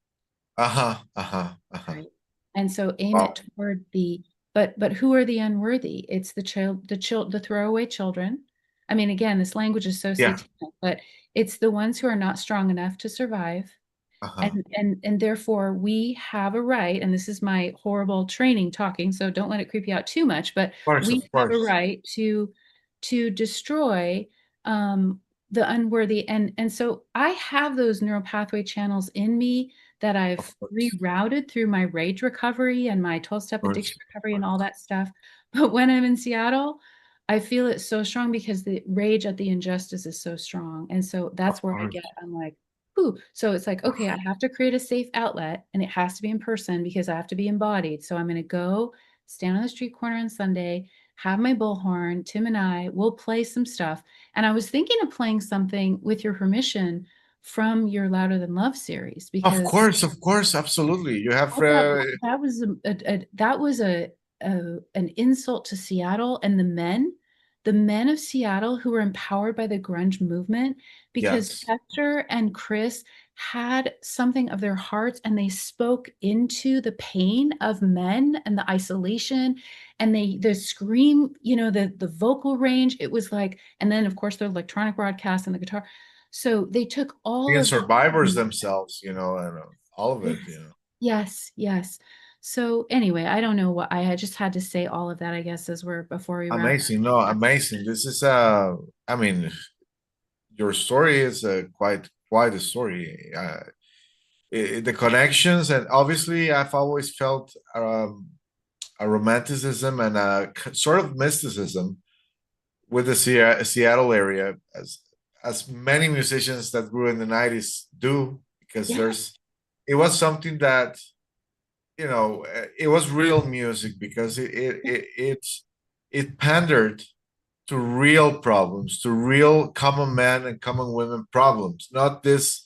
Uh-huh. Uh-huh. Uh-huh. Right. And so aim Wow. it toward the but who are the unworthy? It's the throwaway children. I mean, again, this language is so Yeah. satanic, but it's the ones who are not strong enough to survive. Uh-huh. And therefore we have a right, and this is my horrible training talking, so don't let it creep you out too much, but we Of have a course. right to destroy the unworthy. And so I have those neural pathway channels in me that Of I've course. rerouted through my rage recovery and my 12-step Of addiction course. recovery and all that stuff. But when I'm in Seattle, I feel it so strong because the rage at the injustice is so strong. And so Of that's where course. I'm like, ooh. So it's like, okay, I have to create a safe outlet and it has to be in person because I have to be embodied. So I'm going to go stand on the street corner on Sunday, have my bullhorn. Tim and I will play some stuff. And I was thinking of playing something with your permission from your Louder Than Love series because Of course, absolutely. You have I thought that was that was an insult to Seattle and the men of Seattle who were empowered by the grunge movement because yes. Chester and Chris had something of their hearts and they spoke into the pain of men and the isolation and the scream, the vocal range. It was like, and then of course the electronic broadcast and the guitar. So they took all Being of survivors that. themselves, and all of it, Yes. Yes, yes. So anyway, I don't know what I just had to say all of that, I guess, as we're before we wrap up. Amazing. No, amazing. This is I mean, your story is quite a story. The connections, and obviously I've always felt a romanticism and a sort of mysticism with the Seattle area, as many musicians that grew in the 90s do, because Yeah. it was something that, it was real music because it pandered to real problems, to real common men and common women problems, not this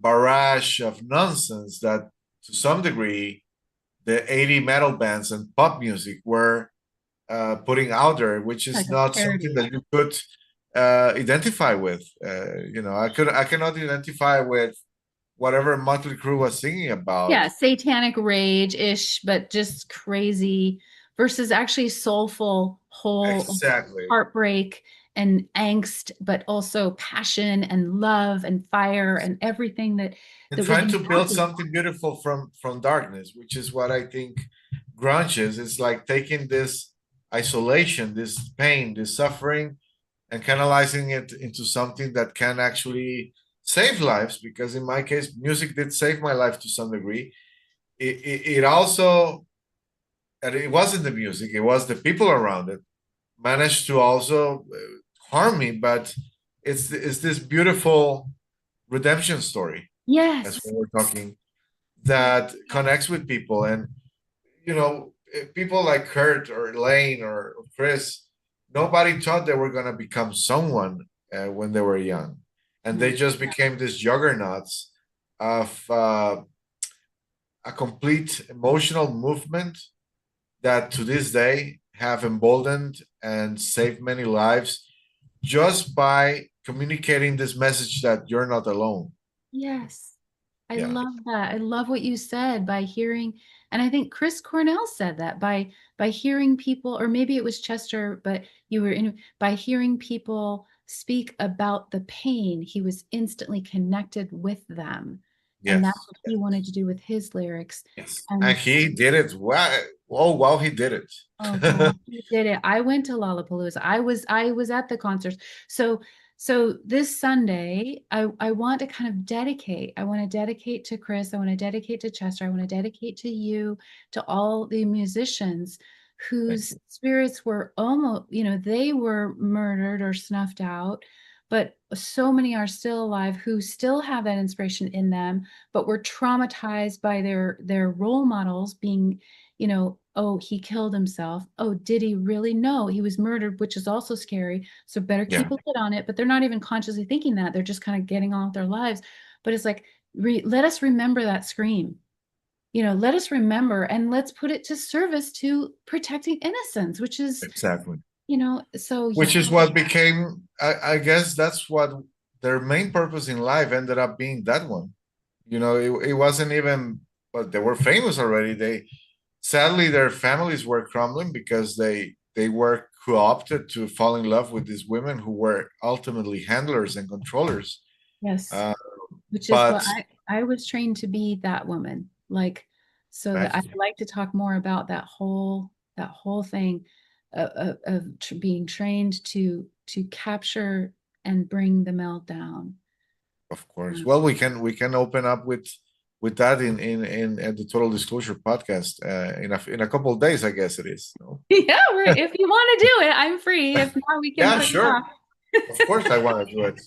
barrage of nonsense that to some degree the 80 metal bands and pop music were putting out there, which Like is a not something parody. that you could identify with. I cannot identify with whatever Motley Crue was singing about. Yeah, satanic rage-ish, but just crazy versus actually soulful, whole Exactly. heartbreak and angst, but also passion and love and fire and everything And that was trying to build embodied. something beautiful from darkness, which is what I think grunge is. It's like taking this isolation, this pain, this suffering, and canalizing it into something that can actually save lives. Because in my case, music did save my life to some degree. It also, and it wasn't the music, it was the people around it, managed to also harm me. But it's this beautiful redemption story, as Yes. we were talking, that connects with people. And people like Kurt or Elaine or Chris, nobody thought they were going to become someone when they were young, and they No. just became these juggernauts of a complete emotional movement that to this day have emboldened and saved many lives just by communicating this message that you're not alone. Yes. I Yeah. love that. I love what you said by hearing, and I think Chris Cornell said that by hearing people, or maybe it was Chester, but you were in by hearing people speak about the pain, he was instantly connected with them. And that's Yes. what he wanted to do with his lyrics. Yes. And And he did it. Wow. Oh, wow, he did it. oh God, he did it. I went to Lollapalooza. I was at the concert. So this Sunday, I want to kind of dedicate. I want to dedicate to Chris. I want to dedicate to Chester. I want to dedicate to you, to all the musicians Thank whose you. spirits were almost, they were murdered or snuffed out, but so many are still alive who still have that inspiration in them, but were traumatized by their role models being you know, oh, he killed himself. Oh, did he really? No, he was murdered, which is also scary. So better keep Yeah, a lid on it. But they're not even consciously thinking that. They're just kind of getting on with their lives. But it's like, let us remember that scream. You know, let us remember and let's put it to service to protecting innocence, which is, exactly. you know, so Which yeah. is what became, I guess that's what their main purpose in life ended up being, that one. You know, it wasn't even, but they were famous already. They, sadly, their families were crumbling because they were co-opted to fall in love with these women who were ultimately handlers and controllers. Yes. Uh, Which is what but I was trained to be, that woman. Like, so that I'd imagine, like to talk more about that whole thing of being trained to capture and bring the male down. of course. Um, Well, we can open up with that in at the Total Disclosure podcast in a couple of days, I guess it is. No? yeah, if you want to do it, I'm free. If not, we can Yeah, put it sure. off. Of course, I want to do it.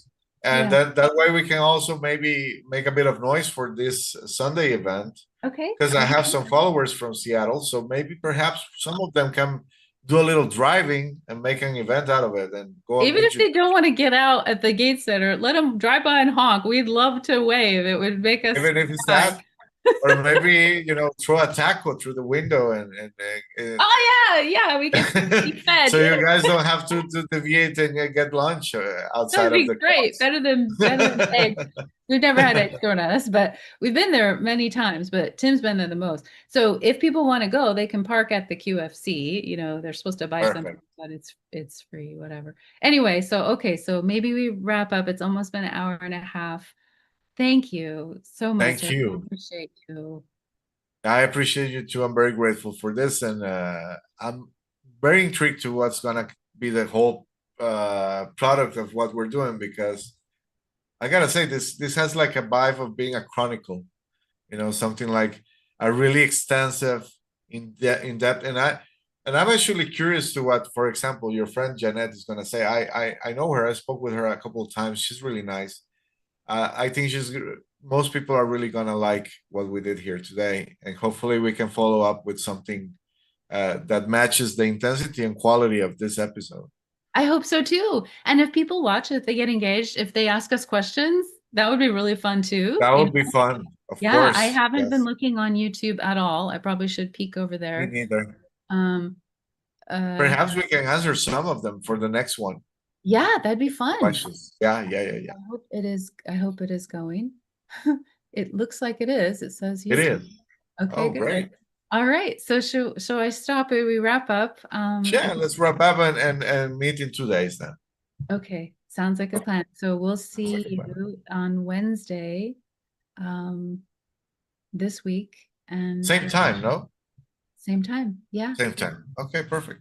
And Yeah. that way we can also maybe make a bit of noise for this Sunday event, Okay. because I have some followers from Seattle. So maybe perhaps some of them can do a little driving and make an event out of it and go and Even meet if you. they don't want to get out at the gate center, let them drive by and honk. We'd love to wave. It would make us Even if it's smile. that, or maybe, throw a taco through the window Oh yeah, we get be fed. so you guys don't have to deviate and get lunch That would outside of be the great. cross. Better than eggs. We've never had eggs thrown at us, but we've been there many times. But Tim's been there the most. So if people want to go, they can park at the QFC. You know, they're supposed to buy something, Perfect. but it's free, whatever. Anyway, so okay, so maybe we wrap up. It's almost been an hour and a half. Thank you so much. Thank I you. appreciate you. I appreciate you too. I'm very grateful for this, and I'm very intrigued to what's gonna be the whole product of what we're doing, because I gotta say this has like a vibe of being a chronicle, something like a really extensive, in depth, and I'm actually curious to what, for example, your friend Janet is gonna say. I know her. I spoke with her a couple of times. She's really nice. I think most people are really gonna like what we did here today, and hopefully we can follow up with something that matches the intensity and quality of this episode. I hope so too. And if people watch, if they get engaged, if they ask us questions, that would be really fun too. That You would be know? fun, of Yeah, I course. haven't been Yes, looking on YouTube at all. I probably should peek over me there. neither. Um, uh, Perhaps we can answer some of them for the next one. yeah, that'd be fun. Questions. Yeah, yeah, yeah, yeah. I hope it is. I hope it is going. It looks like it is. It says It YouTube. is. Okay, Oh, good. great. All right. So shall I stop it? We wrap up. Yeah, let's wrap up and meet in 2 days then. Okay, sounds like a plan. So we'll Sounds like see a plan. you on Wednesday, um, this week, and Same time, no? same time. Yeah. Same time. Okay, perfect.